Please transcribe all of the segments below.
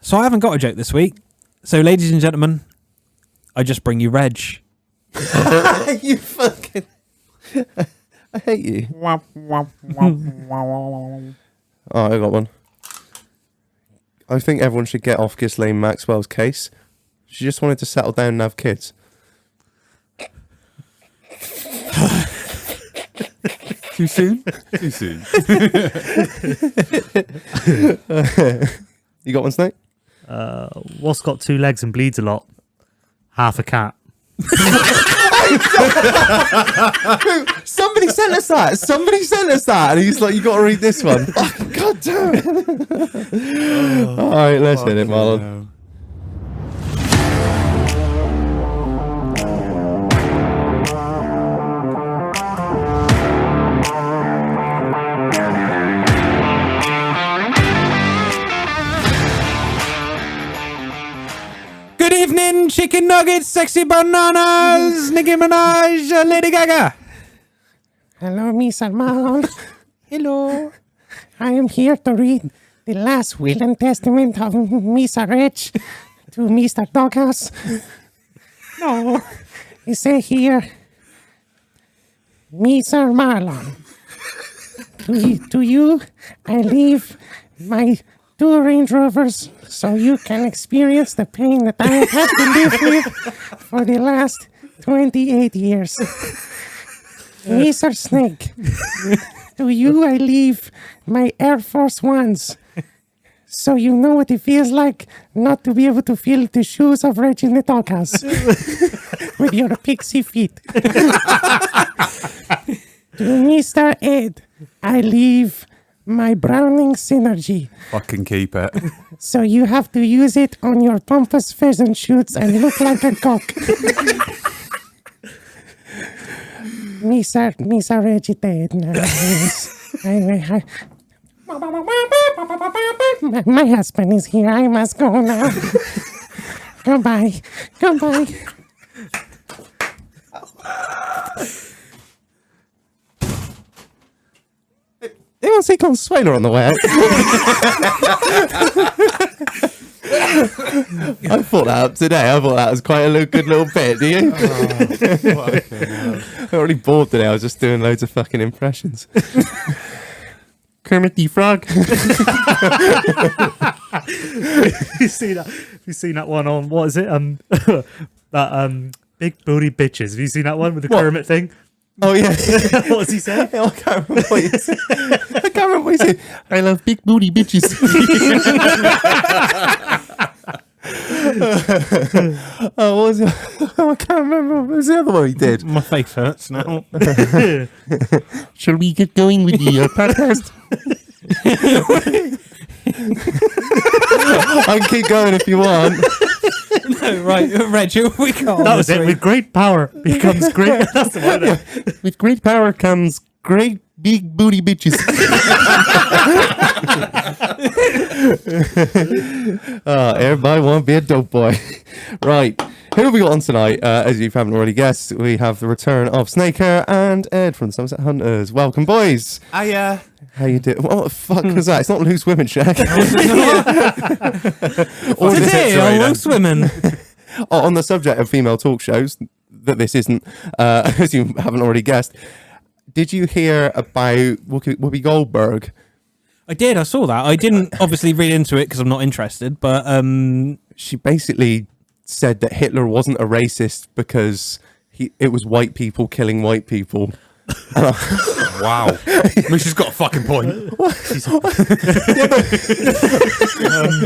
So I haven't got a joke this week. So, ladies and gentlemen, I just bring you Reg. You fucking... I hate you. Oh, I got one. I think everyone should get off Ghislaine Maxwell's case. She just wanted to settle down and have kids. Too soon? Too soon. You got one, Snake? What's got two legs and bleeds a lot? Half a cat. Somebody sent us that. And he's like, you got to read this one. Oh, God damn it. All right, let's hit it, Marlon. No. Good evening, chicken nuggets, sexy bananas, Nicki Minaj, Lady Gaga. Hello, Mr. Marlon. Hello. I am here to read the last will and testament of Mr. Rich to Mr. Doghouse. No, it say here, Mr. Marlon, to you, I leave my 2 Range Rovers so you can experience the pain that I have had to live with for the last 28 years. Mr. Snake, to you I leave my Air Force Ones so you know what it feels like not to be able to feel the shoes of Reg in the doghouse with your pixie feet. To Mr. Ed, I leave my Browning Synergy. Fucking keep it. So you have to use it on your pompous pheasant shoots and look like a cock. Mr. Regitated now. My husband is here. I must go now. Goodbye. Anyone see Consuelo on the way out? I thought that up today. I thought that was quite a good little bit, do you? I'm already bored today. I was just doing loads of fucking impressions. Kermit the Frog. You see that? Have you seen that one on what is it? That Big Booty Bitches. Have you seen that one with the Kermit thing? Oh yeah. What does he say? I can't remember what he said. I love big booty bitches. Oh, what was it? I can't remember. What was the other one he did? My face hurts now. Shall we get going with the podcast? I can keep going if you want. No, right, Reg, we got That was it. With great power becomes great. That's the one. With great power comes great big booty bitches. Everybody want to be a dope boy. Right. Who have we got on tonight? As you haven't already guessed, we have the return of SNAKER and Ed from the Somerset Hunters. Welcome, boys. Hiya. How you doing? What the fuck was that? It's not Loose Women, Shaq. Today on Loose Women. On the subject of female talk shows, that this isn't, as you haven't already guessed, did you hear about Whoopi Goldberg? I did, I saw that. I didn't obviously read into it because I'm not interested, but She basically said that Hitler wasn't a racist because it was white people killing white people. Wow. I mean, she's got a fucking point.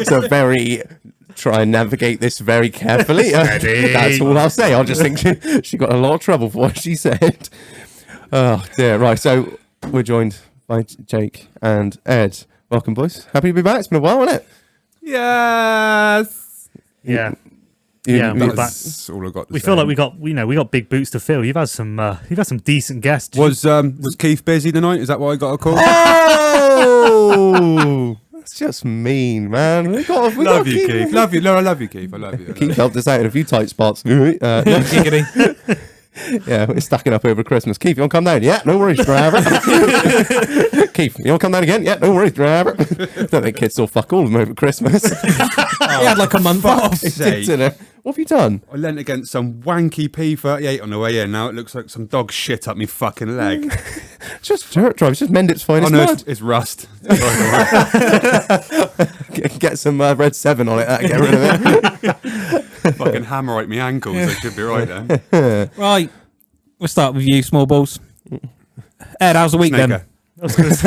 So try and navigate this very carefully. That's all I'll say. I just think she got a lot of trouble for what she said. Oh dear. Right, so we're joined by Jake and Ed. Welcome, boys. Happy to be back. It's been a while, hasn't it? Yes. Yeah. Yeah, That's all I got to We say. feel like we got big boots to fill. You've had some decent guests. Was Keith busy tonight? Is that why I got a call? Oh, that's just mean, man. We got Love you, Keith. Love you. No, I love you, Keith. I love you. Keith helped us out in a few tight spots. giggity. Yeah, we're stacking up over Christmas. Keith, you want to come down? Yeah, no worries, driver. Keith, you want to come down again? Yeah, no worries, driver. Don't think kids saw fuck all of them over Christmas. He had like a month off. What have you done? I leant against some wanky P38 on the way in. Now it looks like some dog shit up me fucking leg. Just dirt drive. It's just mend its Oh finest no, mud. it's rust. Get some Red 7 on it. That'll get rid of it. Fucking hammer at me ankles. I should be right then. Right. We'll start with you, small balls. Ed, how's the week Snaker. Soz.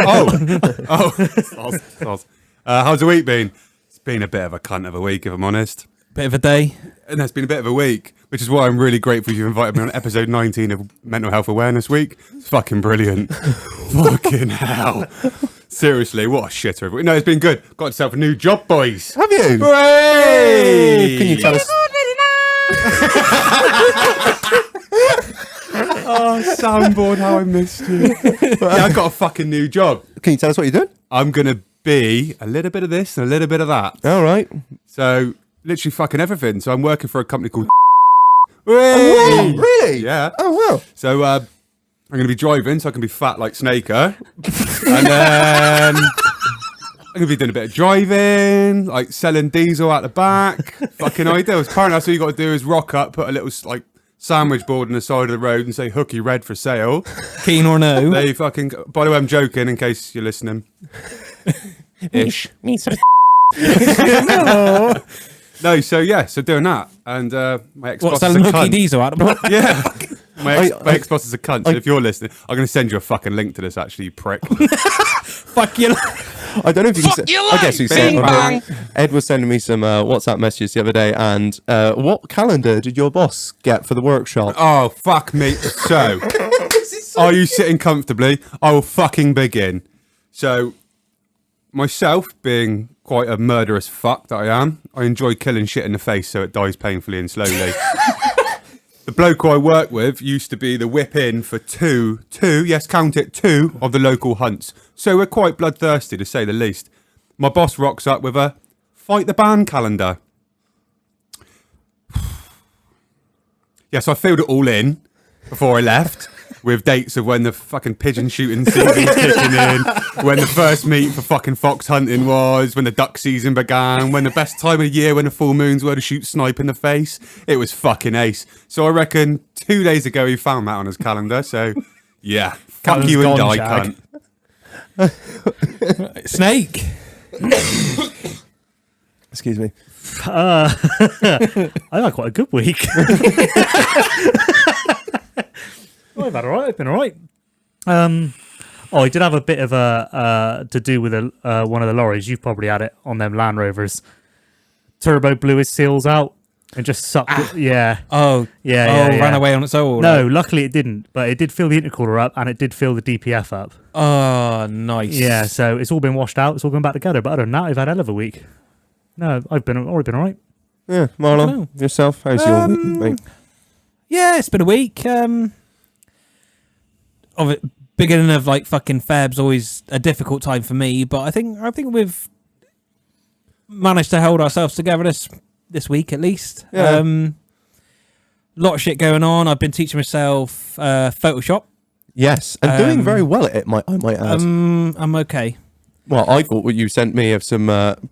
How's the week been? It's been a bit of a cunt of a week, if I'm honest. Bit of a day. And it's been a bit of a week, which is why I'm really grateful you invited me on episode 19 of Mental Health Awareness Week. It's fucking brilliant. Fucking hell. Seriously, what a shitter. No, it's been good. Got yourself a new job, boys. Have you? Hooray! Can you tell us? Oh, soundboard, how I missed you. Yeah, I got a fucking new job. Can you tell us what you're doing? I'm going to be a little bit of this and a little bit of that. All right. So, literally fucking everything. So, I'm working for a company called Oh, really? Yeah. Oh, well. So, I'm going to be driving so I can be fat like SNAKER. And then I'm going to be doing a bit of driving, like selling diesel out the back. Fucking ideal. Apparently, that's all you got to do is rock up, put a little like sandwich board on the side of the road and say hooky red for sale. Keen or no? They fucking. By the way, I'm joking in case you're listening. Ish. Me sort of No, so yeah, so doing that, and my ex-boss What, is a selling hooky cunt. diesel out of Yeah, my ex-boss is a cunt. So if you're listening, I'm going to send you a fucking link to this. Actually, you prick. Fuck you. I don't know if you can say. I guess you said. Ed was sending me some WhatsApp messages the other day, and what calendar did your boss get for the workshop? Oh fuck me! So, are you sitting comfortably? I will fucking begin. So, myself being quite a murderous fuck that I am, I enjoy killing shit in the face so it dies painfully and slowly. The bloke who I work with used to be the whip-in for two, yes, count it, 2 of the local hunts. So we're quite bloodthirsty, to say the least. My boss rocks up with a fight the band calendar. Yes, I filled it all in before I left, with dates of when the fucking pigeon shooting season's kicking in, when the first meet for fucking fox hunting was, when the duck season began, when the best time of year when the full moons were to shoot snipe in the face. It was fucking ace. So I reckon 2 days ago he found that on his calendar. So yeah, fuck you and die, cunt. Snake. Excuse me. I had quite a good week. I've had all right. I've been all right. I did have a bit of a to do with one of the lorries. You've probably had it on them Land Rovers. Turbo blew his seals out and just sucked it. Yeah. Oh. Yeah. Ran away on its own. No, luckily it didn't. But it did fill the intercooler up and it did fill the DPF up. Oh, nice. Yeah, so it's all been washed out. It's all gone back together. But other than that, I've had a hell of a week. No, I've been all right. Yeah, Marlon, yourself? How's your week, mate? Yeah, it's been a week. Of it, beginning of like fucking Feb's always a difficult time for me, but I think we've managed to hold ourselves together this week at least. Yeah. Lot of shit going on. I've been teaching myself Photoshop. Yes, and doing very well at it. I might add. I'm okay. Well, I thought what you sent me of some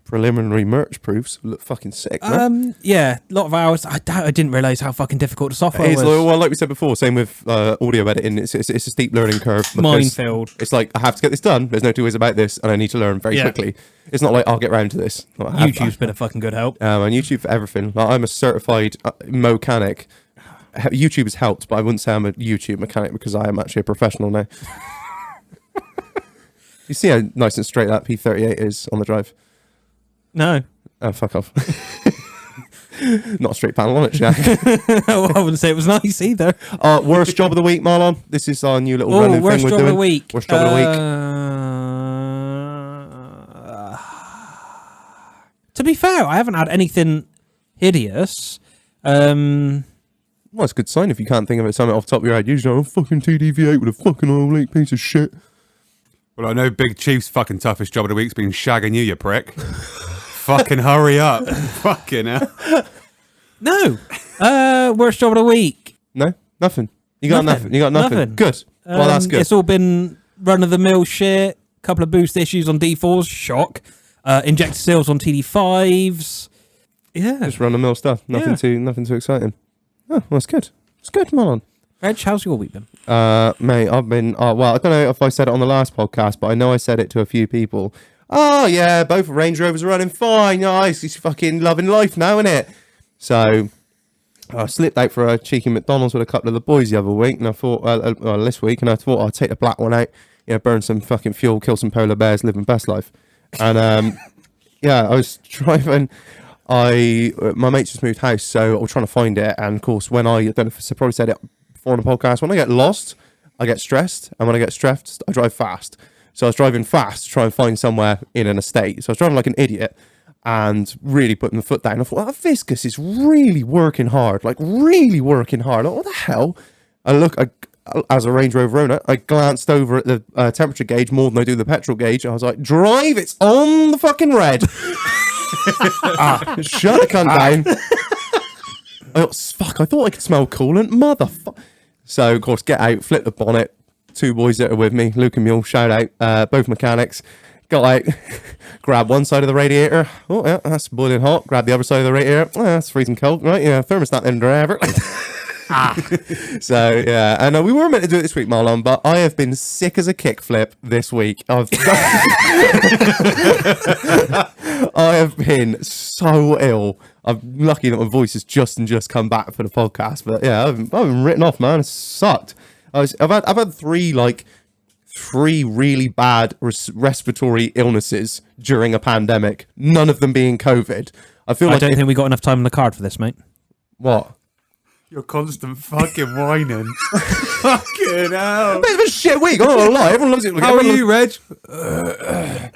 preliminary merch proofs look fucking sick. Man. Yeah, a lot of hours. I didn't realise how fucking difficult the software It's was. like we said before, same with audio editing. It's a steep learning curve. because Minefield. It's like I have to get this done. There's no two ways about this, and I need to learn very quickly. It's not like I'll get round to this. YouTube's been a fucking good help. And YouTube for everything. Like, I'm a certified mechanic. YouTube has helped, but I wouldn't say I'm a YouTube mechanic because I am actually a professional now. You see how nice and straight that P38 is on the drive? No. Oh, fuck off. Not a straight panel on it, Jack. I wouldn't say it was nice either. Worst job of the week, Marlon. This is our new little running worst thing we're job doing. of the week. Worst job of the week. To be fair, I haven't had anything hideous. Well, it's a good sign if you can't think of it something off the top of your head. Usually, fucking TDV8 with a fucking old late piece of shit. Well, I know Big Chief's fucking toughest job of the week's been shagging you prick. Fucking hurry up. Fucking hell. No. Worst job of the week. No, nothing. You got nothing. You got nothing. Good. Well, that's good. It's all been run of the mill shit. Couple of boost issues on D4s. Shock. Injector seals on TD5s. Yeah. Just run the mill stuff. Nothing too exciting. Oh, well, that's good. It's good, Marlon. Reg, how's your week been? Mate, I've been. Well, I don't know if I said it on the last podcast, but I know I said it to a few people. Oh yeah, both Range Rovers are running fine. Nice, he's fucking loving life now, innit? So I slipped out for a cheeky McDonald's with a couple of the boys the other week, and I thought this week, and I thought I'd take the black one out, burn some fucking fuel, kill some polar bears, live my best life. And yeah, I was driving. My mate just moved house, so I was trying to find it. And of course, when I don't know if I probably said it before on the podcast, when I get lost, I get stressed, and when I get stressed, I drive fast. So I was driving fast to try and find somewhere in an estate. So I was driving like an idiot and really putting the foot down. I thought, Viscus is really working hard, like really working hard. Like, what the hell? As a Range Rover owner, I glanced over at the temperature gauge more than I do the petrol gauge. I was like, drive, it's on the fucking red. Shut the cunt down. I thought I could smell coolant. Motherfucker. So, of course, get out, flip the bonnet. Two boys that are with me, Luke and Mule, shout out, both mechanics. Got out, grab one side of the radiator. Oh, yeah, that's boiling hot. Grab the other side of the radiator. Oh, that's freezing cold. Right, yeah, thermostat in driver. So, yeah, and we were meant to do it this week, Marlon, but I have been sick as a kickflip this week. I have been so ill. I'm lucky that my voice has just come back for the podcast, but yeah, I've been written off, man. It sucked. I've had three really bad respiratory illnesses during a pandemic. None of them being COVID. I don't think we got enough time on the card for this, mate. What? Your constant fucking whining. Fucking hell. Bit of a shit week. I'm not gonna lie. Everyone loves it. How are you, Reg? Yeah,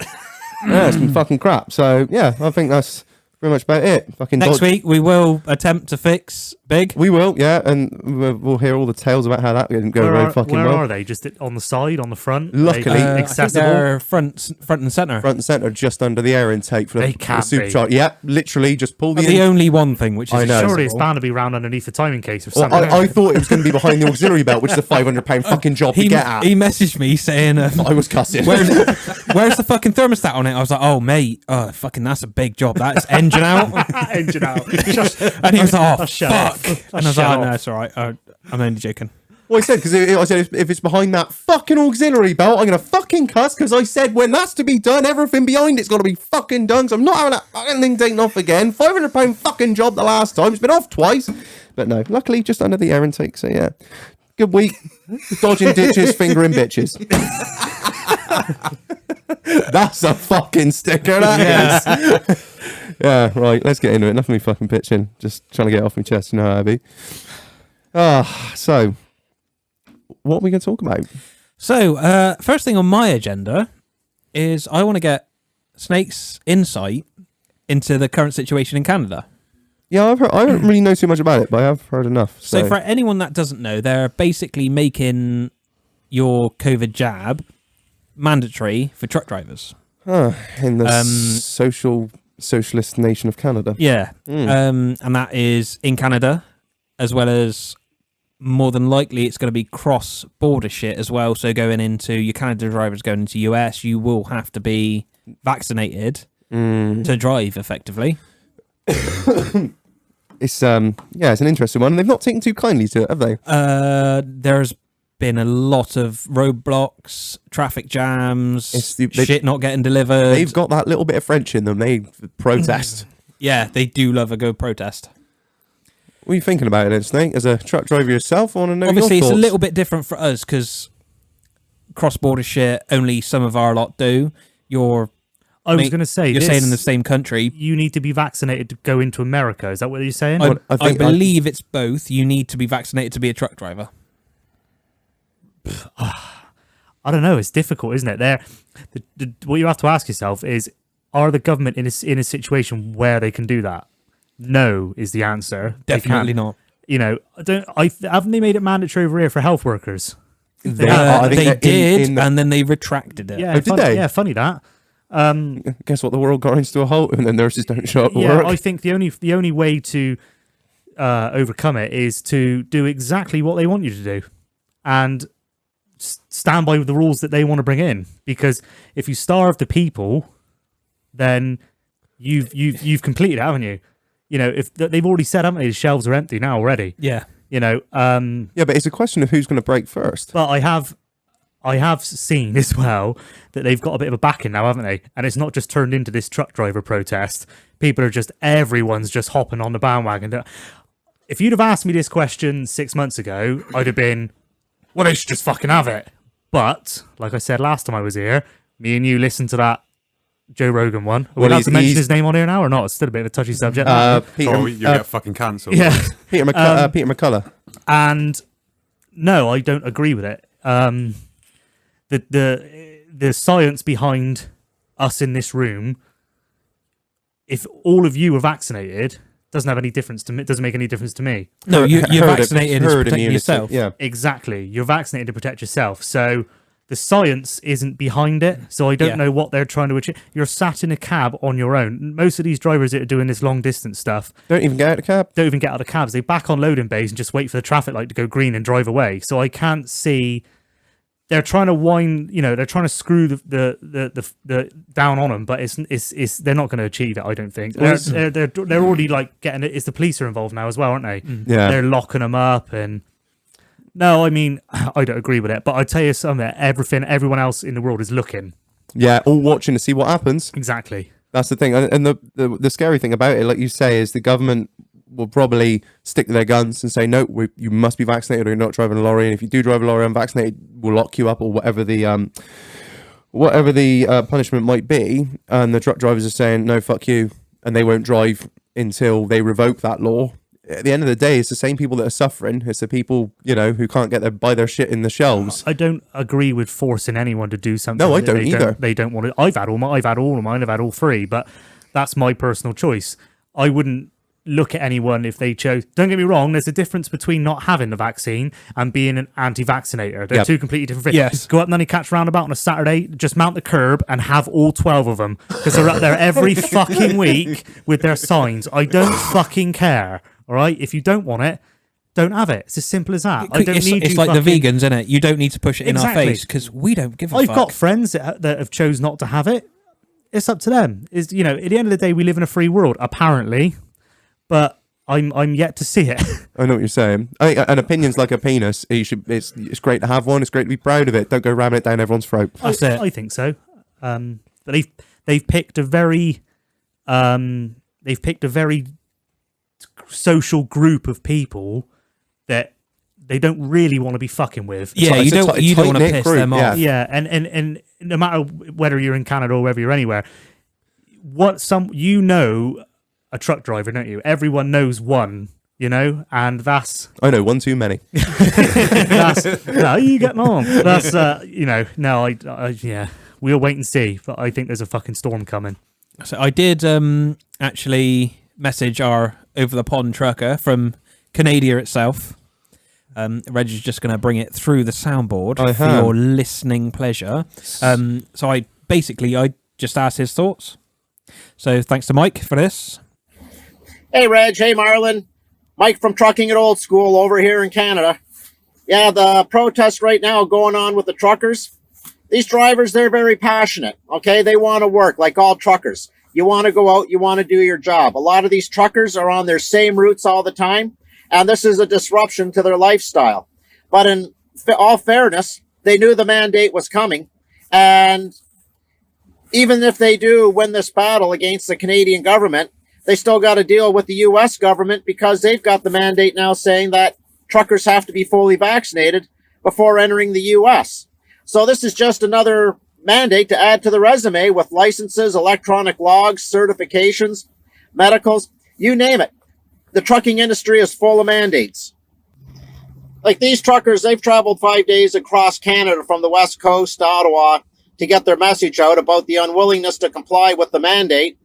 it's been fucking crap. So yeah, I think that's pretty much about it. Fucking next week we will attempt to fix Big. We will, yeah, and we'll hear all the tales about how that didn't go very fucking well. Where are they? Just on the side, on the front? Luckily, accessible. They're front and center. Front and center, just under the air intake for the supercharger. Yeah, literally, just pull the only one thing which is I know. Surely it's bound to be round underneath the timing case or something. I thought it was going to be behind the auxiliary belt, which is a £500 fucking job to get at. He messaged me saying, I was cussing. Where's the fucking thermostat on it? I was like, oh mate, fucking that's a big job. That's engine out. Engine out. And he was like, oh fuck. And I was like, no, it's all right. I'm only joking. Well, I said, because I said if it's behind that fucking auxiliary belt, I'm going to fucking cuss, because I said when that's to be done, everything behind it's got to be fucking done, so I'm not having that fucking thing taken off again. £500 fucking job the last time. It's been off twice. But no, luckily just under the air intake, so yeah. Good week. Dodging ditches, fingering bitches. That's a fucking sticker, that is. Yeah, right, let's get into it. Enough of me fucking pitching. Just trying to get it off my chest, you know how I be. So, what are we going to talk about? So, first thing on my agenda is I want to get Snake's insight into the current situation in Canada. Yeah, I don't really know too much about it, but I have heard enough. So for anyone that doesn't know, they're basically making your COVID jab mandatory for truck drivers. In the socialist nation of Canada. Yeah. And that is in Canada, as well as more than likely it's going to be cross-border shit as well. So going into your Canada drivers going into US, you will have to be vaccinated to drive effectively. It's an interesting one. They've not taken too kindly to it, have they? There's been a lot of roadblocks, traffic jams, shit not getting delivered. They've got that little bit of French in them. They protest. Yeah, they do love a good protest. What are you thinking about it then, Snake? As a truck driver yourself, I want to know Obviously, your thoughts. It's a little bit different for us because cross-border shit, only some of our lot do. I was going to say, you're saying in the same country. You need to be vaccinated to go into America. Is that what you're saying? I believe it's both. You need to be vaccinated to be a truck driver. I don't know. It's difficult, isn't it? What you have to ask yourself is, are the government in a situation where they can do that? No is the answer. Definitely not. You know, haven't they made it mandatory over here for health workers? They did, and then they retracted it. Yeah, did they? Yeah, funny that. Guess what? The world grinds to a halt, and the nurses don't show up at yeah, work. I think the only way to overcome it is to do exactly what they want you to do, and stand by the rules that they want to bring in. Because if you starve the people, then you've completed it, haven't you? You know, if they've already said, haven't they, the shelves are empty now already. Yeah. You know. Yeah, but it's a question of who's going to break first. But I have seen as well that they've got a bit of a backing now, haven't they? And it's not just turned into this truck driver protest. Everyone's just hopping on the bandwagon. If you'd have asked me this question 6 months ago, I'd have been, well, they should just fucking have it. But, like I said last time I was here, me and you listened to that Joe Rogan one. Are we allowed to mention his name on here now or not? It's still a bit of a touchy subject. You get fucking cancelled. Yeah. Peter McCullough. And no, I don't agree with it. The science behind us in this room, if all of you are vaccinated, doesn't have any difference to me. Doesn't make any difference to me. No, you're vaccinated to protect yourself. Yeah, exactly. You're vaccinated to protect yourself. So the science isn't behind it. So I don't know what they're trying to achieve. You're sat in a cab on your own. Most of these drivers that are doing this long distance stuff don't even get out of the cab. Don't even get out of the cabs. They back on loading bays and just wait for the traffic light to go green and drive away. So I can't see. They're trying to wind, they're trying to screw the down on them, but it's they're not going to achieve it. I don't think they're already like getting it. It's the police are involved now as well, aren't they? Yeah, they're locking them up, and no, I mean I don't agree with it. But I tell you something, everyone else in the world is looking. Yeah, all watching to see what happens. Exactly. That's the thing, and the scary thing about it, like you say, is the government will probably stick to their guns and say, no, you must be vaccinated or you're not driving a lorry. And if you do drive a lorry unvaccinated, we'll lock you up or whatever the punishment might be. And the truck drivers are saying, no, fuck you. And they won't drive until they revoke that law. At the end of the day, it's the same people that are suffering. It's the people, who can't buy their shit in the shelves. I don't agree with forcing anyone to do something. No, I don't either. They don't want to. I've had all of mine. I've had all three, but that's my personal choice. I wouldn't look at anyone if they chose. Don't get me wrong, there's a difference between not having the vaccine and being an anti-vaccinator. They're two completely different things. Yes. Go up and then catch roundabout on a Saturday, just mount the curb and have all 12 of them because they're up there every fucking week with their signs. I don't fucking care. All right, if you don't want it, don't have it. It's as simple as that. I don't need it's you like fucking... the vegans, isn't it? You don't need to push it in our Exactly. face because we don't give a I've fuck. got friends that have chose not to have it. It's up to them. At the end of the day, we live in a free world, apparently, but I'm yet to see it. I know what you're saying. An opinion's like a penis. It's great to have one. It's great to be proud of it. Don't go ramming it down everyone's throat. That's it. I think so. But they've picked a very social group of people that they don't really want to be fucking with. Yeah, you don't want to piss them off. Yeah, and no matter whether you're in Canada or whether you're anywhere, a truck driver, don't you? Everyone knows one, and that's... I know, one too many. No, you getting on. That's, we'll wait and see, but I think there's a fucking storm coming. So I did actually message our over-the-pond trucker from Canada itself. Reg is just going to bring it through the soundboard for your listening pleasure. So I just asked his thoughts. So thanks to Mike for this. Hey, Reg. Hey, Marlon. Mike from Trucking It Old School over here in Canada. Yeah, the protest right now going on with the truckers. These drivers, they're very passionate, okay? They want to work like all truckers. You want to go out, you want to do your job. A lot of these truckers are on their same routes all the time, and this is a disruption to their lifestyle. But in all fairness, they knew the mandate was coming, and even if they do win this battle against the Canadian government, they still got to deal with the U.S. government because they've got the mandate now saying that truckers have to be fully vaccinated before entering the U.S. So this is just another mandate to add to the resume with licenses, electronic logs, certifications, medicals, you name it. The trucking industry is full of mandates. Like these truckers, they've traveled 5 days across Canada from the West Coast to Ottawa to get their message out about the unwillingness to comply with the mandate.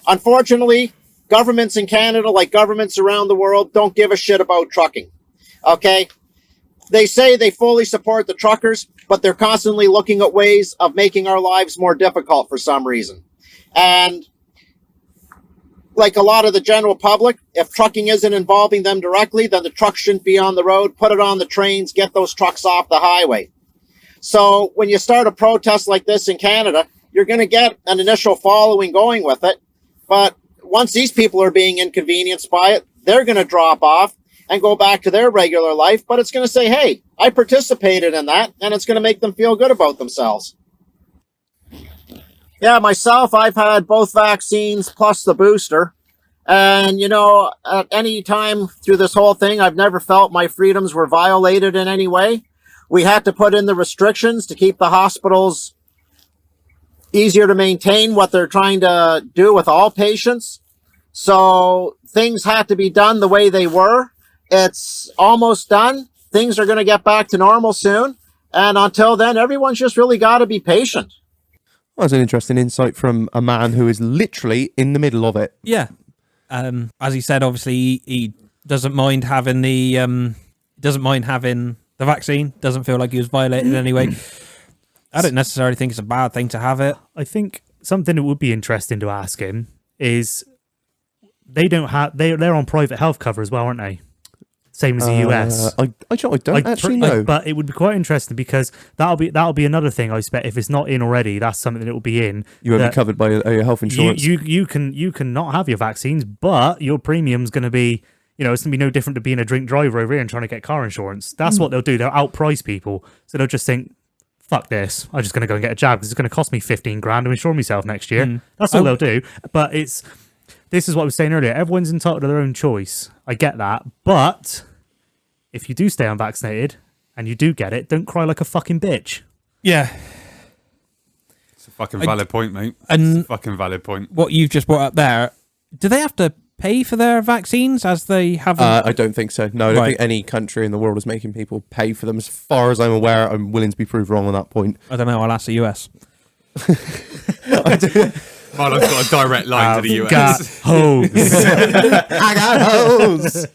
Unfortunately, governments in Canada, like governments around the world, don't give a shit about trucking. Okay? They say they fully support the truckers, but they're constantly looking at ways of making our lives more difficult for some reason. And like a lot of the general public, if trucking isn't involving them directly, then the truck shouldn't be on the road. Put it on the trains, get those trucks off the highway. So when you start a protest like this in Canada, you're going to get an initial following going with it. But once these people are being inconvenienced by it, they're going to drop off and go back to their regular life. But it's going to say, hey, I participated in that, and it's going to make them feel good about themselves. Yeah, myself, I've had both vaccines plus the booster. And, you know, at any time through this whole thing, I've never felt my freedoms were violated in any way. We had to put in the restrictions to keep the hospitals easier to maintain what they're trying to do with all patients. So things had to be done the way they were. It's almost done. Things are going to get back to normal soon. And until then, everyone's just really got to be patient. Well, that's an interesting insight from a man who is literally in the middle of it. Yeah. As he said, obviously he doesn't mind having the vaccine. Doesn't feel like he was violated in any way. I don't necessarily think it's a bad thing to have it. I think something that would be interesting to ask him is they're on private health cover as well, aren't they? Same as the US. I don't actually know. But it would be quite interesting because that'll be another thing. I expect if it's not in already, that's something that will be in. You won't be covered by your health insurance. You can not have your vaccines, but your premium's going to be, you know, it's going to be no different to being a drink driver over here and trying to get car insurance. That's what they'll do. They'll outprice people. So they'll just think, fuck this. I'm just going to go and get a jab because it's going to cost me 15 grand to insure myself next year. That's all they'll do. But this is what I was saying earlier. Everyone's entitled to their own choice. I get that. But if you do stay unvaccinated and you do get it, don't cry like a fucking bitch. Yeah. It's a fucking valid point, mate. And it's a fucking valid point. What you've just brought up there, do they have to pay for their vaccines as they have? I don't think so. No, I don't think any country in the world is making people pay for them. As far as I'm aware, I'm willing to be proved wrong on that point. I don't know. I'll ask the US. Marlon's got a direct line to the US. I got hose.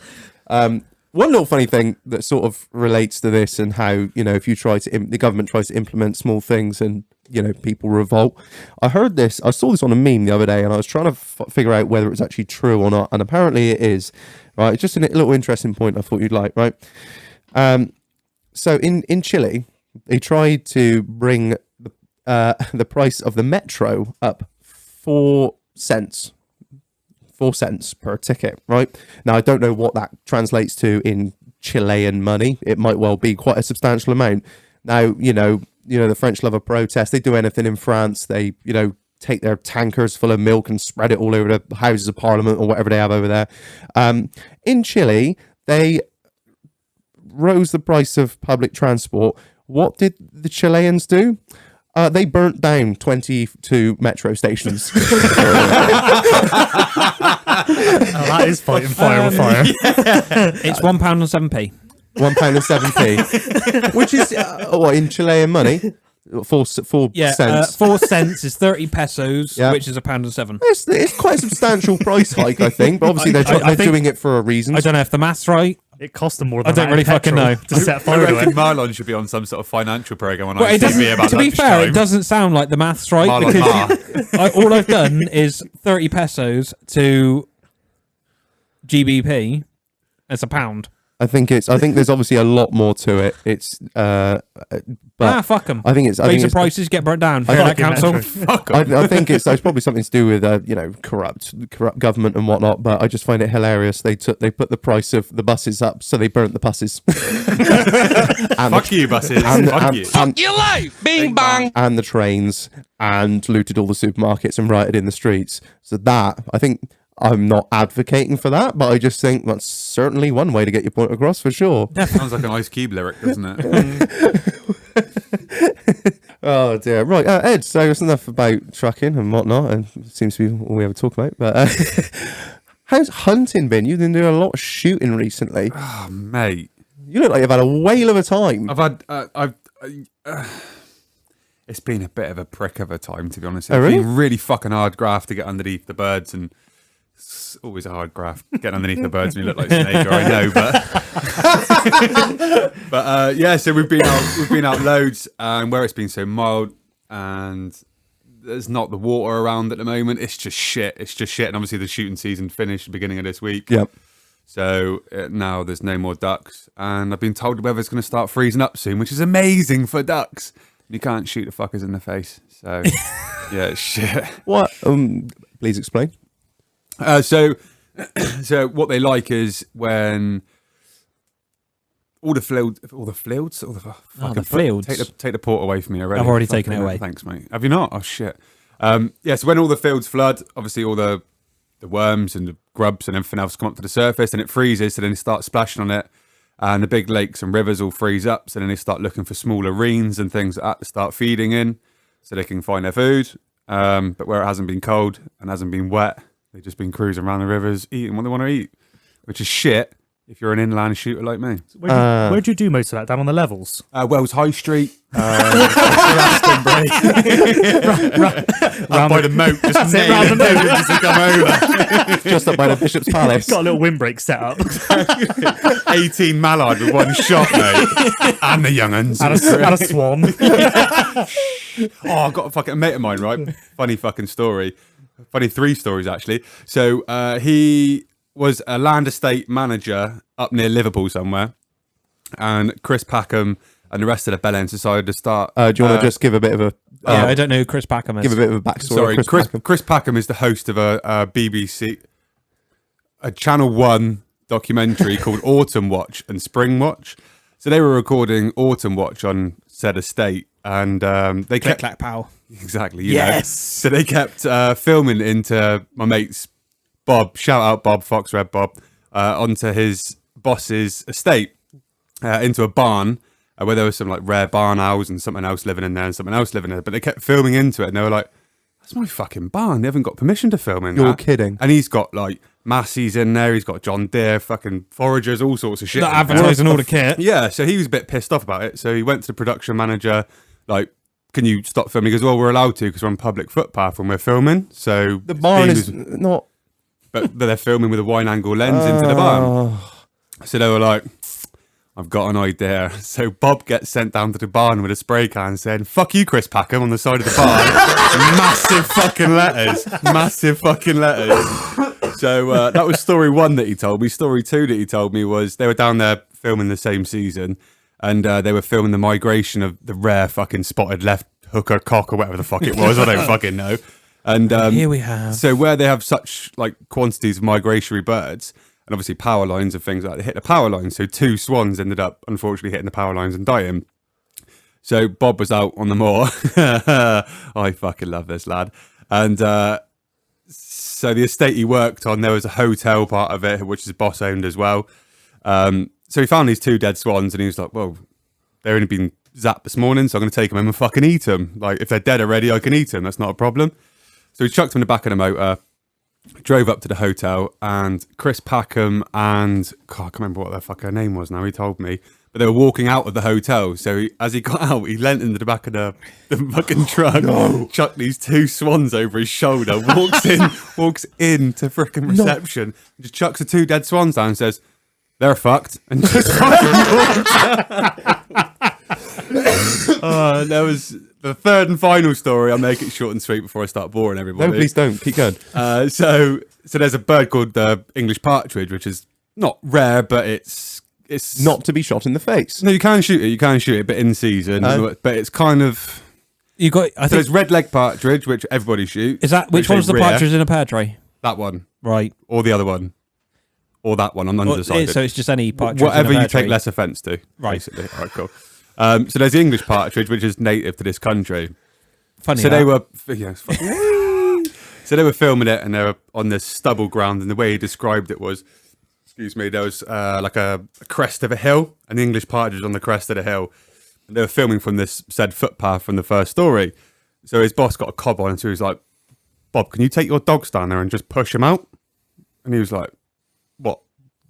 One little funny thing that sort of relates to this and how, you know, if you try to, the government tries to implement small things and, you know, people revolt. I saw this on a meme the other day and I was trying to figure out whether it was actually true or not. And apparently it is, right? It's just a little interesting point I thought you'd like, right? So in Chile, they tried to bring the price of the metro up 4 cents. 4 cents per ticket, right? Now, I don't know what that translates to in Chilean money. It might well be quite a substantial amount. Now, you know, the French love a protest. They do anything in France. They, you know, take their tankers full of milk and spread it all over the Houses of Parliament or whatever they have over there. In Chile, they rose the price of public transport. What did the Chileans do? They burnt down 22 metro stations. That is fighting fire with fire. It's £1.07p. £1.07p, which is what in Chilean money, 4 cents. 4 cents is 30 pesos, which is £1.07. It's quite a substantial price hike, I think. But obviously they're doing it for a reason. I don't know if the math's right. It cost them more than I don't really fucking know. To set fire to it. Marlon should be on some sort of financial program on ITV about to be fair, it doesn't sound like the math's right because all I've done is 30 pesos to GBP. It's a pound. I think there's obviously a lot more to it. It's but fuck them. I think it's prices get burnt down. That council. I think it's probably something to do with you know, corrupt government and whatnot. But I just find it hilarious. They put the price of the buses up, so they burnt the buses. Fuck you, buses. Fuck your life. Bing bang. And the trains, and looted all the supermarkets and rioted in the streets. So that, I think, I'm not advocating for that, but I just think that's certainly one way to get your point across for sure. Sounds like an Ice Cube lyric, doesn't it? Oh dear. Right, Ed, so that's enough about trucking and whatnot, and it seems to be all we ever talk about. But how's hunting been? You've been doing a lot of shooting recently. Oh, mate. You look like you've had a whale of a time. It's been a bit of a prick of a time, to be honest. Oh, really? It's been really fucking hard graft to get underneath the birds, and it's always a hard graft getting underneath the birds when you look like SNAKER, I know, but yeah, so we've been out loads, and where it's been so mild and there's not the water around at the moment. It's just shit. And obviously the shooting season finished the beginning of this week. Yep. So now there's no more ducks. And I've been told the weather's going to start freezing up soon, which is amazing for ducks. You can't shoot the fuckers in the face. So, yeah, it's shit. What? Please explain. So what they like is when the fields. Take the port away from me already. I've already taken it away. Thanks, mate. Have you not? Oh shit. So when all the fields flood, obviously all the worms and the grubs and everything else come up to the surface, and it freezes, so then they start splashing on it, and the big lakes and rivers all freeze up, so then they start looking for smaller reens and things like that to start feeding in, so they can find their food. But where it hasn't been cold and hasn't been wet, they've just been cruising around the rivers, eating what they want to eat, which is shit if you're an inland shooter like me. Where'd you do most of that? Down on the levels? Wells High Street. Round By the moat, just round the moat. just to come over. Just up by the Bishop's Palace. Got a little windbreak set up. 18 mallard with one shot, mate. And the young'uns. and a swan. I've got a fucking mate of mine, right? Funny fucking story. Funny 3 stories, actually. So he was a land estate manager up near Liverpool somewhere. And Chris Packham and the rest of the Bellends decided to start... do you want to just give a bit of a... I don't know who Chris Packham is. Give a bit of a backstory. Sorry, of Chris Packham is the host of a BBC, a Channel 1 documentary called Autumn Watch and Spring Watch. So they were recording Autumn Watch on said estate, and they kept... Clack, pow. Exactly, you know. So they kept filming into my mate's Bob, shout out Bob, Fox Red Bob, onto his boss's estate, into a barn, where there was some like rare barn owls and something else living in there and something else living in there. But they kept filming into it, and they were like, that's my fucking barn. They haven't got permission to film in You're that. kidding. And he's got like Massey's in there, he's got John Deere, fucking foragers, all sorts of shit. Not advertising all the kit. Yeah, so he was a bit pissed off about it. So he went to the production manager, like, can you stop filming? He goes, well, we're allowed to because we're on public footpath when we're filming. So The barn he is was- not... but they're filming with a wide angle lens into the barn. So they were like, I've got an idea. So Bob gets sent down to the barn with a spray can saying, fuck you, Chris Packham, on the side of the barn. Massive fucking letters. So that was story 1 that he told me. Story 2 that he told me was they were down there filming the same season, and they were filming the migration of the rare fucking spotted left hooker cock or whatever the fuck it was. I don't fucking know. And Here we have. so where they have such like quantities of migratory birds, and obviously power lines and things like that, they hit the power lines. So 2 swans ended up unfortunately hitting the power lines and dying. So Bob was out on the moor. I fucking love this lad. And so the estate he worked on, there was a hotel part of it, which is boss owned as well. So he found these 2 dead swans, and he was like, well, they've only been zapped this morning, so I'm going to take them in and fucking eat them. Like, if they're dead already, I can eat them. That's not a problem. So he chucked them in the back of the motor, drove up to the hotel, and Chris Packham and... God, I can't remember what the fuck her name was now, he told me. But they were walking out of the hotel, so as he got out, he leant into the back of the fucking truck, chucked these 2 swans over his shoulder, walks in to frickin' reception, just chucks the 2 dead swans down and says, they're fucked, and just fucking there was the 3rd and final story. I'll make it short and sweet before I start boring everybody. No, please don't. Keep going. So there's a bird called the English partridge, which is not rare, but it's Not to be shot in the face. No, you can shoot it, but in season. But it's kind of... You got. I So think. there's red leg partridge, which everybody shoots. Is that which one's the partridge in a pear tray? That one, Right. or the other one, or that one. I'm Well, undecided. so it's just any partridge. Whatever in a you pear take tray. less offence to, Right. basically. All right, cool. So there's the English partridge, which is native to this country. Funny. So that. they were, so they were filming it, and they were on this stubble ground, and the way he described it was, excuse me, there was like a crest of a hill, and the English partridge on the crest of the hill, and they were filming from this said footpath from the first story. So his boss got a cob on, and so he was like, Bob, can you take your dogs down there and just push them out? And he was like, what,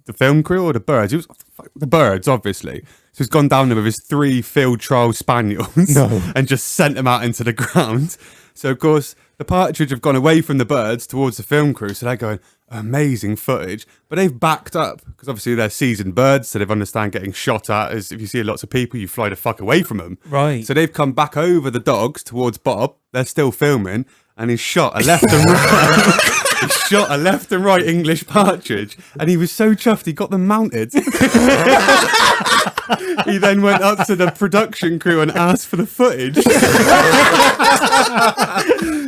the film crew or the birds? He was the birds, obviously. So he's gone down there with his 3 field trial spaniels and just sent them out into the ground. So, of course, the partridge have gone away from the birds towards the film crew. So they're going, amazing footage, but they've backed up because obviously they're seasoned birds, so they understand getting shot at. As if you see lots of people, you fly the fuck away from them. Right. So they've come back over the dogs towards Bob. They're still filming, and he's shot a left and right. He shot a left and right English partridge, and he was so chuffed he got them mounted. He then went up to the production crew and asked for the footage.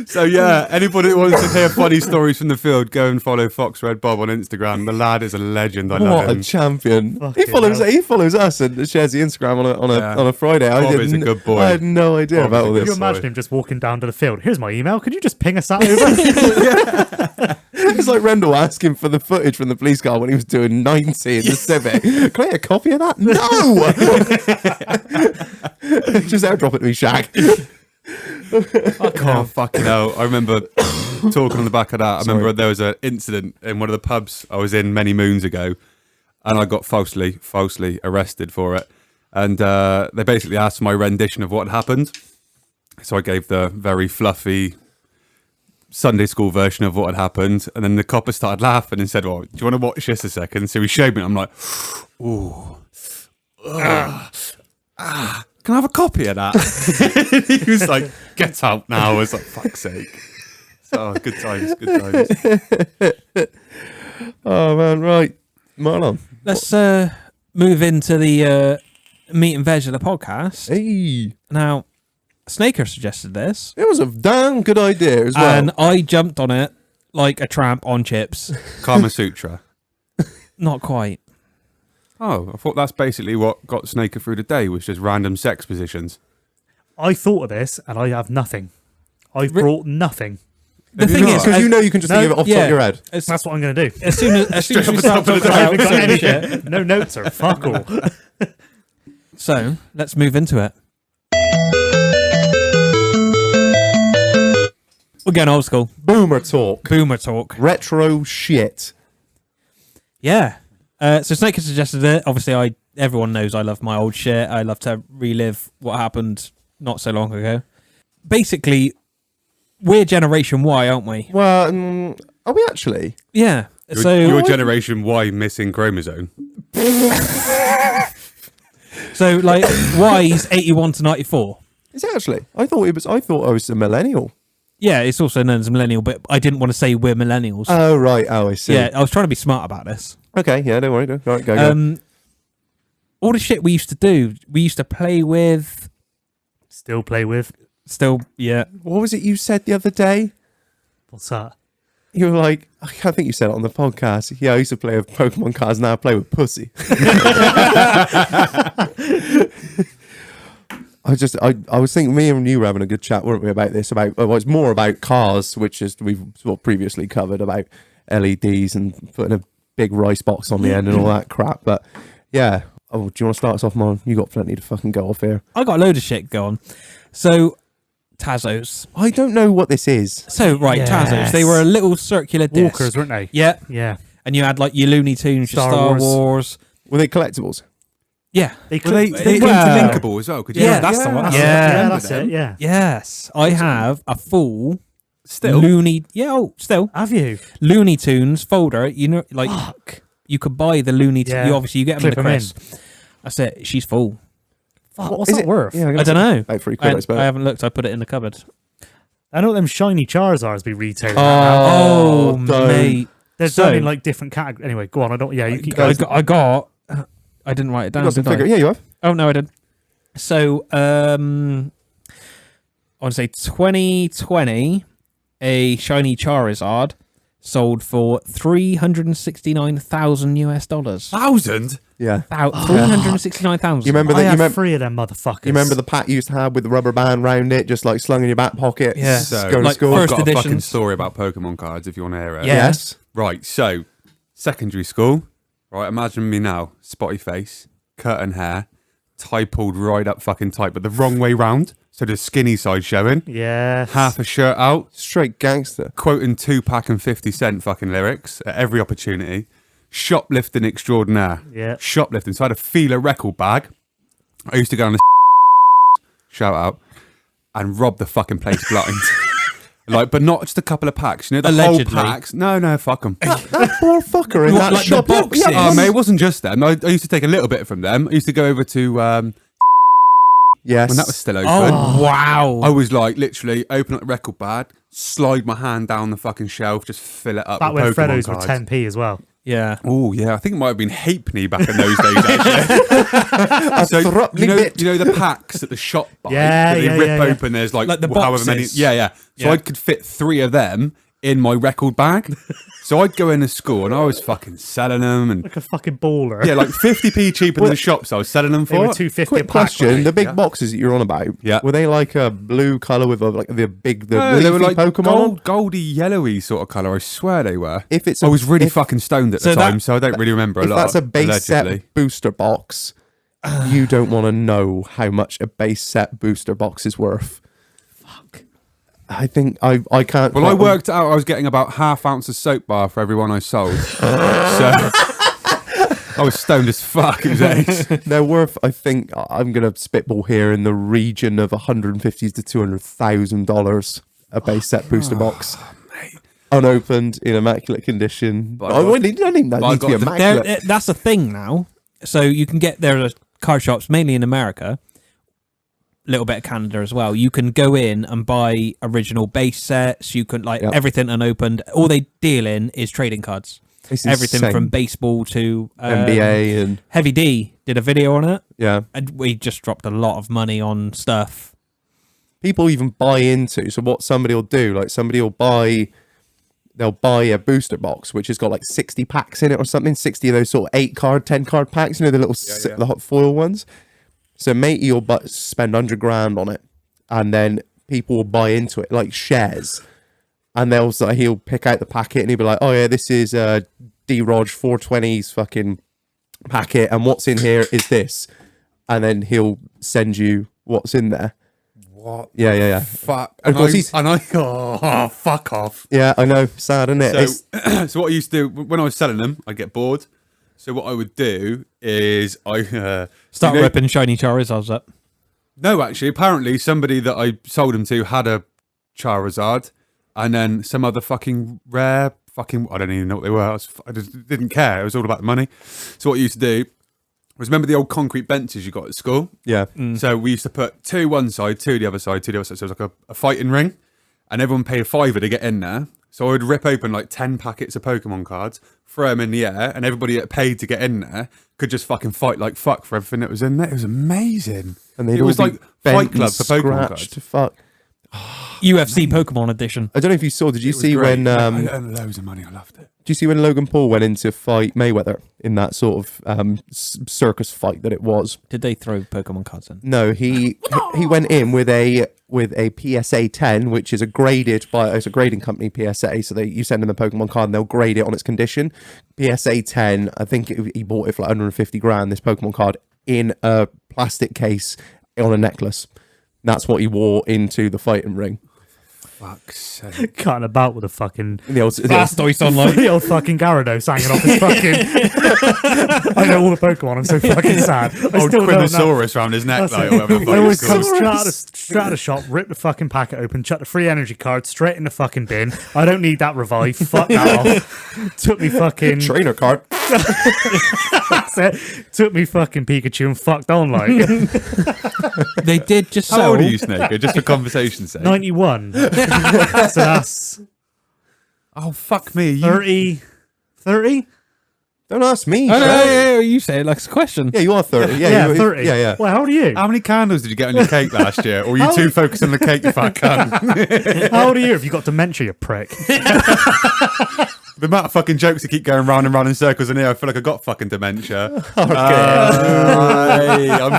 So yeah, anybody that wants to hear funny stories from the field, go and follow Fox Red Bob on Instagram. The lad is a legend. I love What him. a champion! Fucking He follows us and shares the Instagram on a Friday. Bob is a good boy. I had no idea Bob about is a all good Could you this. imagine him just walking down to the field? Here's my email. Could you just ping us that over? It's like Rendell asking for the footage from the police car when he was doing 90 in the Civic. Can I get a copy of that? No! Just airdrop it to me, Shag. Oh, fucking hell. I remember talking on the back of that. I remember there was an incident in one of the pubs I was in many moons ago, and I got falsely arrested for it. And they basically asked for my rendition of what had happened. So I gave the very fluffy Sunday school version of what had happened. And then the copper started laughing and said, well, do you want to watch this a second? So he showed me, and I'm like, ooh. Can I have a copy of that? He was like, get out now. I was like, fuck's sake. So, good times. Oh, man, right. Marlon. Let's move into the meat and veg of the podcast. Hey. Now, Snaker suggested this, It was a damn good idea as well. and I jumped on it like a tramp on chips. Kama Sutra. Not quite. Oh, I thought that's basically what got Snaker through the day, was just random sex positions. I thought of this, and I have nothing. I've brought nothing. The Have you thing not? is, Because you know you can just No, think of it off the top of your head. That's what I'm going to do. as soon as we Straight start up the talking top I about haven't got certain any shit, no notes or fuck all. so let's move into it. We're going old school. Boomer talk. Boomer talk. Retro shit. Yeah. So Snaker suggested it. Obviously, everyone knows I love my old shit. I love to relive what happened not so long ago. Basically, we're Generation Y, aren't we? Well, are we actually? Yeah. So Your generation Y missing chromosome. So like Y's 81 to 94. Is it actually? I thought I was a millennial. Yeah, it's also known as millennial, but I didn't want to say we're millennials. Oh, right. Oh, I see. Yeah, I was trying to be smart about this. Okay, yeah, don't worry. Right, go. All the shit we used to do, we used to play with. Still play with. Still, yeah. What was it you said the other day? What's that? You were like, I think you said it on the podcast. Yeah, I used to play with Pokemon cards, now I play with pussy. I was thinking, me and you were having a good chat, weren't we, about this? It's more about cars, which is we've sort of previously covered, about LEDs and putting a big rice box on the end and all that crap. But yeah, do you want to start us off, Mon? You got plenty to fucking go off here. I got a load of shit going. So, Tazos. I don't know what this is. So, right, Yes. Tazos. They were a little circular disc. Walkers, weren't they? Yeah. Yeah. And you had like your Looney Tunes, your Star Star Wars. Wars. Were they collectibles? Yeah. They Were they well- interlinkable as well? Could Yeah, that's the yeah. one. Yeah. that's it. Yeah. Yes. I have a full Still. Looney. Yeah, still. Have you? Looney Tunes folder. You know, like Fuck. you could buy the Looney Tunes. Yeah. You obviously get them in Clip the 'em in. crisp. That's it. She's full. Fuck. What's Is that it worth? Yeah, I don't know. About £3, I suppose. I haven't looked. I put it in the cupboard. I know them shiny Charizards be retailing. Oh, don't. mate. They're so- done in like different categories. Anyway, go on. I don't. Yeah, you keep I going. got. I didn't write it You down. got some Did I? figure. Yeah, you have. Oh no, I did. So, I want to say 2020, a shiny Charizard sold for $369,000 US. $1,000? Yeah. About 369,000. You remember I that? You have remember? 3 of them motherfuckers. You remember the pack you used to have with the rubber band round it, just like slung in your back pocket? Yeah. So, going like to school. I've first got a fucking editions. story about Pokemon cards if you want to hear it. Yeah. Yes. Right, so secondary school. Right, imagine me now, spotty face, curtain hair, tie pulled right up fucking tight, but the wrong way round. So the skinny side showing, Yeah. half a shirt out, Straight gangster. quoting Tupac and 50 Cent fucking lyrics at every opportunity. Shoplifting extraordinaire. Yeah. Shoplifting. So I had a Feeler record bag. I used to go on the shout out and rob the fucking place blind. Like, but not just a couple of packs. You know, the Allegedly. whole packs. No, fuck them. That poor fucker in What, that like the shop. boxes? Oh, mate, it wasn't just them. I used to take a little bit from them. I used to go over to Yes. when that was still open. Oh, wow. I was like, literally, open up the record bag, slide my hand down the fucking shelf, just fill it up Back with when Pokemon Freddos were cards. 10p as well. Yeah. Oh, yeah, I think it might have been halfpenny back in those days, actually. So, Thruppenny bit. you know the packs at the shop buy? Yeah, that they yeah, rip yeah, yeah. open, there's like the however many. boxes. Yeah. So Yeah. I could fit 3 of them in my record bag. So I'd go into school and I was fucking selling them and Like a fucking baller. yeah, like 50p cheaper than the shops I was selling them They for. were 250 a Quick pack. question: weren't the big Yeah. boxes that you're on about, Yeah. were they like a blue color with like the No, they were leafy like Pokemon? goldy, yellowy sort of colour. I swear they were. If it's I was really if, fucking stoned at So the that- time, so I don't really remember a if lot. that's a base allegedly. set booster box, you don't want to know how much a base set booster box is worth. Fuck. I think I can't. Well, I worked out I was getting about ½ ounce of soap bar for every one I sold. So I was stoned as fuck. It was ace. They're worth. I think I'm gonna spitball here in the region of $150,000 to $200,000 a base set booster box. Unopened, in immaculate condition. But I don't even know but I need to be got the- immaculate. That's a thing now. So you can get there at card shops, mainly in America, a little bit of Canada as well. You can go in and buy original base sets. You can Yep. everything unopened. All they deal in is trading cards. It's Everything insane. from baseball to NBA and Heavy D did a video on it, yeah. and we just dropped a lot of money on stuff. People even buy into. So what somebody will do, like somebody will buy, they'll buy a booster box which has got like 60 packs in it or something, 60 of those sort of 8-card, 10-card packs. You know the little the hot foil ones. So matey will spend $100,000 on it, and then people will buy into it like shares, and he'll pick out the packet and he'll be like, oh yeah, this is D-Rog 420's fucking packet, and what's in here is this, and then he'll send you what's in there. What? Yeah. Fuck. Of course oh, fuck off. Yeah, I know. Sad, isn't it? So, so what I used to do when I was selling them, I'd get bored. So what I would do is Start you know- ripping shiny Charizards up. No, actually, apparently somebody that I sold them to had a Charizard, and then some other fucking rare fucking I don't even know what they were. I just didn't care. It was all about the money. So what I used to do was remember the old concrete benches you got at school. Yeah. So we used to put 2 one side, 2 the other side, 2 the other side. So it was like a fighting ring, and everyone paid $5 to get in there. So I would rip open like 10 packets of Pokemon cards, throw them in the air, and everybody that paid to get in there could just fucking fight like fuck for everything that was in there. It was amazing. And they'd it all was be like bent Fight Club and for Pokemon scratched. cards. Fuck. UFC Pokemon edition. I don't know if you saw. Did you It was see great. when? I Did earned loads of money. I loved it. you see when Logan Paul went in to fight Mayweather in that sort of circus fight that it was? Did they throw Pokemon cards in? No, he went in with a PSA 10, which is it's a grading company PSA. So you send them a Pokemon card and they'll grade it on its condition. PSA 10, I think he bought it for like $150,000. This Pokemon card in a plastic case on a necklace. That's what he wore into the fighting ring. Fuck's sake. Cutting about with a fucking The old, Blastoise online. the old fucking Gyarados hanging off his fucking. I know all the Pokemon. I'm so fucking sad. I Old still don't know. Quinosaurus round his neck, That's like, it. or whatever the fuck I always it's come called. straight out of the shop, rip the fucking packet open, chuck the free energy card straight in the fucking bin. I don't need that revive. Fuck that off. Took me fucking. trainer card. That's it. Took me fucking Pikachu and fucked on like They did just How sell. old are you, Snaker? Just for conversation's sake. 91. So that's Oh, fuck me. 30. 30? Don't ask me. Oh, no, Trey. yeah, you say it like it's a question. Yeah, you are 30. Yeah, Yeah, you, 30. Yeah. Well, how old are you? How many candles did you get on your cake last year? Or were you too focused on the cake, you fat cunt? How old are you? Have you got dementia, you prick? The amount of fucking jokes that keep going round and round in circles in here, I feel like I got fucking dementia. I'm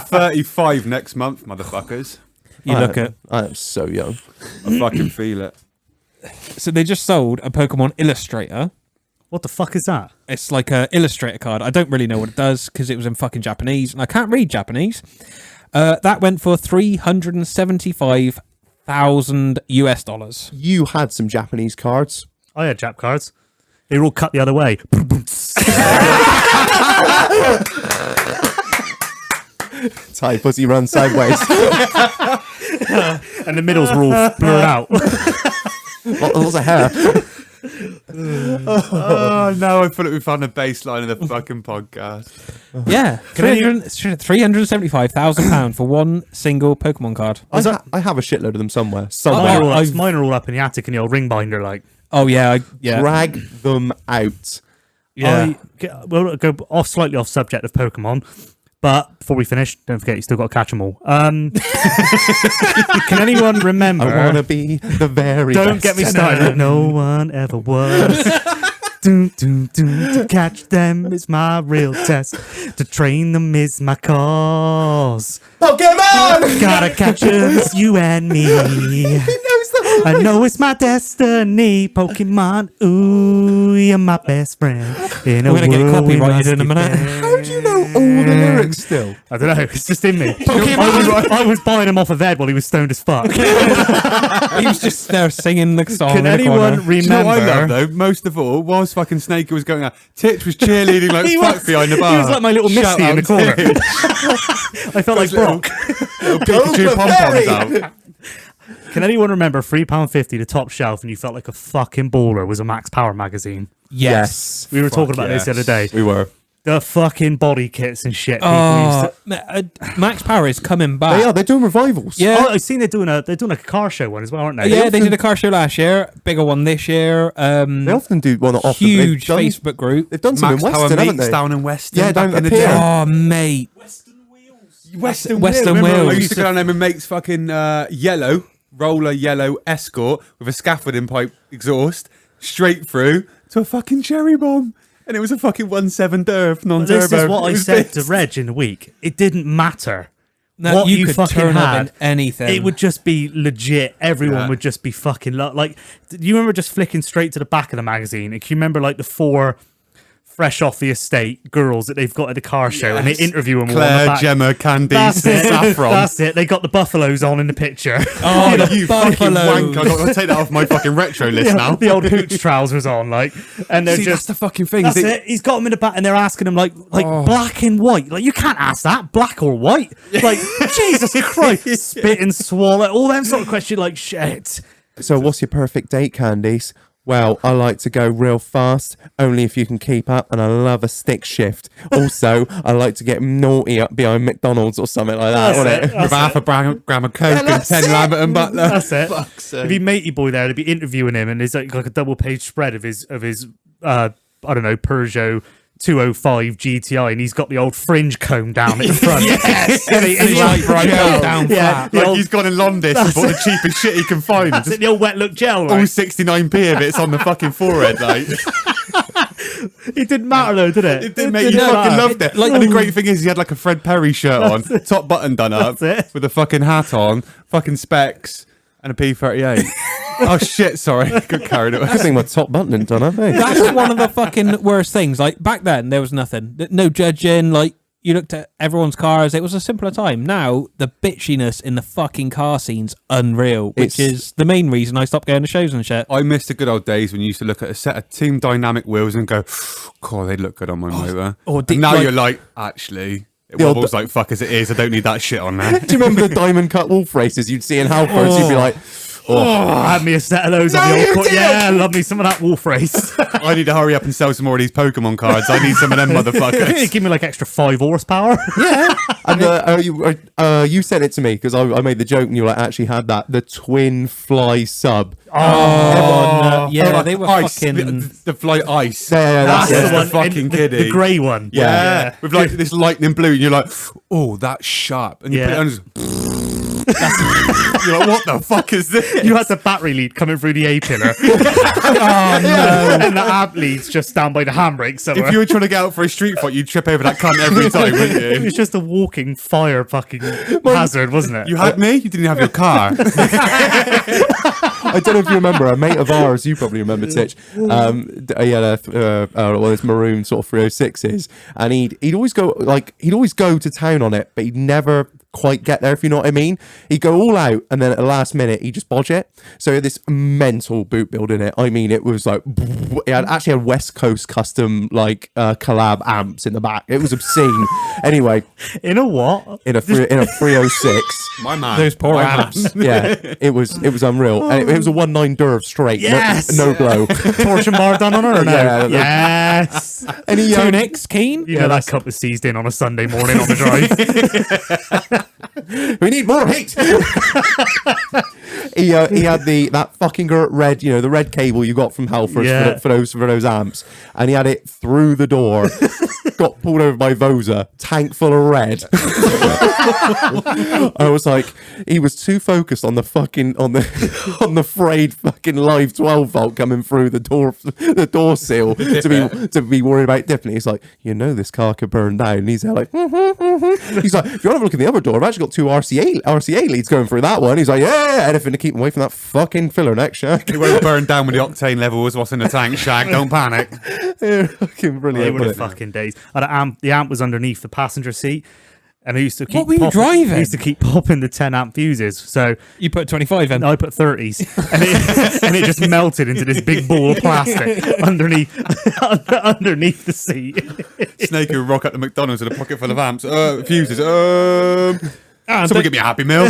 35 next month, motherfuckers. You look at. I am so young. I fucking feel it. So they just sold a Pokemon Illustrator. What the fuck is that? It's like a Illustrator card. I don't really know what it does because it was in fucking Japanese and I can't read Japanese. That went for $375,000. You had some Japanese cards. I had Jap cards. They were all cut the other way. Tight pussy run sideways. And the middles were all blurred out. Lots of hair. Oh no! I feel like we found a baseline of the fucking podcast. Yeah, £375,000 for one single Pokemon card. I have a shitload of them somewhere. Mine are all up in the attic in the old ring binder. Like, Oh yeah, Drag them out. We'll go slightly off subject of Pokemon, but before we finish, don't forget you still got to catch them all. Can anyone remember? I want to be the very Don't best. get me started. No one ever was. To catch them is my real test. To train them is my cause. Pokemon! Gotta catch them, it's you and me. I know it's my destiny, Pokemon. Ooh, you're my best friend. In We're gonna get copyrighted in a minute. How do you know all the lyrics still? I don't know. It's just in me. I was buying him off of Ed while he was stoned as fuck. He was just there singing the song. Can in the anyone corner. Do you know remember? what I love though? Most of all, whilst fucking Snaker was going out, Titch was cheerleading like fuck behind the bar. He was like my little Shout Misty in the out corner. Titch. I felt like Brock. Little Pikachu pom-poms out. Can anyone remember £3.50 the top shelf and you felt like a fucking baller was a Max Power magazine? Yes. We were talking about this the other day. We were. The fucking body kits and shit. Oh, Max Power is coming back. They're doing revivals. Yeah. Oh, I've seen they're doing a car show one as well, aren't they? Yeah, they did a car show last year. Bigger one this year. They often do one off. Huge Facebook group. They've done some Max in Power Western, haven't meets they? down in Western. Yeah, down back in at the the pier. day. Oh, mate. Western Western Wales. Wales. I used to go down there with mate's fucking roller yellow escort with a scaffolding pipe exhaust straight through to a fucking cherry bomb. And it was a fucking 1.7 Derf non-turbo. This is what It I was said to this. Reg in the week. It didn't matter. No, what you could fucking turn up had, in anything. It would just be legit. Everyone Yeah. would just be fucking like. Do you remember just flicking straight to the back of the magazine? And can you remember like the 4 fresh off the estate girls that they've got at the car show and they interview them all on the Claire, back? Gemma, Candy, That's it. Saffron. That's it. They got the buffaloes on in the picture. Oh, you fucking buffalo. wank. I've got to take that off my fucking retro list now. The old hooch trousers on, like, and they're See, that's just. the fucking thing. That's it. He's got them in the back, and they're asking him like black and white. Like you can't ask that, black or white. Like Jesus Christ, spit and swallow, all them sort of questions. Like shit. So, what's your perfect date, Candice? Well, I like to go real fast, only if you can keep up, and I love a stick shift. Also, I like to get naughty up behind McDonald's or something like that, That's wouldn't it. it? With half a gram of Coke and 10 Lambert and Butler. That's it. If you matey boy there, they'd be interviewing him, and there's like a double page spread of his I don't know, Peugeot 205 GTI, and he's got the old fringe comb down at the front. Yes! and he's Like right down yeah, flat. the Like old, he's gone in Londis and bought the cheapest shit he can find. that's it, the old wet look gel. All Right? 69p of it's on the fucking forehead, like. It didn't matter though, did it? It did, mate. You didn't fucking matter. loved it. Like, and the great thing is, he had like a Fred Perry shirt on, top button done up, That's it. with a fucking hat on, fucking specs, and a P38. Oh shit! Sorry, got carried away. Good thing my top button ain't done, have they? That's one of the fucking worst things. Like back then, there was nothing, no judging. Like you looked at everyone's cars. It was a simpler time. Now the bitchiness in the fucking car scene's unreal, which is the main reason I stopped going to shows and shit. I miss the good old days when you used to look at a set of Team Dynamic wheels and go, "God, they look good on my motor." or And now like- you're like, actually, it The old- wobbles like fuck as it is. I don't need that shit on there. Do you remember the Diamond Cut Wolf races you'd see in Halfords? You'd be like, I had me a set of those on No, the you old court. didn't. Yeah, I love me some of that wolf race. I need to hurry up and sell some more of these Pokemon cards. I need some of them motherfuckers. Give me like extra 5 horsepower. and you sent it to me because I made the joke and you like actually had the twin fly sub. Oh, yeah, they were Ice, fucking. the fly ice. Yeah, That's that's the it. one. fucking kiddie. The grey one. Yeah. With like this lightning blue, and you're like, oh, that's sharp. And you put it Yeah. on, and just, you're like, what the fuck is this? You had the battery lead coming through the A pillar. Oh no! And the ab lead's just down by the handbrake somewhere. If you were trying to get out for a street fight, you'd trip over that cunt every time, wouldn't It you? was just a walking fire fucking hazard, wasn't it? You had me, you didn't have your car. I don't know if you remember a mate of ours. You probably remember Titch. He had one of his maroon sort of 306s, and he'd always go to town on it, but he'd never quite get there, if you know what I mean. He'd go all out, and then at the last minute, he'd just bodge it. So he had this mental boot build in it. I mean, it was like, it actually had West Coast custom, like, collab amps in the back. It was obscene. Anyway. In a what? In a 306. My man. Those poor My amps. man. Yeah, it was unreal. And it was a 1.9 Durv straight. Yes! No glow. Torsion bar done on her or no? Yeah. Yes. And he, Tunics, keen? You know that cup was seized in on a Sunday morning on the drive. we need more heat. he had that fucking red, the red cable you got from Halfords Yeah. for those amps, and he had it through the door. Got pulled over by Vosa, tank full of red. I was like, he was too focused on the frayed fucking live 12 volt coming through the door seal to be worried about dipping it. He's like, this car could burn down. And he's there like, he's like, if you want to have a look in the other door, I've actually got 2 RCA leads going through that one. He's like, yeah, anything to keep him away from that fucking filler next year. It won't burn down with the octane level was what's in the tank, Shag. Don't panic. Yeah, fucking They brilliant. were the fucking days. And the amp was underneath the passenger seat. And I used to keep What were you driving? I used to keep popping the 10 amp fuses. So You put 25 in. I put 30s, and it just melted into this big ball of plastic underneath the seat. SNAKER would rock up the McDonald's with a pocket full of amps. Fuses. And Someone get me a Happy Meal.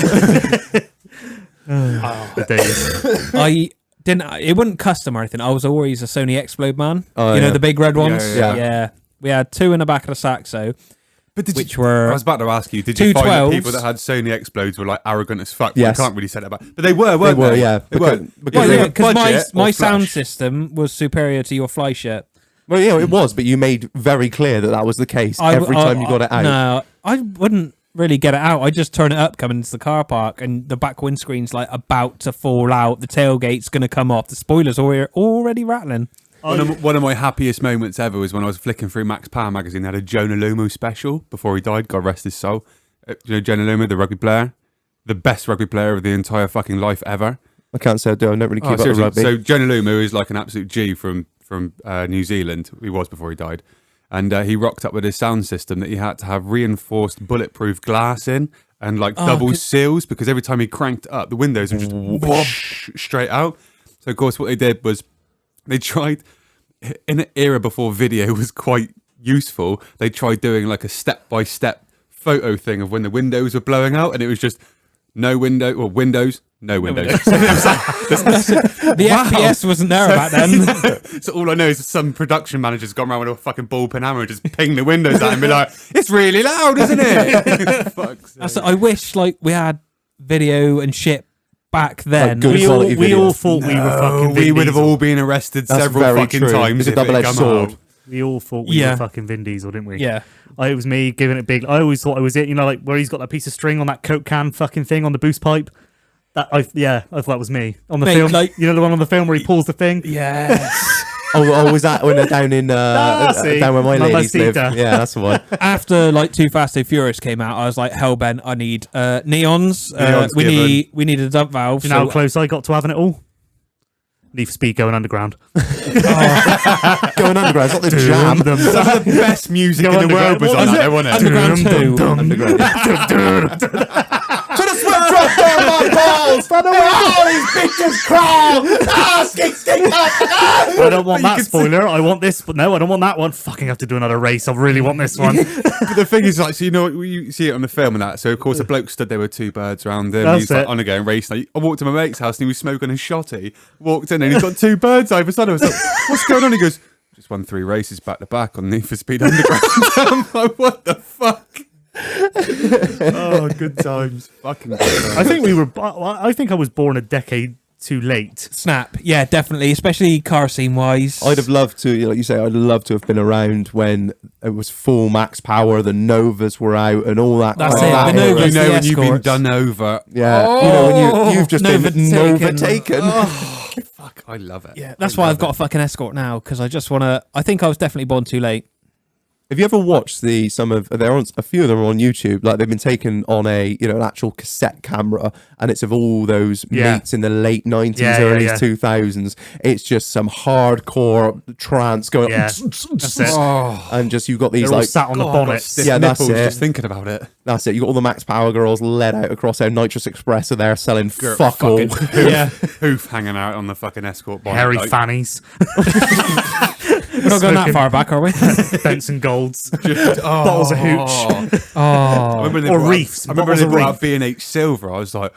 The days. I didn't. It wasn't custom or anything. I was always a Sony Explode man. Oh, you know yeah. the big red ones. yeah. We had 2 in the back of the Saxo, But which were I was about to ask you, did two you find that 12s? people that had Sony Explodes were like arrogant as fuck? Yes. You can't really say that about. But they were, weren't They they? were, yeah. They were. Because well, they because Budget my or sound flash? system was superior to your fly shit. Well, yeah, it was, but you made very clear that was the case every time you got it out. No, I wouldn't really get it out. I just turn it up coming into the car park, and the back windscreen's like about to fall out. The tailgate's going to come off. The spoilers are already rattling. One of my happiest moments ever was when I was flicking through Max Power magazine. They had a Jonah Lomu special before he died. God rest his soul. You know Jonah Lomu, the rugby player, the best rugby player of the entire fucking life ever. I can't say I do. I don't really keep up with Seriously. rugby. So Jonah Lomu is like an absolute G from New Zealand. He was before he died, and he rocked up with his sound system that he had to have reinforced bulletproof glass in and like double seals, because every time he cranked up, the windows would just straight out. So of course, what they did was they tried, in an era before video was quite useful, they tried doing like a step-by-step photo thing of when the windows were blowing out, and it was just no window, or windows, no windows. The FPS wasn't there back then. So all I know is some production manager's gone around with a fucking ball pin hammer and just ping the windows out and be like, it's really loud, isn't it? Fuck's sake. That's, I wish like we had video and shit back then. Like good We all quality videos. thought we were fucking. we Vin would have Diesel. all been arrested That's several very fucking true. times It's a if it had double-edged come sword. out. We all thought we Yeah. were fucking Vin Diesel, didn't we? Yeah. It was me giving it big. I always thought I was it. You know, like where he's got that piece of string on that Coke can fucking thing on the boost pipe. I thought that was me on the Mate, film. like- You know the one on the film where he pulls the thing. Yes. Oh, was that when they're down in see. down where my ladies live? Mamacita. Yeah, that's the one. After like Too Fast, Too Furious came out, I was like hellbent. I need neons. Neons We need a dump valve. Do you know how close I got to having it all? Need for Speed going underground. Going underground, it's not the jam. Some of the best music in the world was on that, wasn't it? Underground 2. Underground. To the sweat drop down my balls. For the way all these bitches crawl. Skate. I don't want that spoiler. I want this, but no, I don't want that one. Fucking have to do another race. I really want this one. But the thing is, like, so you know, you see it on the film and that. So of course, a bloke stood there with 2 birds around him. That's He's like it. on a going race. Like, I walked to my mate's house and he was smoking a shotty. Walked in and he's got 2 birds over his side. I was like, "What's going on?" He goes, "Just won 3 races back to back on Need for Speed Underground." I'm like, "What the fuck?" Oh, good times. Fucking good times. I think I was born a decade too late. Snap. Yeah, definitely. Especially car scene wise. I'd have loved to, like you say, I'd love to have been around when it was full max power, the Novas were out and all that. That's kind it, of the that era. Novas. You know the when you've been escorts. done over. Yeah, you know when you've just Nova been Nova taken. Fuck, I love it. Yeah, that's why I've got a fucking escort now, because I just want to. I think I was definitely born too late. Have you ever watched some of a few of them are on YouTube? Like they've been taken on an actual cassette camera, and it's of all those mates in the late 90s, early 2000s. It's just some hardcore trance going, That's it. and just you've got these They're all like sat on the bonnet. Yeah, that's it. Just thinking about it. That's it. You got all the Max Power girls led out across there. Nitrous Express are there selling fuck all. Yeah. Hoof hanging out on the fucking escort bonnet. Hairy like, fannies. We're not going that far back, are we? Benson Golds. Bottles of hooch. I remember when they Or brought reefs. I remember when Bottles they of brought out reef. B&H Silver. I was like,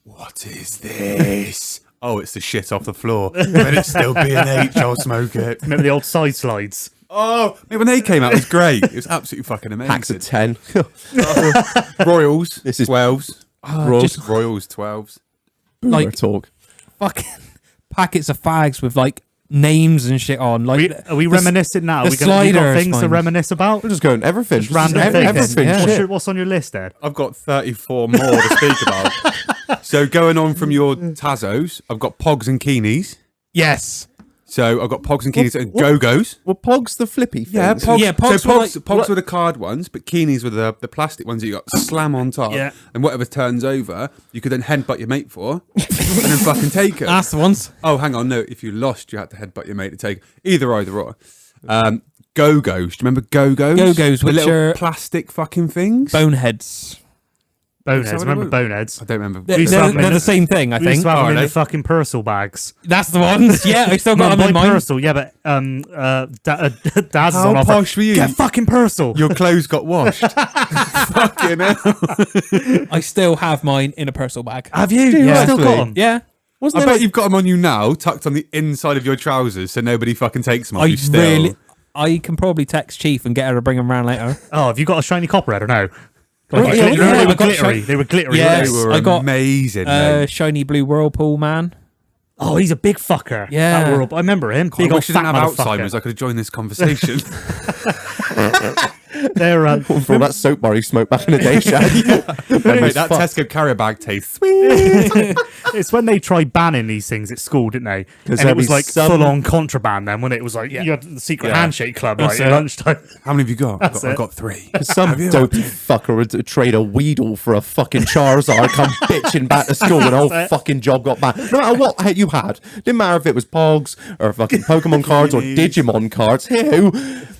what is this? Oh, it's the shit off the floor. But it's still B&H. I'll smoke it. Remember the old side slides? Oh, when they came out, it was great. It was absolutely fucking Packs of amazing. 10. Royals, This is 12s. Royals. Royals, 12s. Boomer Like- talk. Fucking packets of fags with like names and shit on. Like, Are we the- reminiscing now? the We got slider is things to fine. reminisce about? We're just going everything. Just random Just things. everything. Yeah. Shit. What's on your list, Ed? I've got 34 more to speak about. So going on from your Tazos, I've got Pogs and Keenies. Yes. So I've got Pogs and Keenies and Go-Go's. Were Pogs the flippy things? Yeah, Pogs. Yeah, Pogs so were Pogs, like- Pogs were the card ones, but Keenies were the plastic ones that you got slam on top. Yeah. And whatever turns over, you could then headbutt your mate for and then fucking take it. That's the ones. Oh, hang on. No, if you lost, you had to headbutt your mate to take it. Either or. Go-Go's. Do you remember Go-Go's? Go-Go's, The which little are- plastic fucking things? Boneheads. Boneheads. what Remember it was? Boneheads? I don't remember. They're, We used to have them in they're the- the same thing, I We used think. to have them Are in they? the fucking Purcell bags. That's the ones. Yeah, I still got them in Not mine. Purcell, yeah, but Dad's How on offer. posh were you? Get fucking Purcell. Your clothes got washed. Fucking hell. I still have mine in a Purcell bag. Have you? you Yeah. Still actually? got them? Yeah. Wasn't I there bet you've got them on you now, tucked on the inside of your trousers, so nobody fucking takes them off I you still. really. I can probably text Chief and get her to bring them round later. Oh, have you got a shiny copperhead or no? Yeah, Like, yeah, they yeah, were I got glittery. They were glittery. Yes. They were I got, amazing, mate. shiny blue whirlpool man. Oh, he's a big fucker. Yeah. That Whirlpool. I remember him. I Big old wish I didn't fat have motherfucker. Alzheimer's. I could have joined this conversation. They're for all that soap bar you smoked back in the day, Shad? Mate, that Tesco carrier bag tastes sweet. it's when they tried banning these things at school, didn't they? And there'll it was be like some- full on contraband then when it was like you had the secret handshake club like That's at it. lunchtime. How many have you got? That's I've it. got 3. Some dopey fucker would trade a Weedle for a fucking Charizard, come bitching back to school when the whole fucking job got back. No matter what you had, didn't matter if it was Pogs or fucking Pokemon cards or Digimon cards. Who,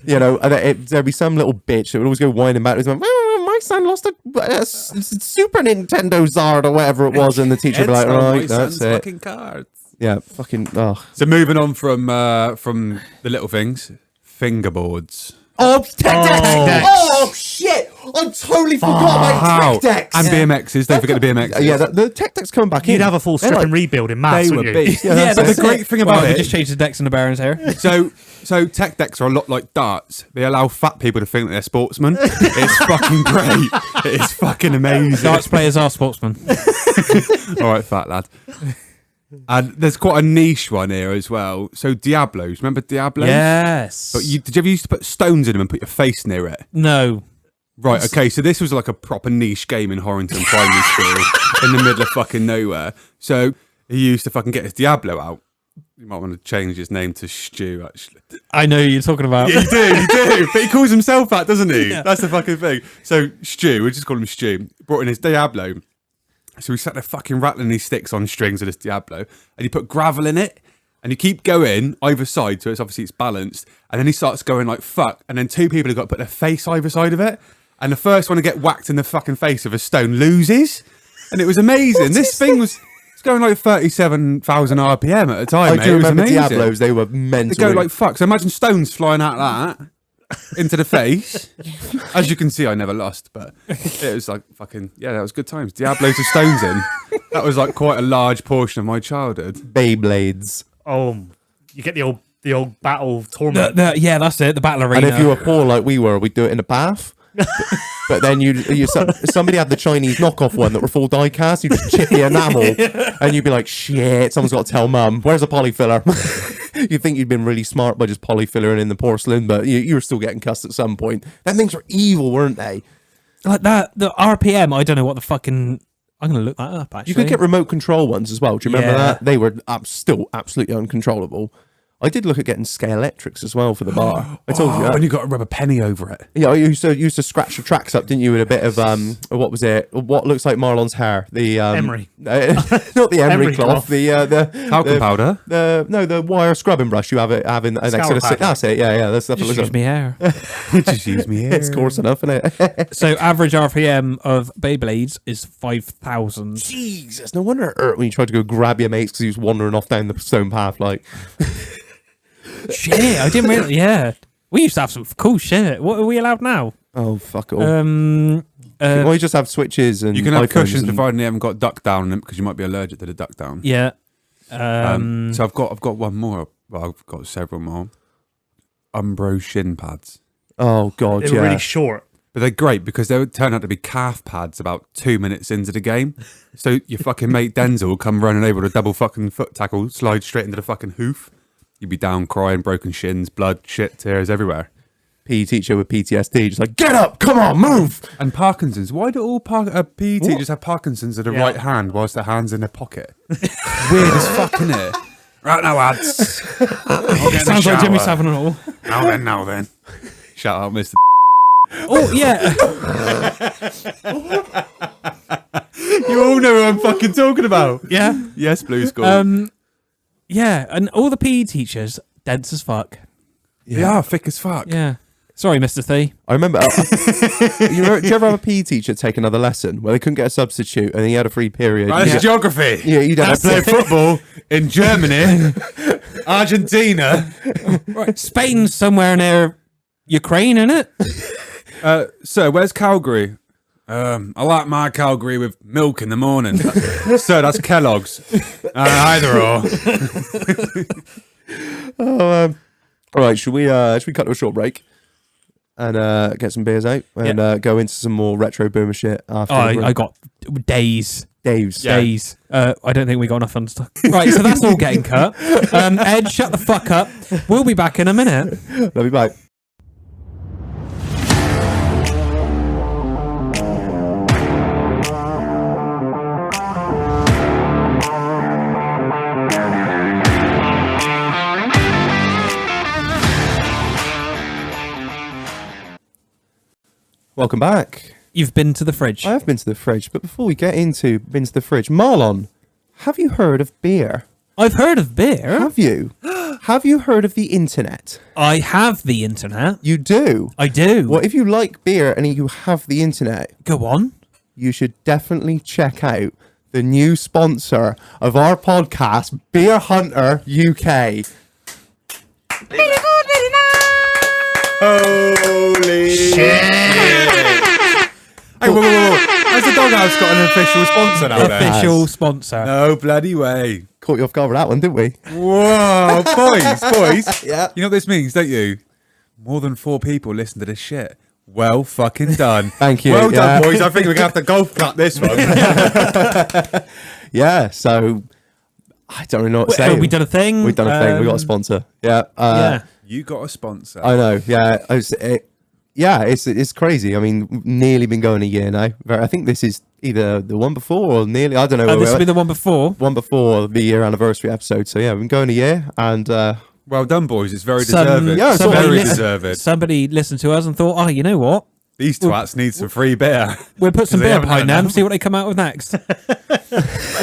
there'd be some little bitch that would always go whining back. Like, "Oh, my son lost a Super Nintendo Zard or whatever it was," and the teacher would be like, "Right, that's it." Fucking cards. Yeah, fucking. Oh, So moving on from the little things, fingerboards. oh, tech decks! decks. Oh shit! I totally forgot about tech decks. And BMXs. Don't forget the BMXs. Yeah, the tech decks coming back in. You'd have a full They're strip like- and rebuild in maths, They were wouldn't you? big. Yeah, but that's the great thing Well, about we it, just changed the decks and the bearings here. so tech decks are a lot like darts. They allow fat people to think that they're sportsmen. It's fucking great. It's fucking amazing. Darts players are sportsmen. All right, fat lad. And there's quite a niche one here as well. So Diablos, remember Diablos? Yes. But did you ever used to put stones in them and put your face near it? No. Right, okay, so this was like a proper niche game in Horrington Primary School in the middle of fucking nowhere. So he used to fucking get his Diablo out. You might want to change his name to Stu, actually. I know who you're talking about. Yeah, you do. But he calls himself that, doesn't he? Yeah. That's the fucking thing. So Stu, we just call him Stu, brought in his Diablo. So we sat there fucking rattling these sticks on strings of this Diablo, and you put gravel in it, and you keep going either side, so it's obviously it's balanced, and then he starts going like fuck, and then 2 people have got to put their face either side of it, and the first one to get whacked in the fucking face with a stone loses, and it was amazing. This thing was it's going like 37,000 RPM at a time. I do It was remember amazing. Diablos. They were They mental. go like fuck. So imagine stones flying out like that into the face. As you can see, I never lost, but it was like fucking that was good times. Diablos with stones in. That was like quite a large portion of my childhood. Beyblades. Oh, you get the old battle tournament. Yeah, that's it. The battle arena. And if you were poor like we were, we'd do it in a bath. But then somebody had the Chinese knockoff one that were full die cast. You just chip the enamel, and you'd be like, "Shit, someone's got to tell mum. Where's the polyfiller?" You think you'd been really smart by just polyfilling in the porcelain, but you were still getting cussed at some point. Them things were evil, weren't they? like that, the RPM, I don't know what the fucking. I'm gonna look that up. Actually, You could get remote control ones as well. Do you remember Yeah. that? They were still absolutely uncontrollable. I did look at getting scale electrics as well for the bar. I told you that. And you got to rub a penny over it. Yeah, you used to scratch the tracks up, didn't you, with a bit of what was it? What looks like Marlon's hair? The Emery. not the Emery Emery cloth. cloth. The Talcum powder. the wire scrubbing brush you have it next to the Scalp That's it. Yeah. That's stuff. Just use me hair. Just use me here. It's coarse enough, isn't it? So average RPM of Beyblades is 5,000. Jesus, no wonder it hurt when you tried to go grab your mates because he was wandering off down the stone path. Like, Shit, I didn't really. Yeah, we used to have some cool shit. What are we allowed now? oh fuck all. Uh, We just have switches and You can have icons cushions and- providing they haven't got duck down in them because you might be allergic to the duck down. yeah. So I've got one more. Well, I've got several more. Umbro shin pads. Oh god, They were yeah. really short. But they're great because they would turn out to be calf pads about 2 minutes into the game. So your fucking mate Denzel will come running over with a double fucking foot tackle, slide straight into the fucking hoof. You'd be down crying, broken shins, blood, shit, tears everywhere. PE teacher with PTSD, just like, get up, come on, move. And Parkinson's. Why do all PE teachers have Parkinson's at the Yeah. right hand whilst their hand's in their pocket? Weird as fuck, isn't it? Right now, lads. Sounds like Jimmy Savile. Now then. Shout out, Mr. Oh yeah. You all know who I'm fucking talking about. Yeah. Yes, Blue School. Yeah, and all the PE teachers dense as fuck. They are thick as fuck. Yeah. Sorry, Mr. Thee. I remember. Do you ever have a PE teacher take another lesson where they couldn't get a substitute and he had a free period? Right, that's geography. Yeah, you don't I have play to. football in Germany, Argentina. Right. Spain's somewhere near Ukraine, innit? So, where's Calgary? I like my Calgary with milk in the morning. So that's Kellogg's. Either or. All right, should we cut to a short break and get some beers out and go into some more retro boomer shit after? I got days. Dave's. Days. I don't think we got enough fun stuff. Right, so that's all getting cut. Ed, shut the fuck up. We'll be back in a minute. Love you, bye. Welcome back. You've been to the fridge. I have been to the fridge, but before we get into been to the fridge, Marlon, have you heard of beer? I've heard of beer. Have you? Have you heard of the internet? I have the internet. You do? I do. Well, if you like beer and you have the internet, Go on. you should definitely check out the new sponsor of our podcast, Beer Hunter UK. Holy shit. Hey, whoa. Has the Doghouse got an official sponsor now then? Official sponsor. No bloody way. Caught you off guard with that one, didn't we? Whoa, boys. Yeah. You know what this means, don't you? More than 4 people listen to this shit. Well fucking done. Thank you, Well yeah. done, boys. I think we're going to have to golf clap this one. Yeah, so I don't really know what to say. We done a thing. We've done a thing. We got a sponsor. Yeah. Yeah. You got a sponsor. I know. Yeah. It's crazy. I mean, we've nearly been going a year now. I think this is either the one before or nearly. I don't know. This will be the one before. one before the year anniversary episode. So yeah, we've been going a year, and Well done, boys. It's very Some- deserved. yeah, It's somebody very listen- deserved. Somebody listened to us and thought, oh, you know what? These twats need some free beer. We'll put some 'Cause they beer haven't behind had them, enough. see what they come out with next.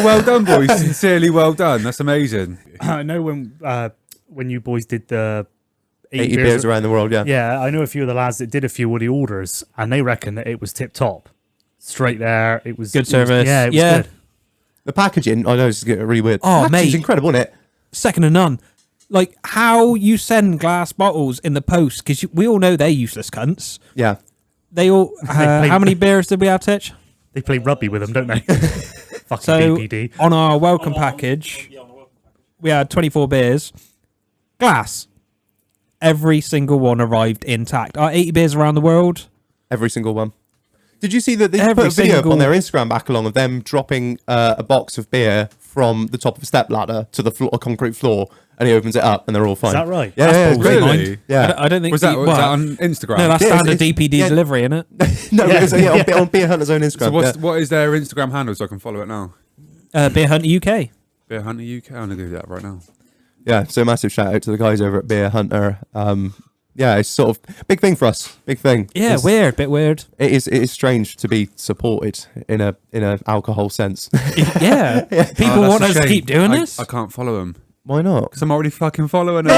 Well done, boys. Sincerely well done. That's amazing. I know when you boys did the 80 beers around the world. Yeah. Yeah, I know a few of the lads that did a few of the orders, and they reckon that it was tip top. Straight there, it was Good service. Yeah, it was Yeah. good. The packaging. I know this is getting really weird. Oh, Packaging's mate. incredible, isn't it? Second to none. Like how you send glass bottles in the post, because we all know they're useless cunts. Yeah. They all. How many beers did we have, Titch? They play rugby with them, don't they? Fucking So BPD. on our welcome package, we had 24 beers. Glass. Every single one arrived intact. Our 80 beers around the world. Every single one. Did you see that they Every put a video up single- on their Instagram back along of them dropping a box of beer from the top of a step ladder to the floor, a concrete floor, and he opens it up and they're all fine. Is that right? Yeah, yeah, it's ballsy, great. Really? mind. Yeah. I don't think Was that well, on Instagram? No, that's Yeah, standard it's- DPD yeah. delivery, isn't it? No, Yeah, it's on Beer Hunter's own Instagram. So what is their Instagram handle so I can follow it now? Beer Hunter UK. Beer Hunter UK. I'm going to do that right now. Yeah, so massive shout out to the guys over at Beer Hunter. Yeah, it's sort of big thing for us. Big thing. Yeah, It's- bit weird. It is strange to be supported in a alcohol sense. Yeah. People Oh, that's want a us to shame. keep doing this. I can't follow them Why not? because I'm already fucking following them.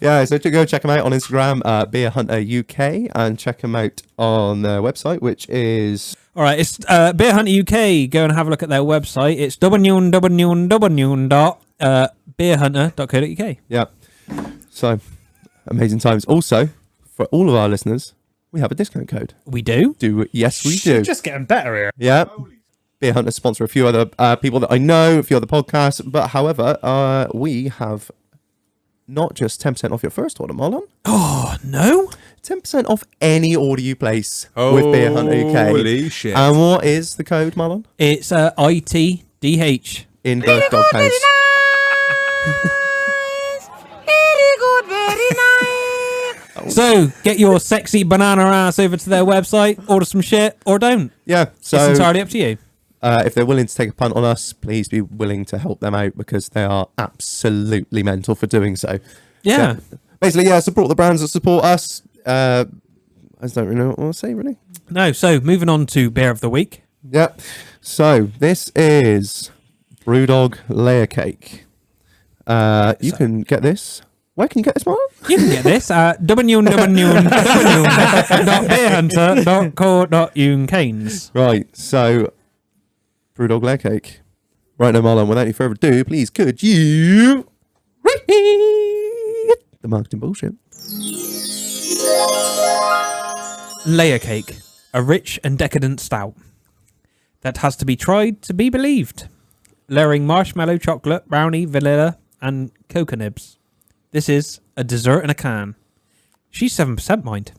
Yeah, so to go check them out on Instagram, Beer Hunter UK, and check them out on their website, which is All right, it's Beer Hunter UK. Go and have a look at their website. It's www.beerhunter.co.uk. yeah. So amazing times. Also, for all of our listeners, we have a discount code. We do. Yes, we do. Just getting better here. Yeah. Beer Hunter sponsor a few other people that I know, a few other podcasts, but however, we have not just 10% off your first order, Marlon. Oh no! 10% off any order you place with Beer Hunter UK. Holy shit. And what is the code, Marlon? It's ITDH. In Birth Dog House. So get your sexy banana ass over to their website, order some shit, or don't. Yeah, so It's entirely up to you. if they're willing to take a punt on us, please be willing to help them out because they are absolutely mental for doing so. Yeah. Basically, yeah, support the brands that support us. I just don't really know what I want to say, really. No. So moving on to beer of the week. Yeah. So this is Brewdog layer cake. You can get this. Where can you get this, Marlon? You can get this at www.beerhunter.co.uk. Right, so Brewdog layer cake. Right now, Marlon, without any further ado, please could you read the marketing bullshit? Layer cake, a rich and decadent stout that has to be tried to be believed. Layering marshmallow, chocolate, brownie, vanilla, and cocoa nibs. This is a dessert in a can. She's 7%, mind.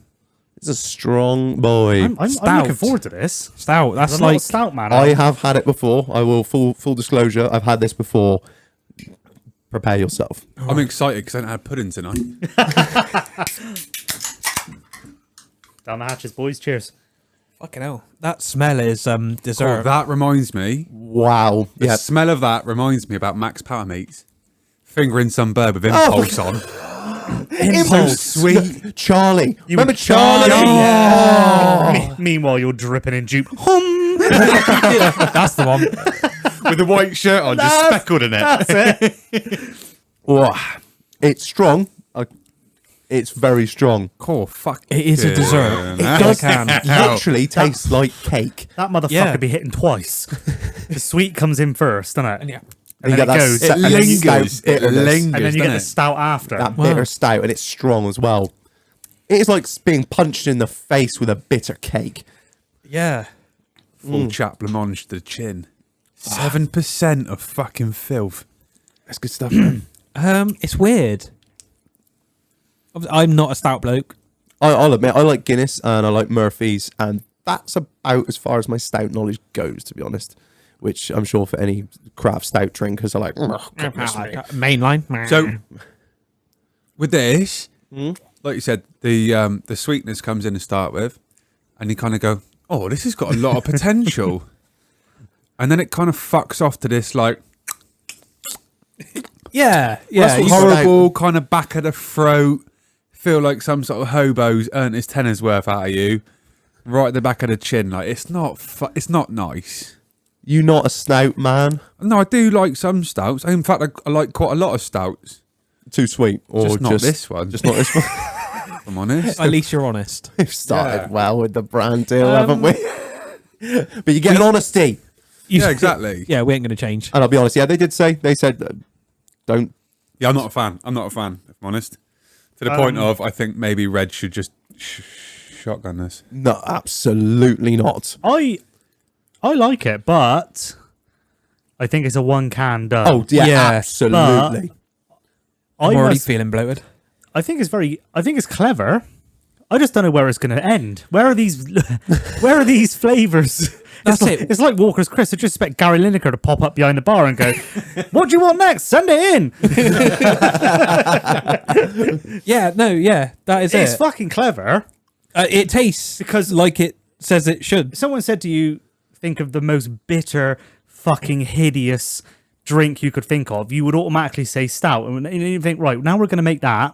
It's a strong boy. I'm Stout. looking forward to this. Stout. That's I'm not a like stout man. I have had it before. I will full disclosure. I've had this before. Prepare yourself. I'm excited because I haven't had pudding tonight. Down the hatches, boys. Cheers. fucking hell. That smell is dessert. Oh, that reminds me. Wow. The Yeah. smell of that reminds me about Max Power Meats. Fingering some bird with impulse on. So sweet. Charlie. Remember Charlie? Meanwhile, you're dripping in jupe. That's the one. With the white shirt on, just speckled in it. That's it. Wow. It's strong. It's very strong. Oh, fuck. It is a dessert. It does can. Literally tastes like cake. That motherfucker Yeah. be hitting twice. The sweet comes in first, doesn't it? Yeah. And then You it get that goes. se- It and then you lingers. go It bitterness. lingers. And then you get the doesn't stout after. That bitter stout, and it's strong as well. It is like being punched in the face with a bitter cake. Yeah. Full chap blancmange to the chin. 7% of fucking filth. That's good stuff, man. It's weird. I'm not a stout bloke. I'll admit, I like Guinness and I like Murphy's, and that's about as far as my stout knowledge goes, to be honest. Which I'm sure for any craft stout drinkers are like, oh, goodness me. Mainline. So, with this, like you said, the sweetness comes in to start with, and you kind of go, oh, this has got a lot of potential. And then it kind of fucks off to this, like, yeah. That's what horrible kind of back of the throat, feel like some sort of hobo's earned his tenner's worth out of you, right at the back of the chin. Like, it's not nice. You not a stout man? No, I do like some stouts. In fact, I like quite a lot of stouts. Too sweet, or Just not this one. Just not this one. If I'm honest. At least you're honest. We've started Yeah. well with the brand deal, haven't we? But you get an honesty, Yeah, exactly. Yeah, we ain't going to change. and I'll be honest. Yeah, they said, don't. Yeah, I'm not a fan. If I'm honest. To the point of, I think maybe Red should just shotgun this. No, absolutely not. I like it, but I think it's a one can done. Oh yeah, Yeah, absolutely. I'm I already must- feeling bloated. I think it's clever. I just don't know where it's going to end. Where are these? Where are these flavors? That's it's like, it. It's like Walker's Crisp. I just expect Gary Lineker to pop up behind the bar and go, "What do you want next? Send it in." Yeah, no, yeah, that is It's it. fucking clever. It tastes Because- like it says it should. Someone said to you, "Think of the most bitter, fucking hideous, drink you could think of, you would automatically say stout. And you think, right, now we're going to make that.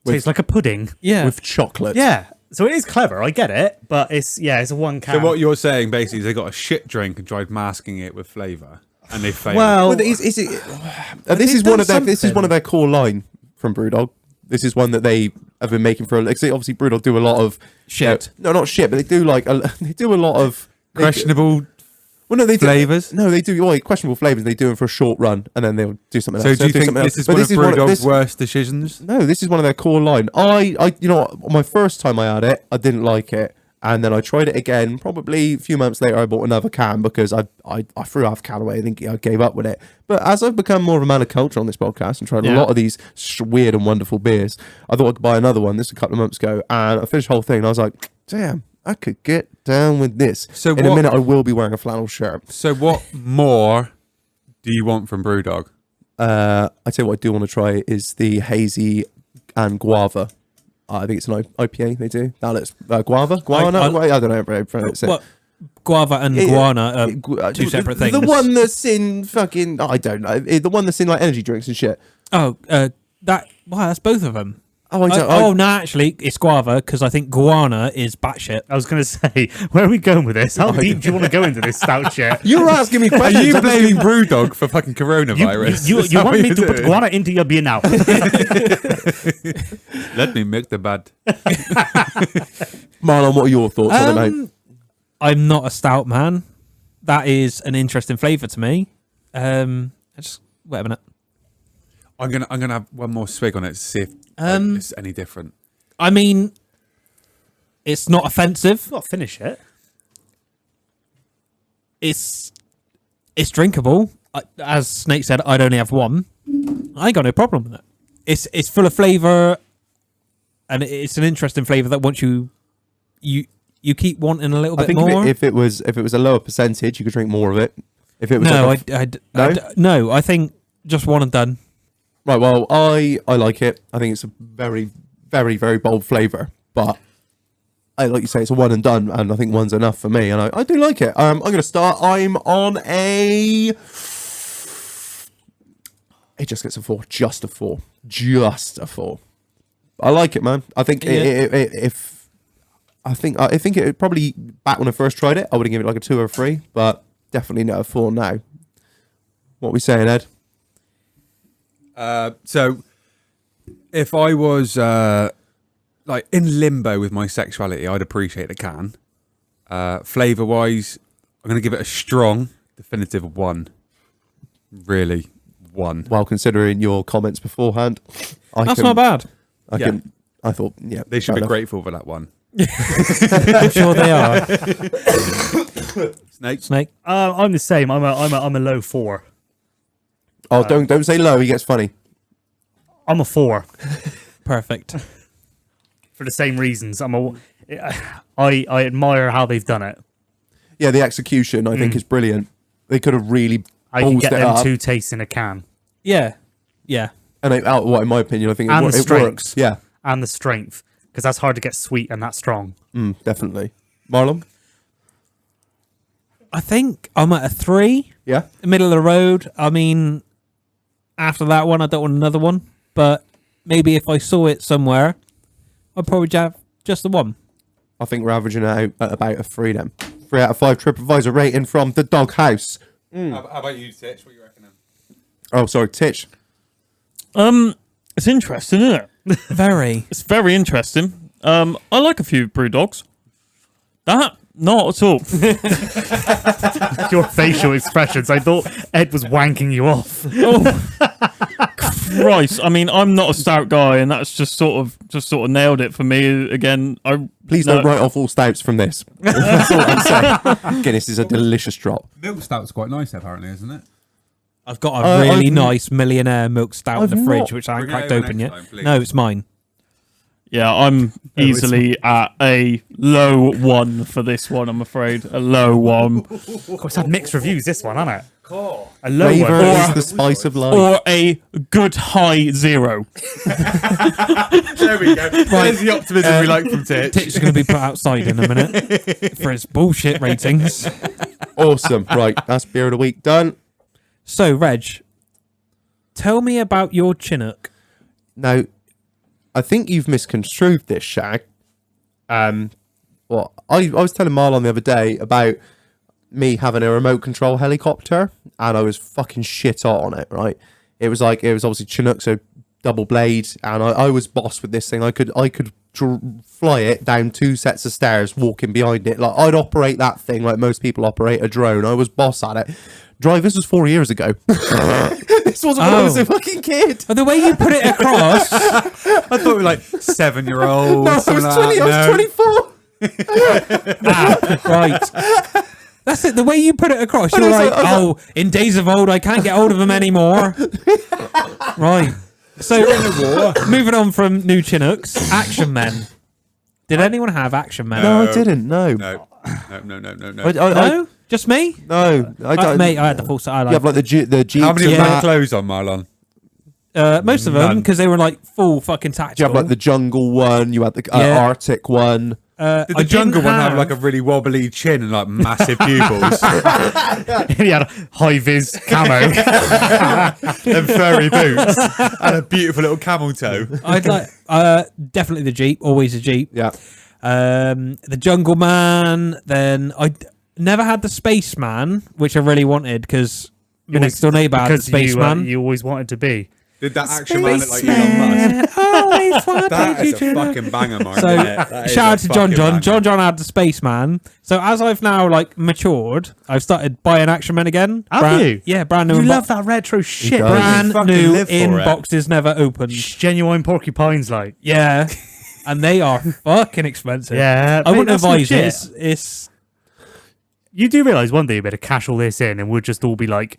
Tastes like a pudding. Yeah. With chocolate. Yeah. So it is clever. I get it. But it's a one can. So what you're saying basically is they got a shit drink and tried masking it with flavour, and they failed. Well, this is done one of their core line from Brewdog. This is one that they have been making for. Like, obviously, Brewdog do a lot of Shit. No, not shit, but they do they do a lot of questionable. Well, no, they do flavours. No, they do questionable flavors. They do them for a short run, and then they'll do something So else. do you think this is one of Brewdog's worst decisions? No, this is one of their core line. You know, my first time I had it, I didn't like it, and then I tried it again. Probably a few months later, I bought another can because I threw half a can away. I think I gave up with it. But as I've become more of a man of culture on this podcast and tried a lot of these weird and wonderful beers, I thought I could buy another one. This was a couple of months ago, and I finished the whole thing. And I was like, damn, I could get down with this. So in a minute, I will be wearing a flannel shirt. So what more do you want from Brewdog? I tell you what I do want to try is the hazy and guava. I think it's an IPA they do. Now let's guava. I don't know how to pronounce it. What? Guava and guana are two separate things. The one that's in fucking I don't know. The one that's in like energy drinks and shit. Oh, that's both of them. No, actually, it's guava because I think guana is batshit. I was going to say, where are we going with this? How deep do you want to go into this stout shit? You're asking me Are questions. you blaming Brewdog for fucking coronavirus? You want me to put guana into your beer now? Let me make the bad. Marlon, what are your thoughts on it, mate? I'm not a stout man. That is an interesting flavour to me. Just wait a minute. I'm gonna have one more swig on it to see if it's any different. I mean, it's not offensive. Not finish it. It's drinkable. As Snake said, I'd only have one. I ain't got no problem with it. It's full of flavour, and it's an interesting flavour that once you keep wanting a little bit more. If it was a lower percentage, you could drink more of it. If it was no, I think just one and done. Right, well, I like it. I think it's a very, very, very bold flavour. But, like you say, it's a one and done, and I think one's enough for me. And I do like it. I'm going to start. I'm on a... It just gets a 4. Just a 4. Just a 4. I like it, man. I think I think it probably, back when I first tried it, I would have given it like a 2 or a 3. But definitely not a 4 now. What are we saying, Ed? So if I was like in limbo with my sexuality, I'd appreciate a can. Flavour wise, I'm going to give it a strong, definitive 1. Really, 1. Well, considering your comments beforehand, That's not bad. I thought, They should fair be enough. grateful for that one. I'm sure they are. Snake. I'm the same. I'm a low 4. Oh, don't say low. He gets funny. I'm a 4 Perfect. for the same reasons. I admire how they've done it. Yeah, the execution I think is brilliant. They could have really I can ballsed get it them up. 2 tastes in a can, Yeah. And in my opinion, I think And the it strength. works. Yeah, and the strength, because that's hard to get sweet and that strong. definitely. Marlon? I think I'm at a 3. Yeah. Middle of the road. I mean, after that one, I don't want another one. But maybe if I saw it somewhere, I'd probably have just the one. I think we're averaging out at about a 3 then. 3 out of 5 TripAdvisor rating from the Doghouse. How about you, Titch? What are you reckoning? Oh, sorry, Titch. It's interesting, isn't it? Very. It's very interesting. I like a few Brewdogs. That, not at all. Your facial expressions. I thought Ed was wanking you off. Oh, Christ! I mean, I'm not a stout guy, and that's just sort of nailed it for me. Again, Please don't write off all stouts from this. That's all I'm saying. Guinness is a delicious drop. Milk stout's quite nice, apparently, isn't it? I've got a really I've- nice millionaire milk stout I've in the fridge, not- which I haven't Bring it cracked over open next yet. time, please. No, it's mine. Yeah, I'm easily at a low 1 for this one. I'm afraid a low 1, It's had mixed reviews, this one, hasn't it? A low Flavor one. is the spice of life. or a good high 0. There we go. There's the optimism we like from Titch. Titch is going to be put outside in a minute for his bullshit ratings. Awesome. Right, that's beer of the week done. So, Reg, tell me about your Chinook. Now, I think you've misconstrued this, Shag. Well, I was telling Marlon the other day about me having a remote control helicopter, and I was fucking shit hot on it, right? It was obviously Chinook, so double blade, and I was boss with this thing. I could fly it down 2 sets of stairs, walking behind it. Like, I'd operate that thing like most people operate a drone. I was boss at it. This was 4 years ago. This wasn't when I was a fucking kid. The way you put it across, I thought we were like 7-year-old. No, I was 20. I was 24. right? That's it. The way you put it across, you're like, in days of old, I can't get hold of them anymore. Right. So, moving on from new Chinooks, Action Men. Did anyone have Action Men? No, I didn't. No. No. No? Just me? No. I don't. Mate, I had the full set. You have like the Jeep. How many of them Yeah. had clothes on, Marlon? Most of them, None. because they were like full fucking Do you tactical. have like the jungle one? You had the Yeah. Arctic one. Did the jungle one have like a really wobbly chin and like massive pupils? He had a high-vis camo and furry boots. And a beautiful little camel toe. I'd like definitely the Jeep, always a Jeep. Yeah. The Jungle Man. Then I never had the Spaceman, which I really wanted because my next door neighbour had the Because Spaceman. you always wanted to be. Did that action man look like Elon Musk? Always wanted That you is to a know. fucking banger, Mark. So isn't it? That is shout a out to John fucking John. banger. John had the Spaceman. So as I've now like matured, I've started buying Action Men again. Have you? Yeah, brand new. You in love that retro shit, does. bro. brand fucking new live for in it. boxes, never opened. Genuine porcupines, like. Yeah, and they are fucking expensive. Yeah, I mate, wouldn't that's advise legit. it. It's You do realise one day you better cash all this in and we'll just all be like,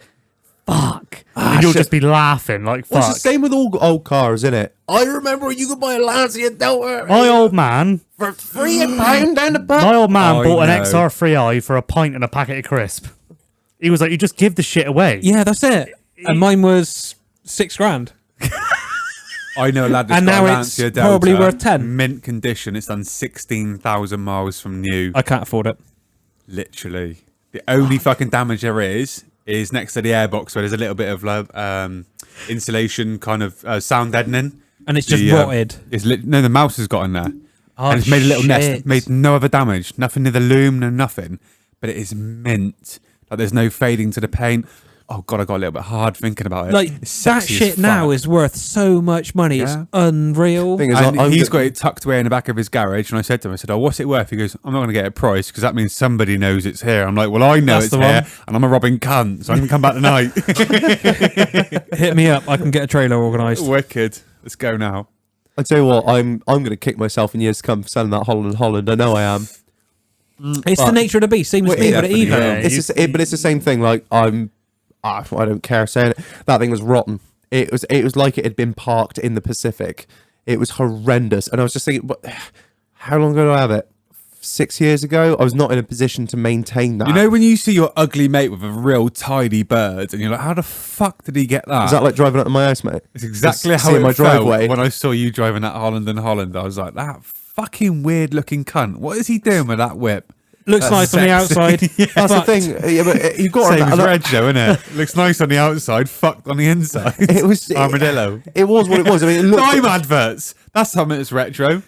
fuck. And you'll shit. just be laughing like, Well, fuck. it's the same with all old cars, isn't it? I remember you could buy a Lancia Delta My old man for £3 down the pub. My old man I bought an know. XR3i for a pint and a packet of crisp. He was like, you just give the shit away. yeah, that's it. And mine was £6,000. I know a lad that's And got now a it's Lancia probably Delta, worth 10. mint condition. It's done 16,000 miles from new. I can't afford it. Literally. The only fucking damage there is next to the airbox where there's a little bit of insulation kind of sound deadening. And it's just The, rotted. No, the mouse has got in there. Oh, And it's made a little nest. shit. Made no other damage. Nothing near the loom, no nothing. But it is mint. Like there's no fading to the paint. Oh god, I got a little bit hard thinking about it. Like It's that sexy as shit now fuck. is worth so much money. Yeah. It's unreal. Thing is, And I'm he's go- got it tucked away in the back of his garage, and I said to him, "Oh, what's it worth?" He goes, "I'm not going to get a price because that means somebody knows it's here." I'm like, "Well, I know That's it's the here, one. and I'm a robbing cunt, so I can come back tonight." Hit me up. I can get a trailer organised. Wicked. Let's go now. I tell you what, I'm going to kick myself in years to come for selling that Holland. I know I am. It's the nature of the beast. Same as Well, me, yeah, but at definitely, eBay. yeah. But it's the same thing. Like I don't care saying it. That thing was rotten. It was like it had been parked in the Pacific. It was horrendous. And I was just thinking, how long ago did I have it? 6 years ago. I was not in a position to maintain that. You know when you see your ugly mate with a real tidy bird, and you're like, "How the fuck did he get that?" Is that like driving up to my house, mate? It's exactly Just how seeing it my felt driveway. when I saw you driving that Holland and Holland. I was like, "That fucking weird looking cunt. What is he doing with that whip?" Looks nice on the sexy. outside. That's the Fucked. thing. Yeah, but you got Same to as Reg, though, isn't it? Looks nice on the outside, fucked on the inside. It was Armadillo. It was what it was. I mean, it looked Dime adverts. That's something that's retro.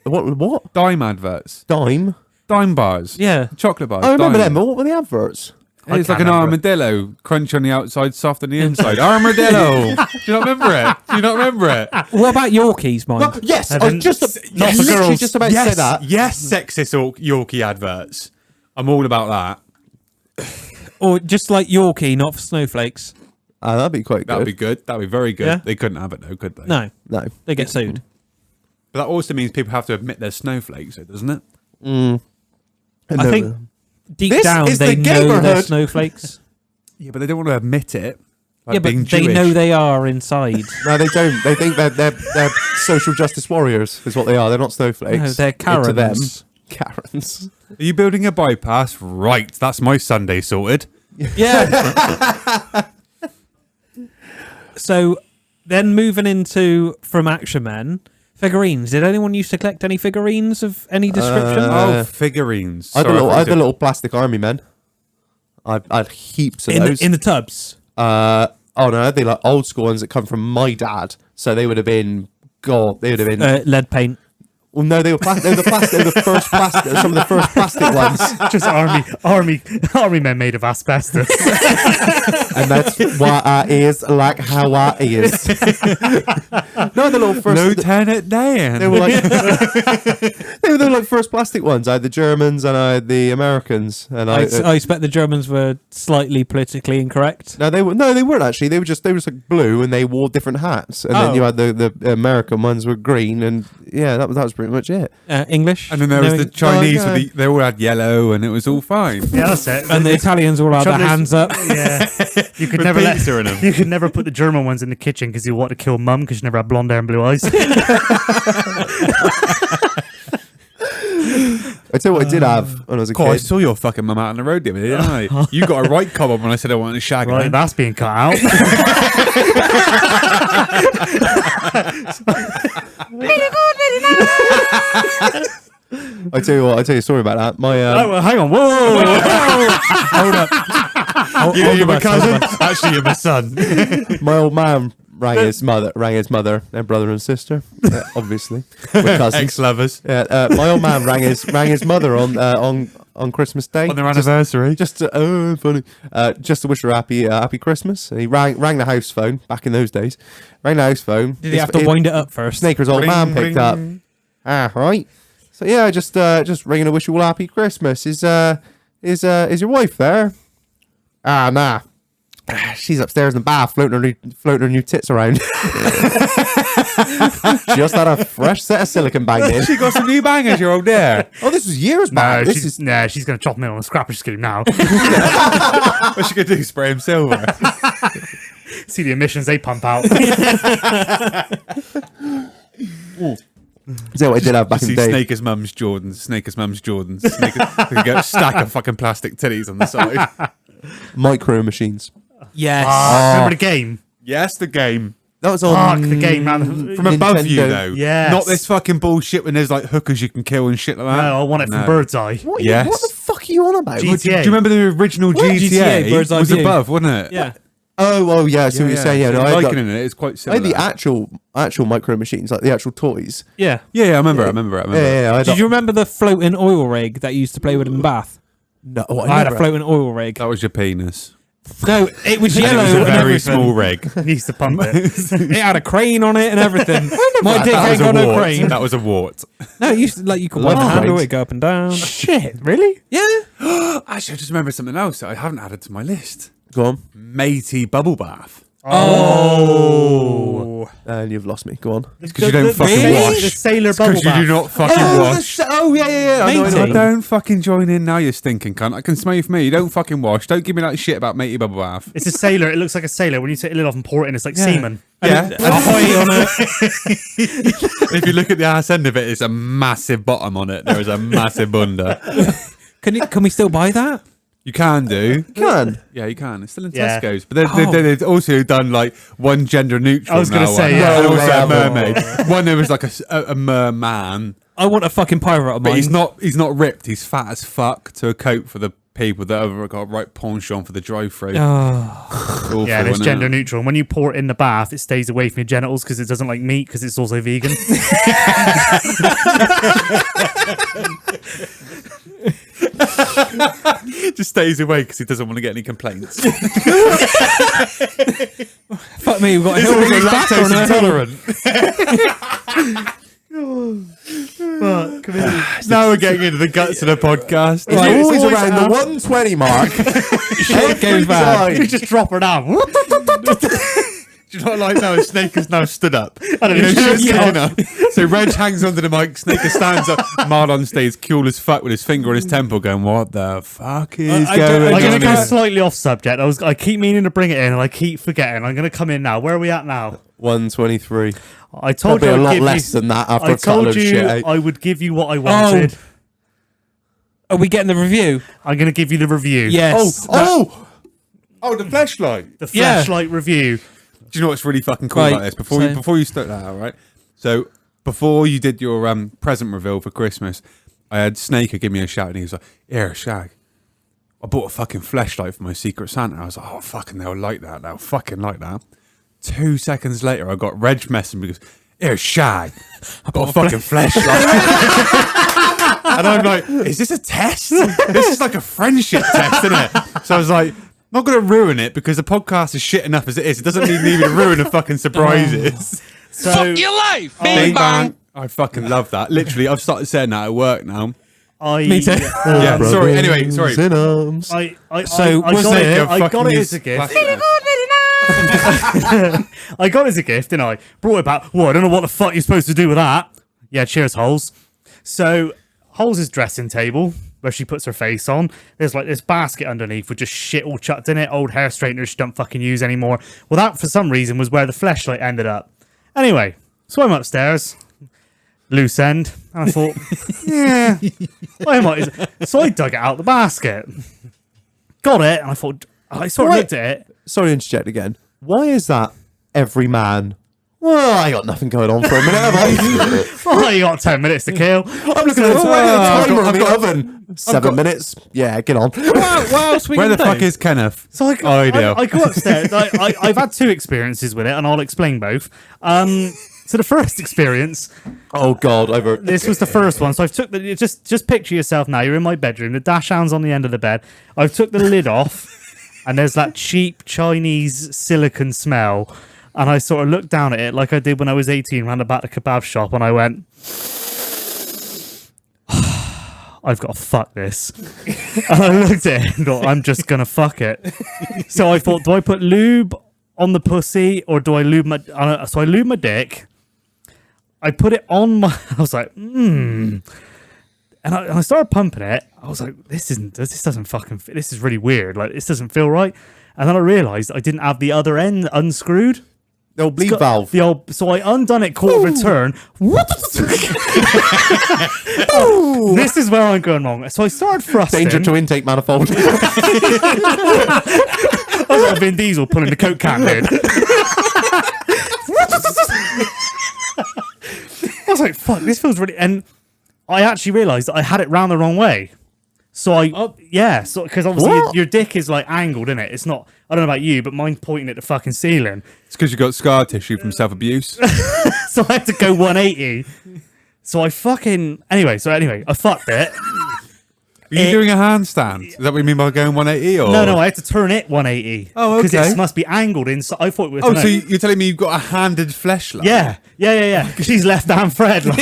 what? Dime adverts. Dime. Dime bars. Yeah. Chocolate bars. I remember Dime. them, but what were the adverts? It's like can't an remember it. armadillo, crunch on the outside, soft on the inside. Armadillo. Do you not remember it? Do you not remember it? What about Yorkies, mind? Yes, I Heaven- was just not for literally girls. just about to say that. Yes, sexist Yorkie adverts. I'm all about that. Or just like Yorkie, not for snowflakes? That'd be quite good. That'd be good. That'd be very good. Yeah. They couldn't have it though, could they? No, No. they get sued. But that also means people have to admit they're snowflakes, though, doesn't it? I think deep This down is they the know they're neighborhood. snowflakes. Yeah, but they don't want to admit it. Like Yeah, but being they Jewish. know they are inside. No, they don't. They think they're social justice warriors, is what they are. They're not snowflakes. No, they're To them. Karens. Karens. Are you building a bypass? Right, that's my Sunday sorted. Yeah. So then moving into from Action Men, figurines. Did anyone used to collect any figurines of any description? Oh, figurines. I had Sorry, the I little thought plastic army men. I had heaps of in those. the tubs. Oh no, they like old school ones that come from my dad. So they would have been, lead paint. well, no, they were plastic. They were the first plastic. Some of the first plastic ones, Just army men made of asbestos. and that's what I is like how I is. No, the little first. Lieutenant Dan. They were like they were the like first plastic ones. I had the Germans and I had the Americans, and I expect the Germans were slightly politically incorrect. No, they weren't actually. They were just like blue, and they wore different hats. And then you had the American ones were green, and yeah, that was pretty much it. English. And then there was the No, Chinese, no. they all had yellow, and it was all fine. Yeah, that's it. And the Italians all had their Trouble is- hands up. Yeah, you could With never let pizza in 'em. you could never put the German ones in the kitchen because you want to kill mum because she never had blonde hair and blue eyes. I tell you what, I did have when I was a God, I kid. saw your fucking mum out on the road the other day, didn't I? You got a right cob on when I said I wanted to shag her. Right, that's being cut out. I tell you a story about that. My Oh, well, hang on, whoa, Hold up. You're my cousin. Actually, you're my son. my old man rang his mother, their brother and sister, obviously, we're cousins. Ex-lovers. Yeah, my old man rang his mother on Christmas Day On their anniversary. just to, funny, just to wish her a happy Christmas. And he rang the house phone back in those days. Rang the house phone. Did he have to wind it up first? Snaker's old man picked up. Right. So yeah, just ringing to wish you all happy Christmas. Is your wife there? Nah. She's upstairs in the bath floating her new tits around. Just had a fresh set of silicone banged in. She got some new bangers, your old dear. Oh, this was years No, back. she's going to chop him in on a scrapper scheme now. What's she going to do? Spray him silver? See the emissions they pump out. So what I did have back in See the day. Snaker's mum's Jordans. Snaker's mum's Jordans. Snaker's get a stack of fucking plastic titties on the side. Micro machines. Yes. Remember the game? Yes, the game. That was Fuck, on the game, man. From above you, Nintendo. though. Yes. Not this fucking bullshit when there's like hookers you can kill and shit like that. No, I want it from No. Bird's Eye. What, Yes. what the fuck are you on about? GTA. Do you remember the original GTA? Bird's Eye was View. above, wasn't it? Yeah. Oh, yeah. I see what you're saying. Yeah, so no, I likening it. It's quite had similar. the actual micro machines, like the actual toys. Yeah. Yeah, I remember. I remember. Yeah, I Did you remember the floating oil rig that you used to play with in Bath? No, I had a floating oil rig. That was your penis. No, it was And yellow. it was a and very everything. small rig. He used to pump it. It had a crane on it and everything. My dick That ain't was got a no wart. crane. That was a wart. No, it used to, like you could wipe the Love handle, cranes. it go up and down. Shit, really? Yeah. Actually, I just remembered something else that I haven't added to my list. Go on. Matey bubble bath. Oh. And you've lost me. Go on. Because you don't fucking really? wash. The sailor bubble Because you bath. do not fucking wash. Yeah. I know, Matey. I know. Don't fucking join in now, you stinking cunt. I can smell you from me. You don't fucking wash. Don't give me that shit about matey bubble bath. It's a sailor. It looks like a sailor. When you take a lid off and pour it in, it's like semen. Yeah. Ahoy on it. If you look at the ass end of it, it's a massive bottom on it. There is a massive bunda. Can we still buy that? You can do. Can. Yeah, you can. It's still in Yeah. Tesco's. But they've also done like one gender neutral. I was gonna now say, one. yeah. And No, also they a haven't. mermaid. One there was like a merman. I want a fucking pirate of But mine. he's not ripped. He's fat as fuck to a coat for the people that have got a right penchant for the drive-through. Oh. Awful, Yeah, and it's isn't gender it? neutral. And when you pour it in the bath, it stays away from your genitals because it doesn't like meat because it's also vegan. Just stays away because he doesn't want to get any complaints. Fuck me, we've got a He's hill also raised back lactose on intolerant. Now we're getting into the guts of the podcast. It's Right. always Always around the 120 mark. Shit goes bad. You just drop her down. Do you not like now? Snaker's now stood up. I don't You know, know. shit's getting up. So Reg hangs onto the mic. Snaker stands up. Marlon stays cool as fuck with his finger on his temple, going, "What the fuck is I don't- going I I'm going on?" to go here?" slightly off subject. I keep meaning to bring it in and I keep forgetting. I'm going to come in now. Where are we at now? 123. I told Probably you a I'd lot give less you, than that after I a couple told of you shit. eh? I would give you what I wanted. Are we getting the review? I'm going to give you the review. Yes. Oh, the flashlight. The Yeah. flashlight review. Do you know what's really fucking cool Right, about this? so- Before you start that out, right? So before you did your present reveal for Christmas, I had Snaker give me a shout, and he was like, "Here, Shag, I bought a fucking flashlight for my Secret Santa. I was like, oh, fucking, they'll like that. They'll fucking like that. 2 seconds later, I got Reg messaging because, here's Shag. I got a fucking flashlight. And I'm like, is this a test? This is like a friendship test, isn't it? So I was like, not going to ruin it because the podcast is shit enough as it is. It doesn't need me to ruin the fucking surprises. So, Fuck your life! Bing bang. I fucking love that. Literally, I've started saying that at work now. Me too. Yeah, sorry. Anyway, sorry. In arms. I fucking got it as use a gift. plastic. I got it as a gift, and I brought it back. Well, I don't know what the fuck you're supposed to do with that. Yeah, cheers, Holes. So, Holes' dressing table, where she puts her face on, there's like this basket underneath with just shit all chucked in it, old hair straighteners she don't fucking use anymore. Well, that, for some reason, was where the fleshlight ended up. Anyway, so I'm upstairs, loose end, and I thought, yeah, I might. So I dug it out the basket, got it, and I thought, I sort of looked at it. Sorry to interject again. Why is that every man? Well, I got nothing going on for a minute, have I? Oh, you got 10 minutes to kill. I'm looking at the timer on the oven. 7 minutes. Yeah, get on. What else we Where the gonna fuck do? is Kenneth? So I go upstairs. I've had 2 experiences with it, and I'll explain both. So the first experience, Oh, God. this was the first one. So I've took the just picture yourself now. You're in my bedroom. The dash hand's on the end of the bed. I've took the lid off, and there's that cheap Chinese silicone smell. And I sort of looked down at it like I did when I was 18, round about the kebab shop, and I went, I've got to fuck this. And I looked at it and thought, I'm just going to fuck it. So I thought, do I put lube on the pussy or do I lube my... So I lube my dick. I put it on my... I was like, And I started pumping it. I was like, this doesn't fucking fit. This is really weird. Like, this doesn't feel right. And then I realised I didn't have the other end unscrewed. The old bleed valve. So I undone it quarter of a turn. This is where I'm going wrong. So I started thrusting. Danger to intake manifold. I was like Vin Diesel pulling the Coke can lid. I was like, fuck, this feels really... And I actually realised that I had it round the wrong way. So because obviously your dick is like angled, isn't it? It's not, I don't know about you, but mine's pointing at the fucking ceiling. It's because you got scar tissue from self-abuse. So I had to go 180. So I fucked it. Are you doing a handstand? Is that what you mean by going 180? Or? No, I had to turn it 180. Oh, Because okay. it must be angled inside. I thought it was... Oh, so you're telling me you've got a handed fleshlight? Yeah. Because she's left hand Fred. Like.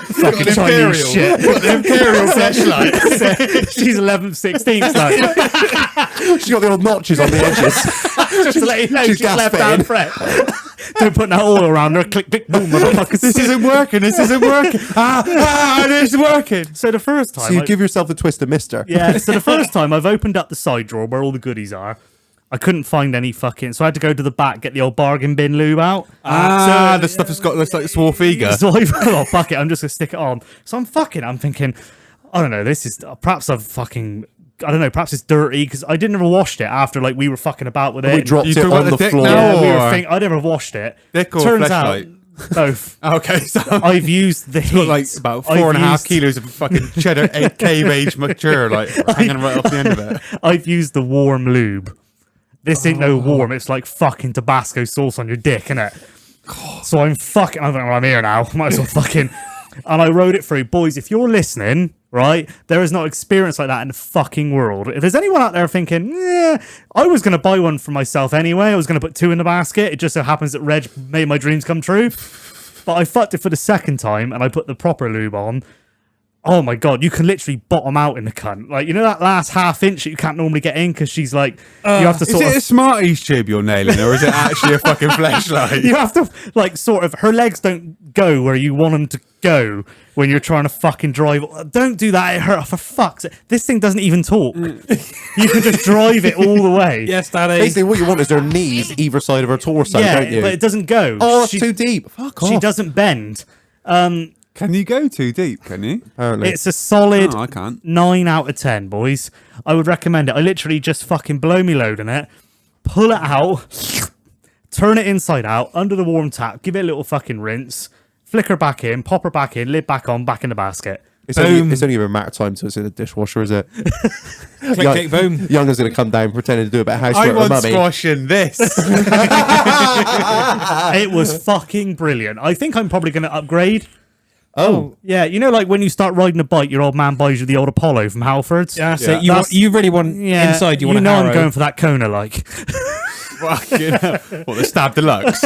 Fucking Chinese shit. Imperial fleshlight. She's 11th, 16th. Like. She's got the old notches on the edges. Just to let you know, she's she's left hand Fred. Don't put that oil around her. Click, click, boom, motherfuckers. This isn't working. It is working. So the first time... So you give yourself the twist of mister. Yeah, so the first time I've opened up the side drawer where all the goodies are. I couldn't find any fucking... So I had to go to the back, get the old bargain bin lube out. The stuff that's got looks like Swarfiga. So I thought, oh, fuck it, I'm just going to stick it on. So I'm thinking, I don't know, this is... Perhaps I've fucking... I don't know, perhaps it's dirty because I didn't ever washed it after like we were fucking about with it. We dropped You it talking about on the the dick floor. now? Yeah, I never washed it. Dick or Turns out, fleshlight? both. Okay, so I've used the it's heat. got like about 4.5 kilos of fucking cheddar 8 cave age mature, like hanging right off the end of it. I've used the warm lube. This ain't no warm. It's like fucking Tabasco sauce on your dick, innit? So I'm fucking... I don't know, I'm here now. Might as well fucking... And I wrote it through. Boys, if you're listening, right, there is no experience like that in the fucking world. If there's anyone out there thinking, I was going to buy one for myself anyway. I was going to put 2 in the basket. It just so happens that Reg made my dreams come true. But I fucked it for the second time and I put the proper lube on. Oh my God, you can literally bottom out in the cunt. Like, you know that last half inch that you can't normally get in because she's like, you have to Is sort it of... a Smarties tube you're nailing, or is it actually a fucking fleshlight? You have to, like, sort of... Her legs don't go where you want them to go when you're trying to fucking drive. Don't do that. It hurt. For fuck's sake. This thing doesn't even talk. You can just drive it all the way. Yes, Daddy. Basically, what you want is her knees either side of her torso, Yeah, don't you? but it doesn't go. Oh, that's too deep. Fuck off. She doesn't bend. Can you go too deep? Can you? Apparently. It's a solid Oh, I can't. 9 out of 10, boys. I would recommend it. I literally just fucking blow me load in it, pull it out, turn it inside out, under the warm tap, give it a little fucking rinse, flick her back in, pop her back in, lid back on, back in the basket. It's only a matter of time till it's in the dishwasher, is it? Click, boom. Younger's going to come down pretending to do a bit of I housework with want mummy. squashing this. It was fucking brilliant. I think I'm probably going to upgrade. Oh. Yeah, you know, like when you start riding a bike, your old man buys you the old Apollo from Halfords. Yeah, so Yeah. you really want inside. You want know a I'm Harrow. going for that Kona, like. Fucking hell. What, the Stab Deluxe?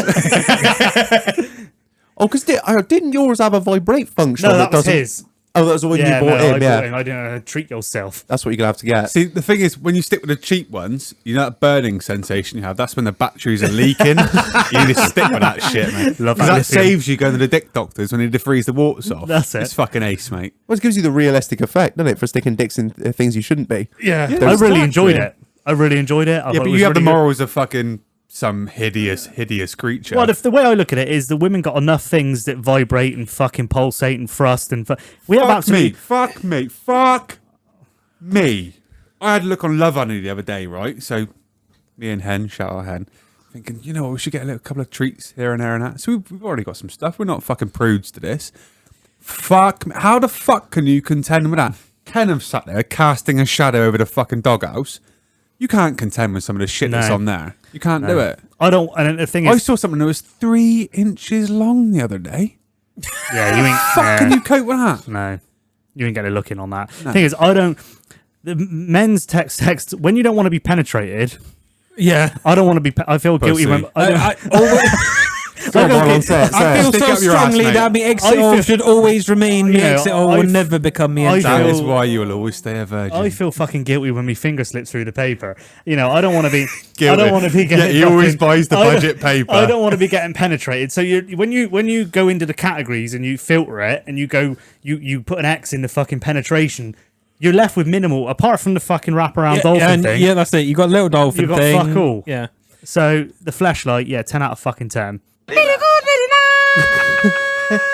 Oh, because didn't yours have a vibrate function? No, on that was doesn't- his. Oh, that was the one Yeah, you bought no, in, I yeah. bought him. I didn't treat yourself. That's what you're going to have to get. See, the thing is, when you stick with the cheap ones, you know that burning sensation you have? That's when the batteries are leaking. You need to stick with that shit, mate. Love 'Cause that that lithium. saves you going to the dick doctors when you need to freeze the waters off. That's it. It's fucking ace, mate. Well, it gives you the realistic effect, doesn't it, for sticking dicks in things you shouldn't be. Yeah, I there's really that, enjoyed yeah. it. I really enjoyed it. I Yeah, thought but it was you have the really good. morals of fucking some hideous creature. Well, if the way I look at it is the women got enough things that vibrate and fucking pulsate and thrust and we have absolutely. Fuck me. I had a look on Love Honey the other day, right? So me and Hen, shout out Hen, thinking, you know what, we should get a couple of treats here and there and that. So we've already got some stuff. We're not fucking prudes to this. Fuck me. How the fuck can you contend with that? Ken have sat there casting a shadow over the fucking doghouse. You can't contend with some of the shit that's No. on there. You can't do it. I don't. And the thing I is, saw something that was 3 inches long the other day. yeah, you ain't. Fuck can you cope with that? No, you ain't getting a look in on that. Thing is, I don't. The men's text when you don't want to be penetrated. Yeah. I don't want to be. I feel guilty when. Go on, Marlon, say it, say I it. feel Stick so up your ass, strongly mate. that me exit I all feel- should always remain. Me You know, exit all I will f- never become me I entry. That feel- is why you will always stay a virgin. I feel fucking guilty when my finger slips through the paper. You know, I don't want to be. I Guilty. don't want to be Yeah, getting. he always fucking- buys the I don't- budget paper. I don't want to be getting penetrated. So when you go into the categories and you filter it and you go you put an X in the fucking penetration, you're left with minimal apart from the fucking wraparound dolphin thing. Yeah, that's it. You got a little dolphin You got thing. fuck all. Yeah. So the flashlight, yeah, 10 out of fucking 10.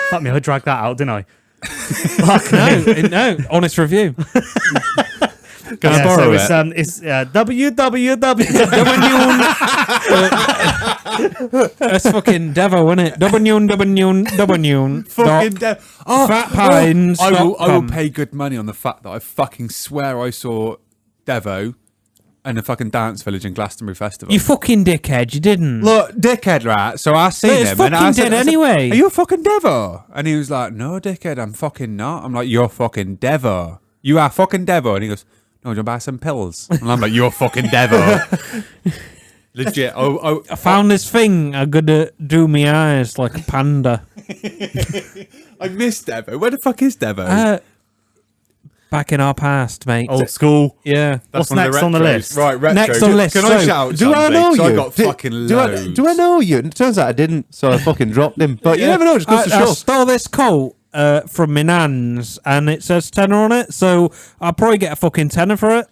Fuck me, I dragged that out, didn't I? Fuck me. No, honest review. Can I Yeah, borrow so it? it's www. That's fucking Devo, isn't it? W. Fucking death. Oh, Fatpines. I will pay good money on the fact that I fucking swear I saw Devo and the fucking dance village in Glastonbury Festival. You fucking dickhead, you didn't. Look, dickhead, right? So I seen It's him and I fucking said, dead anyway. "Are you a fucking Devo?" And he was like, "No, dickhead, I'm fucking not." I'm like, "You're fucking Devo. You are fucking Devo." And he goes, "No, do you want to buy some pills?" And I'm like, "You're fucking Devo." Legit. I found this thing. I'm gonna do me eyes like a panda. I miss Devo. Where the fuck is Devo? Back in our past, mate. Old school. Yeah. What's one of next on the retros. list? Right, retro. Next on the list. Can I So, shout out Do I something? know So you? I got fucking loads. Do I know you? It turns out I didn't, so I fucking dropped him. But you never know, just goes to I show. stole this coat from my nan's, and it says tenner on it, so I'll probably get a fucking tenner for it.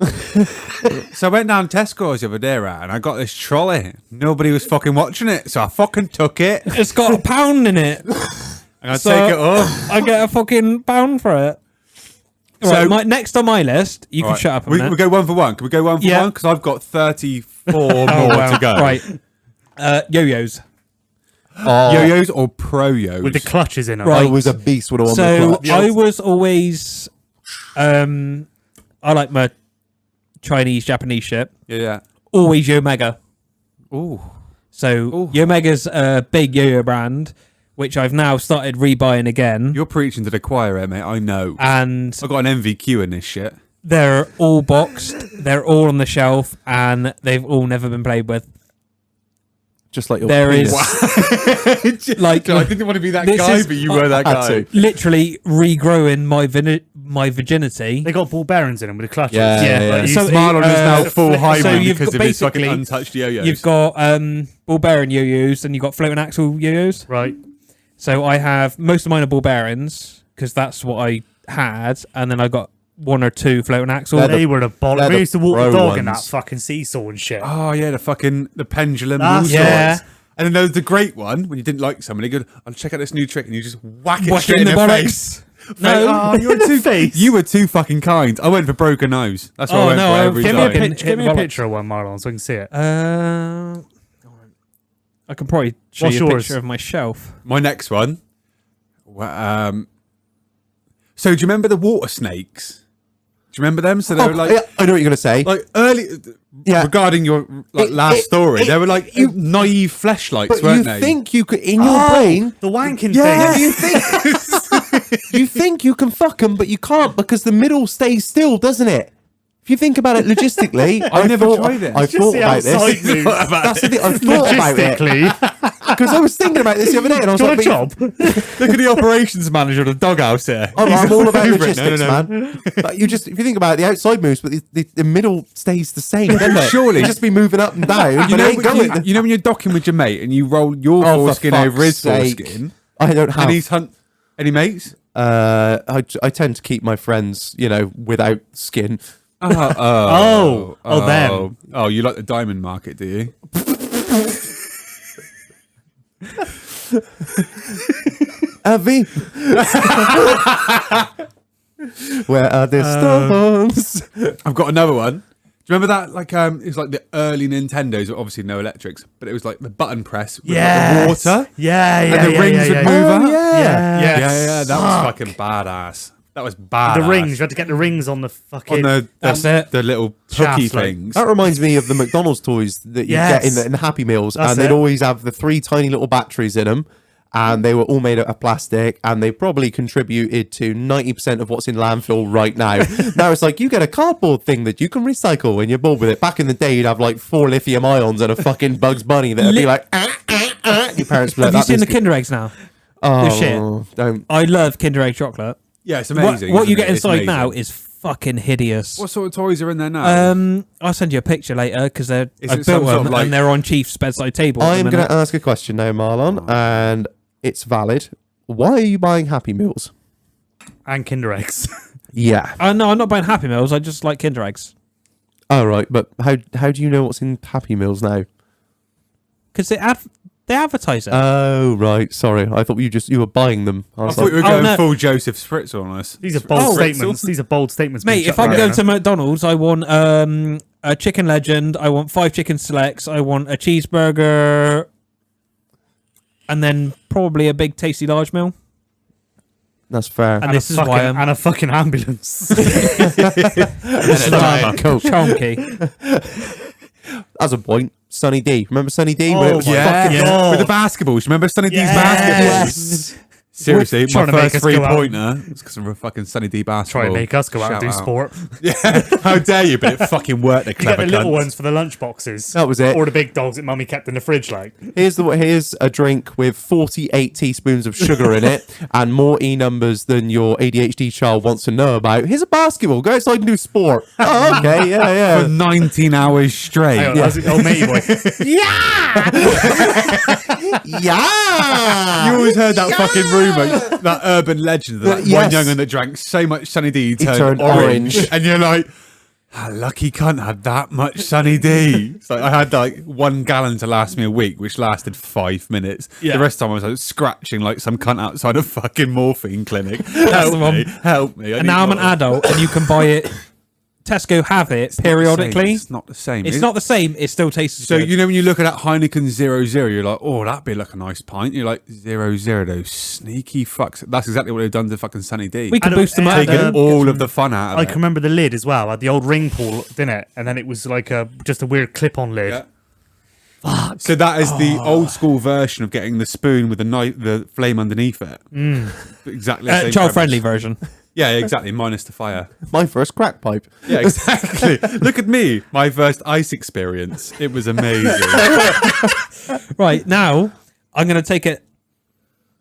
So I went down Tesco's the other day, right, and I got this trolley. Nobody was fucking watching it, so I fucking took it. It's got a pound in it. And I So- take it home. I get a fucking pound for it. So- Right, next on my list, you can Right. shut up a We minute. go one for one. Can we go one for Yeah. one? Because I've got 34 Oh, more wow. to go. Right. Yo-yos. Oh, Yo-yos or pro-yos? With the clutches in them. I was a beast with a one So with clutch. I was always, I like my Chinese, Japanese shit. Yeah. Always Yo-Mega. Ooh. So Yo-Mega's a big yo-yo brand, which I've now started rebuying again. You're preaching to the choir here, mate. I know. And I've got an MVQ in this shit. they're all boxed. They're all on the shelf, and they've all never been played with. Just like your There penis. is like I didn't want to be that This guy, is- but you were that had guy. to. literally regrowing my virginity. They got ball bearings in them with the clutches. Yeah, Yeah, yeah, yeah. So Marlon is now full so hymen you've because got of his fucking basically- untouched yo-yos. You've got ball bearing yo-yos, and you've got floating axle yo-yos. Right. So I have most of mine are ball bearings because that's what I had, and then I got one or two floating axle. They're the- They were the bollocks. they're We the used to walk the pro dog in that ones. fucking seesaw and shit. Oh yeah, the pendulum. That's all yeah. sorts. And then there was the great one when you didn't like somebody. Good, I'll check out this new trick, and you just whack it Whack straight in in the their bollocks. face. No. Oh, you were too Face. You were too fucking kind. I went for broken nose. That's what Oh, I went no, for I- every give Give me a, time. fucking- pic- give me a bollocks. picture of one, Marlon, so I can see it. I can probably show What's you a yours? picture of my shelf. My next one. So do you remember the water snakes? Do you remember them? So they were like, yeah, I know what you're gonna say. like early. Yeah. Regarding your last story, they were like naive fleshlights, but weren't you they? think you could in your brain? The wanking Yeah, thing. you think you think you can fuck them, but you can't because the middle stays still, doesn't it? If you think about it logistically, I never tried it. I've Just thought the about outside this. move. That's the thing. I've thought about it Logistically. because I was thinking about this the other day, and I was Do you like, want a but- job? Look at the operations manager of the doghouse here. I'm all about over it. logistics, No. man. But you just, if you think about it, the outside moves, but the middle stays the same, doesn't it? Surely. You just be moving up and down, You but it know, ain't going. you know when you're docking with your mate and you roll your Oh, for foreskin over his fuck's sake. foreskin, I don't have. and he's any mates? I tend to keep my friends, without skin. Oh, them. Oh, you like the diamond market, do you? Avi. Where are the stones? I've got another one. Do you remember that? Like, it was like the early Nintendos, obviously no electrics, but it was like the button press with like, the water. Yeah, yeah, And the yeah, rings yeah, would yeah. move up. yeah. Yeah, that was fucking badass. That was badass. The rings. You had to get the rings on the fucking. on That's it. the little Shafts, hooky like- things. That reminds me of the McDonald's toys that you Yes. get in the Happy Meals, That's and they'd it. always have the 3 tiny little batteries in them, and they were all made out of plastic, and they probably contributed to 90% of what's in landfill right now. Now it's like you get a cardboard thing that you can recycle when you're bored with it. Back in the day, you'd have like 4 lithium ions and a fucking Bugs Bunny that'd be like, Your parents be like, Have you "That seen the biscuit." Kinder Eggs now? Oh, shit. don't. I love Kinder Egg chocolate. Yeah, it's What, amazing. what you isn't get it? It's inside now amazing. is fucking hideous. What sort of toys are in there now? I'll send you a picture later because Is I it some built sort of them like- and they're on Chief's bedside table. at the I'm going minute. to ask a question now, Marlon, and it's valid. Why are you buying Happy Meals? And Kinder Eggs. Yeah. No, I'm not buying Happy Meals. I just like Kinder Eggs Oh, right. But how do you know what's in Happy Meals now? because they advertise it. Oh, right. Sorry. I thought you were buying them. I I was thought you like, were going no. full Joseph Spritzer on us. These are bold Oh, statements. These are bold statements. Mate, being if chucked I'm out going there. to McDonald's, I want a chicken legend. I want 5 chicken selects. I want a cheeseburger, and then probably a big tasty large meal. that's fair. And and this a is fucking, why I'm and a fucking ambulance. chunky. As a point, Sunny D. Remember Sunny D? When it Oh was my Yeah, God. with the basketballs. Remember Sunny D's Yes. basketballs? Seriously, my Trying to make first us go out. 3-pointer was because of a fucking Sunny D basketball. Try and make us go out and do Shout out. sport. Yeah, how dare you? But it fucking worked. The You get clever the little cunts. ones for the lunch boxes. That was it. Or the big dogs that mummy kept in the fridge, like. Here's a drink with 48 teaspoons of sugar in it and more E numbers than your ADHD child wants to know about. Here's a basketball. Go outside and do sport. Oh, okay. Yeah, For yeah. 19 hours straight. Hang on, how's it- oh, matey boy. Yeah. You always heard that fucking rumour, that urban legend, that one Yes. young'un that drank so much Sunny D he turned, turned orange. orange. And you're like, "Ah, lucky cunt had that much Sunny D." It's like I had like 1 gallon to last me a week, which lasted 5 minutes. Yeah. The rest of the time I was like scratching like some cunt outside a fucking morphine clinic. Help me. I And need now I'm an more. adult, and you can buy it. Tesco have it It's not the same. periodically. It's not the same. It's not the same. It still tastes So good. you know when you look at that Heineken 0.0, you're like, oh, that'd be like a nice pint. You're like 0.0, those sneaky fucks. That's exactly what they've done to fucking Sunny D. we can I don't- boost them up. I Taking don't- all of the fun out of I it. can remember the lid as well. Had the old ring pull, didn't it? And then it was like just a weird clip-on lid. Yeah. So that is the old school version of getting the spoon with the knife, the flame underneath it. Exactly. The same Child-friendly premise. version. Yeah, exactly. Minus the fire. My first crack pipe. Yeah, exactly. Look at me, my first ice experience. It was amazing. Right, now I'm going to take it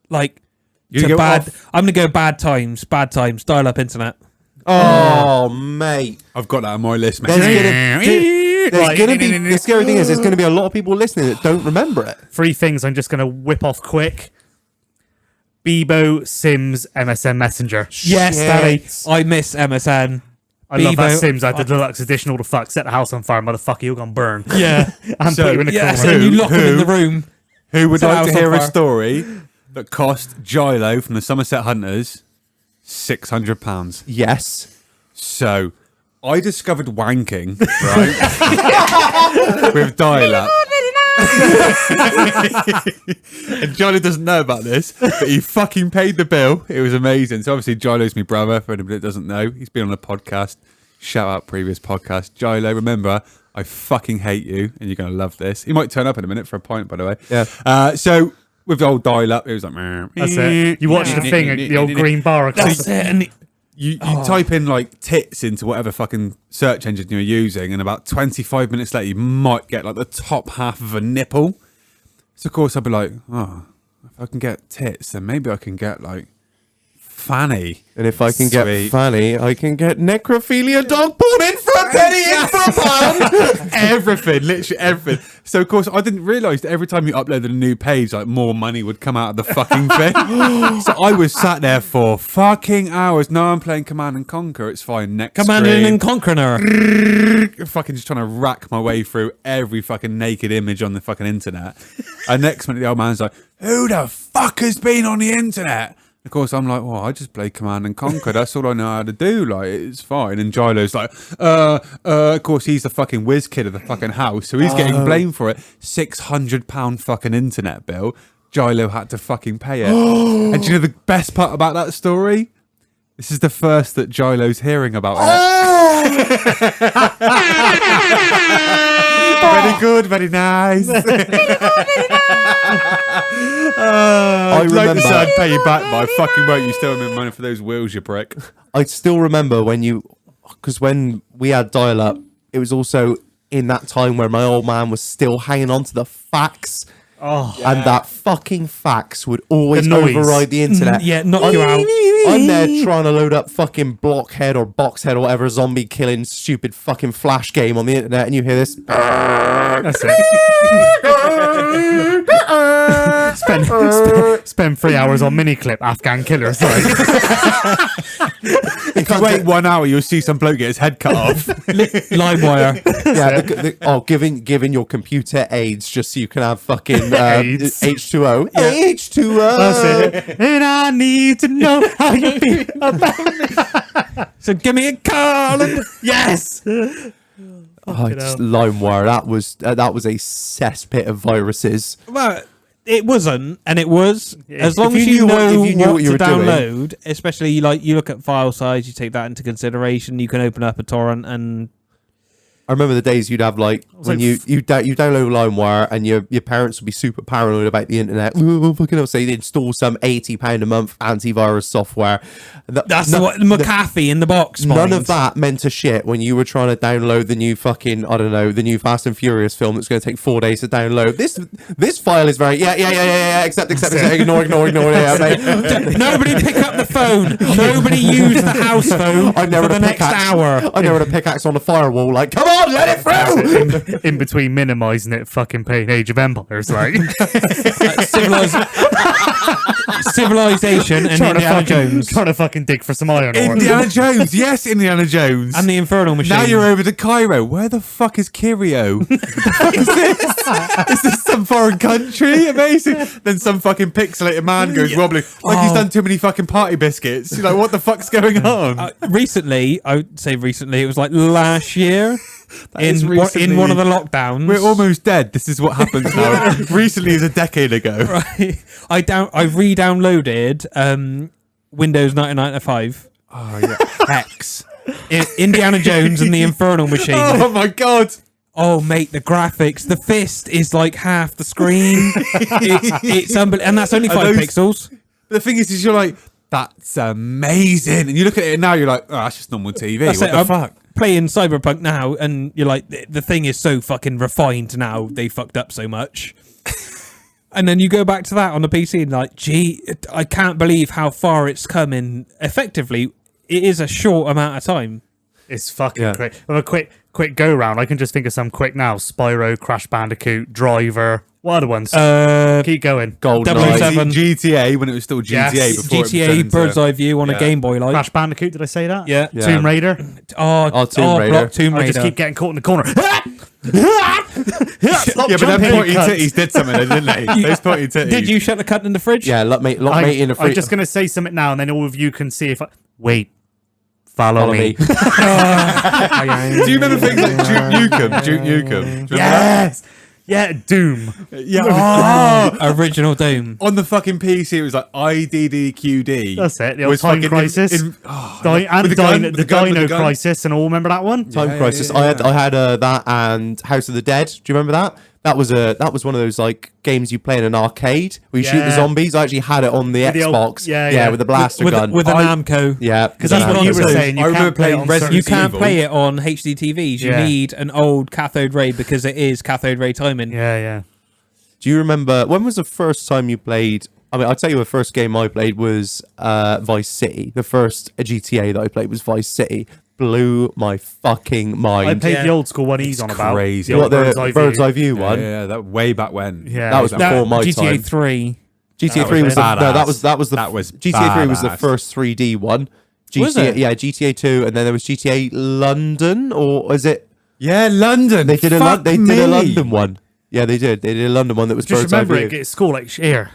like You to go bad. off. I'm going to go bad times, dial up internet. Oh, mate. I've got that on my list, There's mate. gonna be the scary thing is there's gonna be a lot of people listening that don't remember it. 3 things I'm just going to whip off quick. Bebo, Sims, MSN Messenger. Yes, Shit. Daddy. I miss MSN. I love that Bebo. Sims. I had the deluxe edition, all the fuck. Set the house on fire, motherfucker. You're going to burn. Yeah. And So, put you in the Yes, corner. and you lock them in the room. Who would Set like house to on hear a fire. story that cost Gilo from the Somerset Hunters £600? Yes. So, I discovered wanking, right? With dial-up. And Jilo doesn't know about this, but he fucking paid the bill. It was amazing. So obviously Jilo's my brother, for anybody that doesn't know. He's been on a podcast. Shout out previous podcast. Jilo, remember, I fucking hate you, and you're going to love this. He might turn up in a minute for a pint, by the way. Yeah. So with the old dial-up, it was like... That's it. You watch the thing, the old green bar. That's it. And You type in like tits into whatever fucking search engine you're using, and about 25 minutes later, you might get like the top half of a nipple. So, of course, I'd be like, oh, if I can get tits, then maybe I can get like fanny. And if I can get Sweet. fanny, I can get necrophilia dog porn in for a penny, in for a pound. Everything, literally everything. So, of course, I didn't realise that every time you uploaded a new page, like more money would come out of the fucking thing. So I was sat there for fucking hours. No, I'm playing Command and Conquer. It's fine. Next Command and Conqueror. fucking just trying to rack my way through every fucking naked image on the fucking internet. And next minute, the old man's like, who the fuck has been on the internet? Of course, I'm like, well, I just play Command and Conquer. That's all I know how to do. Like, it's fine. And Jilo's like, of course, he's the fucking whiz kid of the fucking house. So he's getting blamed for it. £600 fucking internet bill. Jilo had to fucking pay it. And do you know the best part about that story? This is the first that Jilo's hearing about it. Very good, very nice. I'd like to remember- say I'd pay you back, but I fucking won't. You still owe me money for those wheels, you prick. I still remember because when we had dial-up, it was also in that time where my old man was still hanging on to the fax. Oh, And that fucking fax would always The noise. override the internet. Yeah, knock you out. I'm there trying to load up fucking Blockhead or Boxhead or whatever zombie killing stupid fucking flash game on the internet, and you hear this. that's it. spend 3 hours on miniclip Afghan killers. Like. If you wait 1 hour, you'll see some bloke get his head cut off. LimeWire. Yeah, giving your computer AIDS just so you can have fucking AIDS. H2O. H2O. That's it. And I need to know how you feel about me. So give me a call. Yes. Just LimeWire. That was a cesspit of viruses. Well, it wasn't, and it was. As long If as you you knew know what- if you knew what what you to were doing. download, especially like you look at file size, you take that into consideration. You can open up a torrent and I remember the days you'd have like when you download LimeWire and your parents would be super paranoid about the internet. Oh, fucking hell! So you'd install some £80 a month antivirus software. that's what McAfee in the box. None finds. of that meant a shit when you were trying to download the new fucking the new Fast and Furious film that's going to take 4 days to download. This file is very accept ignore yeah, mate. Nobody pick up the phone. Nobody use the house phone I never for the next hour. I never had a pickaxe on the firewall. Like, come on, let it through. In between minimising it, fucking playing Age of Empires, like. Civilization and Trying to Indiana fucking- Jones Trying to fucking dig for some iron ore. Indiana Jones, yes, Indiana Jones. and the Infernal Machine. Now you're over to Cairo. Where the fuck is Kirio? What the fuck is this? Is this some foreign country? Amazing. Then some fucking pixelated man goes wobbling like he's done too many fucking party biscuits. You're like, what the fuck's going on? recently, I would say recently, it was like last year is in recently. one of the lockdowns. We're almost dead. This is what happens now. Recently is a decade ago. Right. I re-downloaded Windows 1995, Oh yeah. X. Indiana Jones and the Infernal Machine. Oh my god. Oh, mate, the graphics, the fist is like half the screen. it's unbelievable, and that's only 5 those- pixels. But the thing is you're like, that's amazing. And you look at it now, you're like, oh, that's just normal TV. That's What it, the I'm fuck? playing Cyberpunk now, and you're like, the thing is so fucking refined now. They fucked up so much. And then you go back to that on the PC and like, gee, I can't believe how far it's come in. Effectively, it is a short amount of time. It's fucking quick. With a quick go round, I can just think of some quick now. Spyro, Crash Bandicoot, Driver. What other ones? Keep going. GoldenEye. 007. GTA when it was still GTA Yes. before it GTA turned into- Bird's Eye View on a Game Boy, like. Crash Bandicoot, did I say that? Yeah. Tomb Raider. Tomb Raider. Tomb I Raider. just keep getting caught in the corner. Stop Yeah, but them jumping, pointy cunts. titties did something, didn't they? Those pointy titties. Did you shut the cunt in the fridge? Yeah, lock mate in the fridge. I'm just going to say something now, and then all of you can see if I... Wait. Follow Follow me. me. Do you remember things like Duke Nukem? Duke Nukem. Do you remember that? Yes! Yeah, Doom. Yeah. Original Doom. On the fucking PC, it was like IDDQD. That's it. The old Was Time fucking Crisis. with And the gun, the with the gun, with Dino the gun. Crisis and all. Remember that one? Time Crisis. I had that and House of the Dead. Do you remember that? That was one of those like games you play in an arcade where you shoot the Yeah. zombies. I actually had it on the With the old- Xbox. yeah. with the blaster With gun. the Namco. yeah, Because that's what you were saying. You I remember can't play it playing on Resident You certain- can't Evil. play it on HD TVs. You Yeah. need an old cathode ray because it is cathode ray timing. Yeah. Do you remember when was the first time you played? I mean, I'll tell you the first game I played was Vice City. The first GTA that I played was Vice City. Blew my fucking mind. I played the old school one he's on about. crazy. The What, old the bird's eye view Yeah, one? yeah, that way back when. Yeah. That was That- before my GTA time. 3. GTA 3 was badass. that was That GTA 3 was the badass. first 3D one. Was GTA, it? yeah, GTA 2, and then there was GTA London, or is it? Yeah, London. They did a Fuck they me. did a London one. Yeah, they did. They did a London one that was Just bird's eye remember view. it at school, like, here,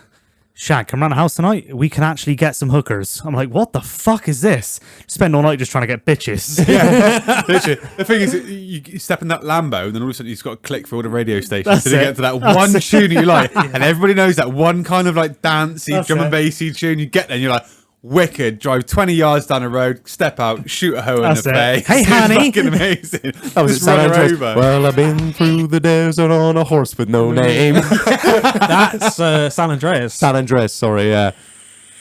Shag, come round the house tonight. We can actually get some hookers. I'm like, what the fuck is this? Spend all night just trying to get bitches. Yeah, literally. The thing is, you step in that Lambo, and then all of a sudden you've got to click for all the radio stations to That's it. get to that one tune you like, and everybody knows that one kind of like dancey, That's drum and it. bassy tune. You get there, and you're like, wicked. Drive 20 yards down the road, step out, shoot a hoe in That's the it. face. Hey, It's honey. fucking amazing. That was Just San run her Andreas. over. Well, I've been through the desert on a horse with no name. That's San Andreas. San Andreas, sorry, yeah.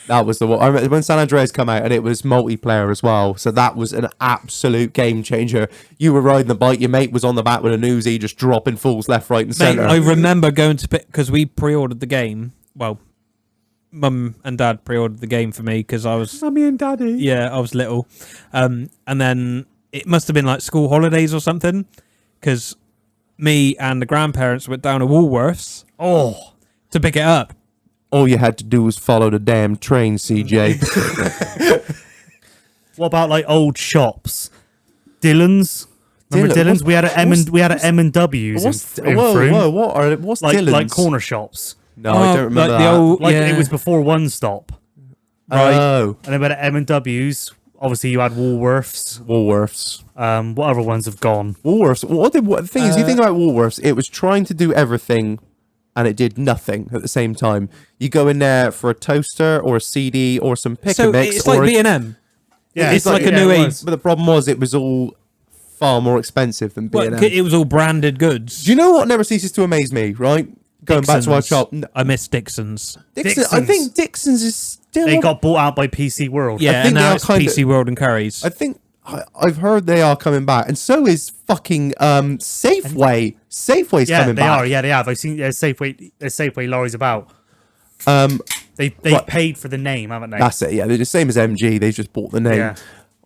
That was the one. I remember when San Andreas come out, and it was multiplayer as well. So that was an absolute game changer. You were riding the bike, your mate was on the back with a Uzi, just dropping fools left, right, and Mate, centre. I remember going to pick because we pre-ordered the game. Well, Mum and Dad pre-ordered the game for me because I was Mummy and Daddy. I was little, and then it must have been like school holidays or something because me and the grandparents went down to Woolworths to pick it up. All you had to do was follow the damn train, CJ. What about like old shops? Dylan's. Remember Dylan- Dylan's? We had an M and W's in Frome. What's Like Dylan's? corner shops. No, I don't remember like that. the old, Like yeah. it was before One Stop. Oh, And then we had M and W's. Obviously, you had Woolworths. Woolworths. What other ones have gone? Woolworths. What the thing is, you think about Woolworths, it was trying to do everything, and it did nothing at the same time. You go in there for a toaster or a CD or some pick so and mix. it's or like a- B&M. Yeah, It's like a yeah, new it age. was. But the problem was, it was all far more expensive than Well, B&M. it was all branded goods. Do you know what never ceases to amaze me? Right, going back to our Dixon's. shop. I miss Dixon's. Dixon, I think Dixon's is still. They got bought out by PC World. Yeah, think and they now are it's kinda- PC World and Curry's. I think I've heard they are coming back, and so is fucking Safeway. Safeway's Yeah, coming they back. are. Yeah, they have. I've seen there's Safeway lorries about. Um, They Right. paid for the name, haven't they? that's it. Yeah, they're the same as MG. They just bought the name. Yeah.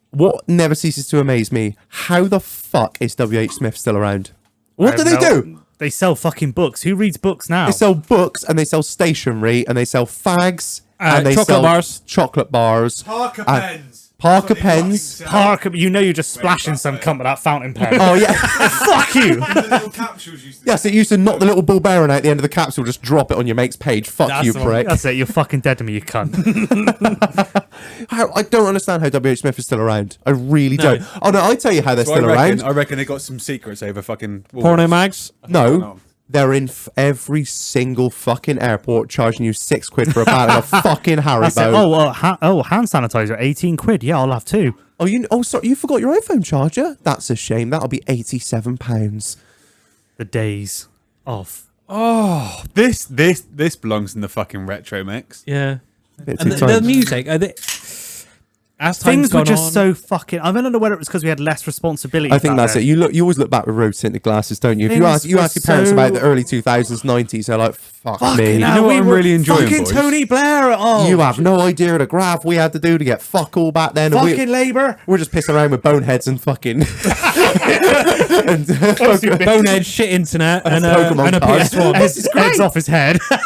What never ceases to amaze me: how the fuck is WH Smith still around? What I do they have no- do? They sell fucking books. Who reads books now? They sell books, and they sell stationery, and they sell fags, and they chocolate sell bars. chocolate bars, Parker and- pens. Parker pens. Parker, you know you're just splashing some cunt with that fountain pen. Oh yeah. Fuck you! The little capsules used to Yes, it used to knock the little ball bearing out the end of the capsule, just drop it on your mate's page. Fuck you, prick. That's it. You're fucking dead to me, you cunt. I don't understand how WH Smith is still around. I really don't. Oh no, I tell you how they're So still around. I reckon they got some secrets over fucking Porno mags. No, they're in every single fucking airport charging you £6 for a bottle of fucking That's it. Haribo. Hand sanitizer, 18 quid. Yeah, I'll have two. Sorry, you forgot your iPhone charger? That's a shame. That'll be £87. The days of. This belongs in the fucking retro mix. Yeah. Bit And too the tight. music. As Things time's were gone just on, so fucking. I don't know whether it was because we had less responsibility. I think that's it. You always look back with rose tinted glasses, don't you? If you ask Things your were parents so- about the early 2000s, 90s, they're like, fuck me. You know what I'm really enjoying, Fucking boys? Tony Blair. Oh, You have no idea the graft we had to do to get fuck all back then. and fucking Labour. we're just pissing around with boneheads and fucking and, bonehead shit internet and Pokemon a cards. PS1. Heads off his head. Do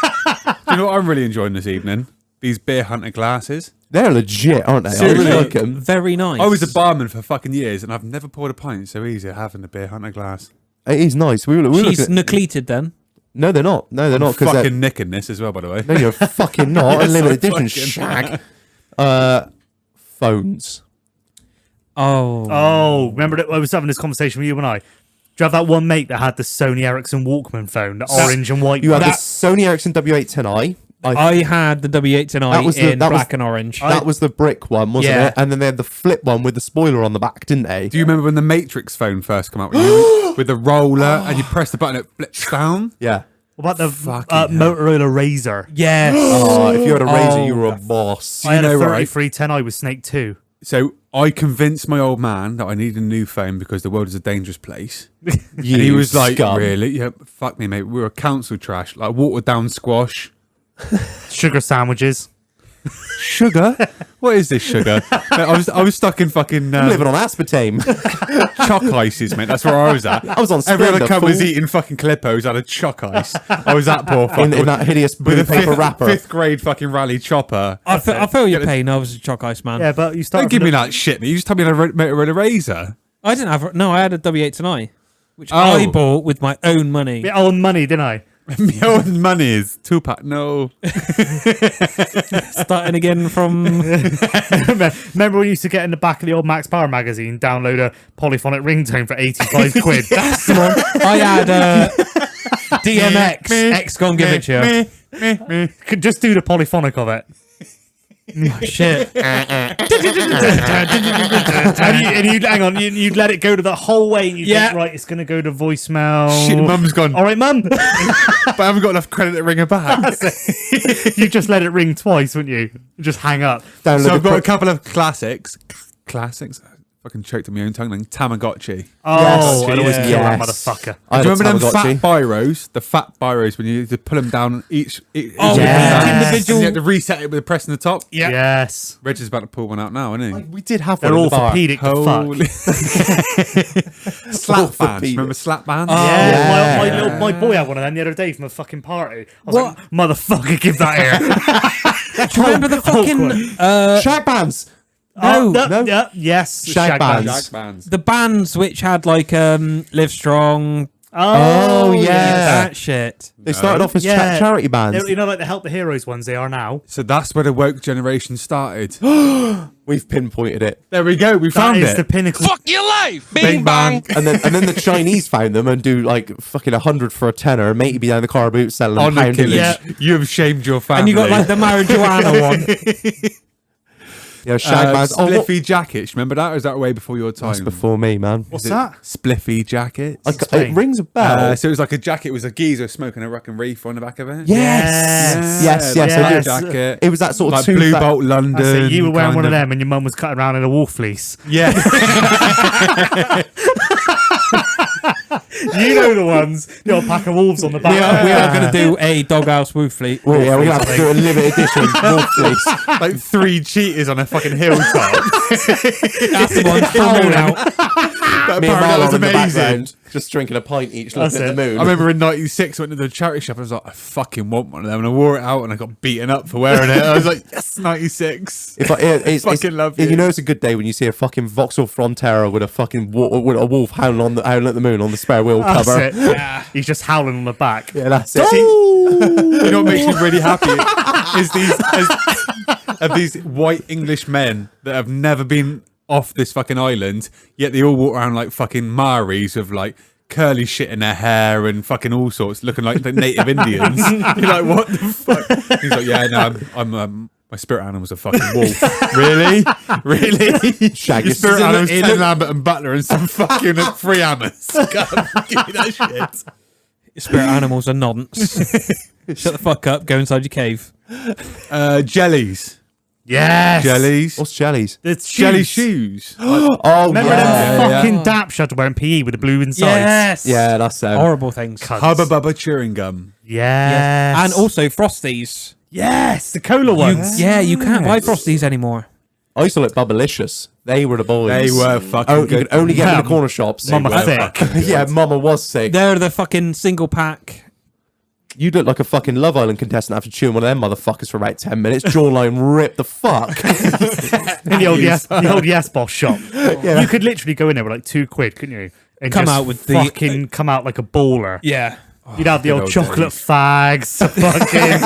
you know what I'm really enjoying this evening? These beer hunter glasses. They're legit, aren't they? I Seriously. really like them. Very nice. I was a barman for fucking years, and I've never poured a pint so easy having the beer hunter glass. It is nice. We were She's looking at, nucleated then. no, they're not. No, they're not. Because Fucking nicking this as well, by the way. no, you're fucking not. Yes, Unlimited I edition fucking shag. Phones. Oh. Oh, remember that I was having this conversation with you and I. you have that one mate that had the Sony Ericsson Walkman phone, the orange and white? You had one? the Sony Ericsson W810i. I had the W810i in black and orange. That was the brick one, wasn't Yeah. it? And then they had the flip one with the spoiler on the back, didn't they? Do you remember when the Matrix phone first came out? When you, with the roller and you press the button, it flips down. Yeah. What about the Fucking hell. Motorola Razr? Yeah. Oh, if you had a razor, Oh, you were a boss. I had a know, right? 3310i with Snake 2. So I convinced my old man that I needed a new phone because the world is a dangerous place. You And he was like, scum. really? Yeah, fuck me, mate. We were council trash, like watered down squash. Sugar sandwiches. Sugar? What is this sugar? Mate, I was stuck in fucking I'm living on aspartame. choc ices, mate. That's where I was at. I was on Every other Splenda, cunt was fool. eating fucking Clippos out of choc ice. I was that poor fuck. in that hideous blue with a paper wrapper. fifth grade fucking rally chopper. I feel your pain. I was a chalk ice man. Yeah, but you started. Don't give me that shit, mate. You just told me I had a Motorola Razor. I didn't have. No, I had a W810i, which Oh. I bought with my own money. My own money, didn't I? My own money is 2-pack. No. Starting again from. Remember when you used to get in the back of the old Max Power magazine, download a polyphonic ringtone for 85 quid? That's the one. I had DMX. X gone give it to you. Could just do the polyphonic of it. Shit. And you'd hang on, you'd let it go to the whole way, and you'd Yeah. think, right, it's going to go to voicemail. Shit, mum's gone. All right, mum. But I haven't got enough credit to ring her back. You just let it ring twice, wouldn't you? Just hang up. Download So I've the got a couple of classics. Classics? I fucking choked on my own tongue then. Tamagotchi. Oh, I'd always yeah. kill that Yes. motherfucker. I had Do a you remember them Tamagotchi. fat biros? The fat biros when you had to pull them down each. Oh, yeah. individual. You had to reset it with a press on the top. Yeah. Yes. Reg is about to pull one out now, isn't he? We did have one They're in the bar. orthopedic to fuck. Holy. Slap bands. Orthopedic. Remember slap bands? Yeah, Yeah. my boy had one of them the other day from a fucking party. I was like, motherfucker, give that here. Do you remember the fucking Shag bands. no, no. Yes. Shag bands. Jack bands. the bands which had like Live Strong? Oh, yeah. That shit. They started off as Yeah. charity bands. You know, like the Help the Heroes ones they are now. So that's where the woke generation started. We've pinpointed it. There we go. We That found is it. the pinnacle. Bing bang. And then the Chinese found them and do like fucking 100 for a tenner. And matey be down the car boot selling them Honor pound killers. each. Yeah. You have shamed your family. And you got like the marijuana one. Yeah, shag bands. Oh, what- Spliffy jackets. Remember that? Or is that way before your time? That's before me, man. What's Is it that? Spliffy jackets. It rings a bell. So it was like a jacket. It was a geezer smoking a rock and reefer on the back of it. Yes. Yes, like I a do. jacket. It was that sort of Like two Blue fa- Bolt London. That's it. You were wearing kind one of them and your mum was cutting around in a wolf fleece. Yeah. You know the ones. The old pack of wolves on the back. We are going to do a doghouse wolf fleet. Well, yeah, we're going to have to do a limited edition wolf fleece. Like 3 cheaters on a fucking hilltop. That's the one howling out. But Me and apparently that was Marlon in the amazing. background, just drinking a pint each, looking That's at the it. moon. I remember in '96 I went to the charity shop and I was like, I fucking want one of them, and I wore it out and I got beaten up for wearing it. I was like, yes, '96. If I, it's, Fucking love you you. know it's a good day when you see a fucking Vauxhall Frontera with a fucking with a wolf howling at the moon on the spare wheel That's cover. it. Yeah. He's just howling on the back. Yeah, that's it. You know what makes me really happy is these white English men that have never been off this fucking island, yet they all walk around like fucking Maoris with like curly shit in their hair and fucking all sorts, looking like the native Indians. You're like, what the fuck? He's like, yeah, no, I'm my spirit animal's a fucking wolf. Really? Shag Your is- spirit animal's it Ted look- Lambert and Butler and some fucking free hammers. Come, give me that shit. Spirit animals are nonce. Shut the fuck up. Go inside your cave. Jellies. Yes. Jellies. What's jellies? It's Jelly shoes. shoes. Oh, Remember yeah. them yeah. fucking dap shut to wear in PE with the blue insides? Yes. Yeah, that's Horrible things. Cunts. Hubba Bubba chewing gum. Yes. And also Frosties. yes, the cola ones. You can't buy Frosties anymore. I used to like Bubblicious. They were the boys. They were fucking Oh, you good. could only get them in the Mum. corner shops. Mama were thick. fucking Yeah, Mama was sick. They're the fucking single pack. You'd look like a fucking Love Island contestant after chewing one of them motherfuckers for about 10 minutes. Jawline ripped the fuck. In the old Yes Boss shop. Yeah. You could literally go in there with like £2, couldn't you? And Come just out with the- fucking come out like a baller. Yeah. You'd have the good old old chocolate days. fags. Fucking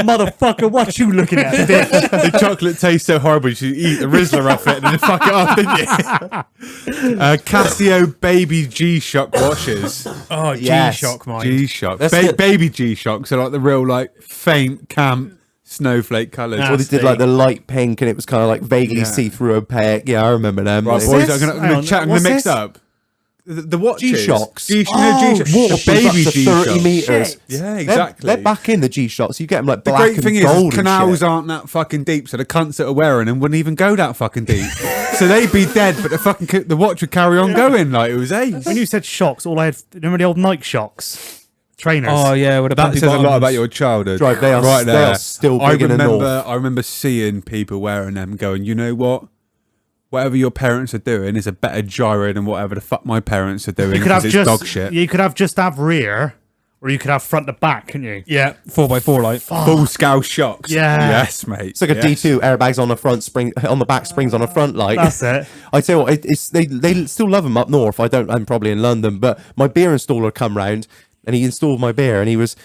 motherfucker, what you looking at, bitch? The chocolate tastes so horrible, you eat the Rizzler off it and then fuck it off, didn't you? Casio Baby G-Shock washes. Oh, Yes. G-Shock, mate. G-Shock. That's good. Baby G-Shock, so like the real like faint camp snowflake colours. Nah. Or they did like the light pink and it was kind of like vaguely see-through opaque. Yeah, I remember them. Right, They- boys, this? I'm Hang on, gonna what's mix this? up. The watches. G-Shocks. G-Shocks. Oh, G-Shocks. shit, Baby up to 30 G-Shocks. meters. Yeah, exactly. They're back in the G-Shocks. You get them like The black great and thing gold is and canals shit. aren't that fucking deep, so the cunts that are wearing them wouldn't even go that fucking deep. So they'd be dead, but the watch would carry on going like it was ace. When you said shocks, all I had, remember the old Nike shocks? Trainers. Oh, yeah, with the That bumpy says a lot bottoms. about your childhood. Right, they are- right they there. are still I big in the north. remember seeing people wearing them, going, you know what? Whatever your parents are doing is a better gyro than whatever the fuck my parents are doing. You could have 'cause it's just dog shit. You could have just have rear, or you could have front to back, couldn't you? Yeah, 4x4 light. Full scale shocks. Yeah. Yes, mate. It's like a yes. D2 airbags on the front spring, on the back springs on the front light. That's it. I tell you what, they still love them up north. I'm probably in London, but my beer installer come round and he installed my beer and he was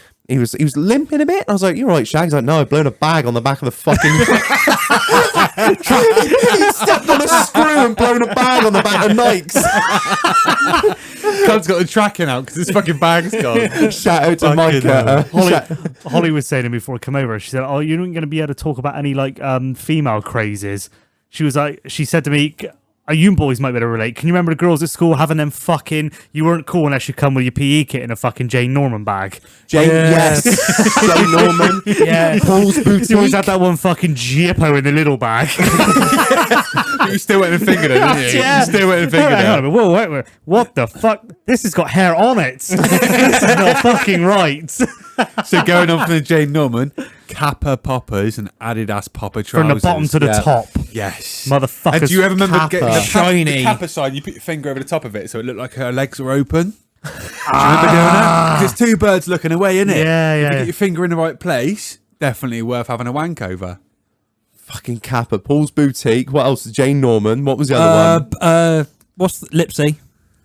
limping a bit. And I was like, "You're right, Shag." He's like, "No, I've blown a bag on the back of the fucking." He stepped on a screw and blown a bag on the back of Nikes. Cub's got the tracking out because his fucking bag's gone. Shout out to Fucking Mike. hell. Holly was saying to me before I come over, she said, "Oh, you're not going to be able to talk about any like female crazes." She was like, she said to me, "You boys might be able to relate. Can you remember the girls at school having them fucking? You weren't cool unless you come with your PE kit in a fucking Jane Norman bag. Jane, yes. Jane Norman. Yeah, Paul's boutique. you always had that one fucking Jippo in the little bag. You still went and fingered it, didn't you? Yeah. You still went and fingered Hang on a it. minute, whoa, wait, what the fuck? This has got hair on it. This is not fucking right." So going on from the Jane Norman, Kappa poppers and Adidas popper trousers. From the bottom to the Yeah. top, Yes. motherfuckers. And do you ever remember Kappa. getting the Shiny. Kappa side? You put your finger over the top of it so it looked like her legs were open. Do you remember doing that? 'Cause it's two birds looking away, innit? Yeah, If yeah. you get your finger in the right place, definitely worth having a wank over. Fucking Kappa. Paul's boutique. What else? Jane Norman. What was the other one? What's Lipsy?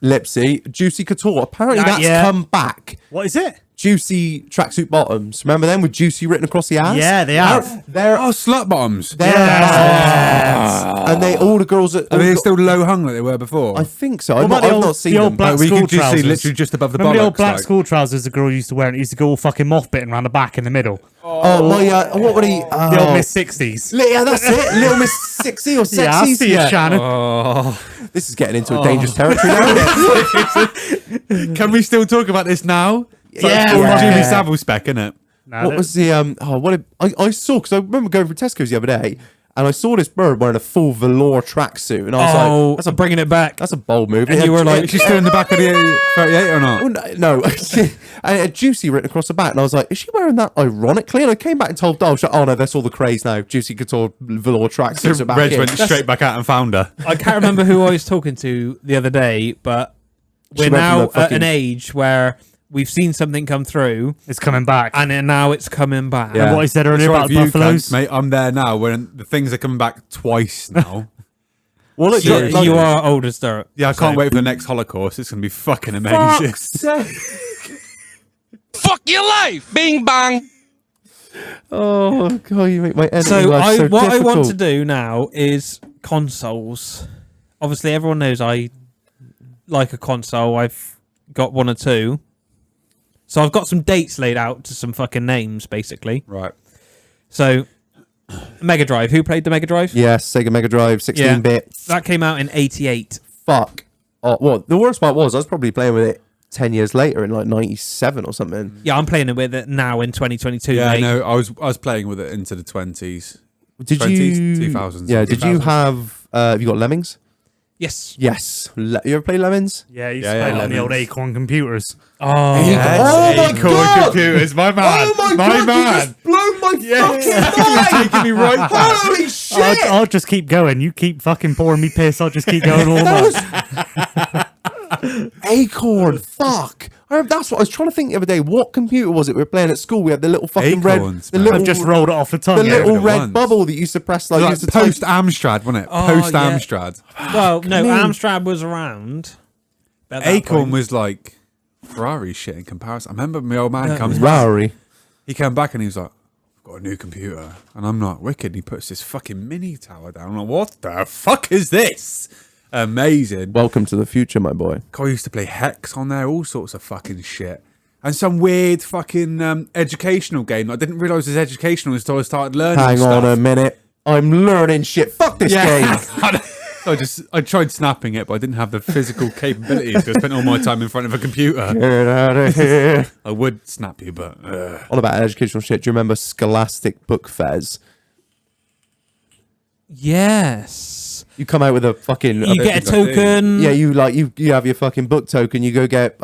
Lipsy. Juicy Couture. Apparently that's yeah. come back. What is it? Juicy tracksuit bottoms. Remember them with juicy written across the ass? Yeah, they have. They're Oh, slut bottoms. and they all the girls at Are they still low hung like they were before? I think so. What I've about not seen the old them. black we school could just see trousers? literally just above the Remember the old bollocks, black like. school trousers the girl used to wear? And it used to go all fucking moth bitten around the back in the middle. Oh my! What were they? The old Miss 60s. Yeah, that's it. Little Miss Sexy or Sexy. Yeah, I see you, Shannon. This is getting into a dangerous territory now. Can we still talk about this now? It's like Yeah, full yeah. Jimmy Savile spec, innit? Nah, What was the I saw because I remember going through Tesco's the other day and I saw this bird wearing a full velour tracksuit and I was like, That's bringing it back. that's a bold move. And you were like- Is she still in the back of the 38 or not? Oh, no, and a juicy written across the back, and I was like, "Is she wearing that ironically?" And I came back and told Dol, "Oh no, that's all the craze now. Juicy Couture velour tracksuits are back Reg in." went straight back out and found her. I can't remember who I was talking to the other day, but She we're went from now the at fucking- an age where we've seen something come through, It's coming back. and then now it's coming back. Yeah. And what I said earlier It's about right the for you, buffaloes. cunts, mate. I'm there now. When the things are coming back twice now. Well, look, You, like- you are old as dirt. Yeah, I can't wait for the next Holocaust. It's gonna be fucking amazing. Fuck your life! Bing bang! Oh god, you make my editing So, life so what I want difficult. to do now is consoles. Obviously, everyone knows I like a console. I've got one or two. So I've got some dates laid out to some fucking names, basically. Right. So, Mega Drive. Who played the Mega Drive? Yes, Sega Mega Drive, 16-bit. That came out in '88. Fuck. Oh, well, the worst part was I was probably playing with it 10 years later in like 97 or something. Yeah, I'm playing it with it now in 2022. Yeah, mate. no, I was playing with it into the 20s. Did 20s, you? 2000s, Yeah. Did you 2000s. have you got Lemmings? Yes. Yes. You ever play Lemmings? Yeah, you Yeah, used to yeah, play it on the old Lemons. Acorn computers. Oh, Oh my Cool God! computers, my man. Oh my god! You just blew my fucking mind! Taking me right back. Holy shit! I'll just keep going. You keep fucking pouring me piss. I'll just keep going all That night. Acorn, fuck! That's what I was trying to think the other day. What computer was it we were playing at school? We had the little fucking Acorns, red, the man. little, I've just rolled it off the tongue. the yeah. little it red once. bubble that you used to press like, Like used to type- post Amstrad, wasn't it? Oh, Post yeah. Amstrad. well, no, me. Amstrad was around. at that Acorn point. was like Ferrari shit in comparison. I remember my old man comes back. Rari. He came back and he was like, I've got a new computer. And I'm like, wicked. He puts this fucking mini tower down. I'm like, what the fuck is this? Amazing. Welcome to the future, my boy. I used to play Hex on there, all sorts of fucking shit. And some weird fucking educational game. I didn't realise it was educational until I started learning Hang stuff. on a minute. I'm learning shit. Fuck this game. I tried snapping it, but I didn't have the physical capabilities. So I spent all my time in front of a computer. Get out of here. I would snap you, but All about educational shit. Do you remember Scholastic Book Fairs? Yes. You come out with a fucking... You get a token. Yeah, you have your fucking book token. You go get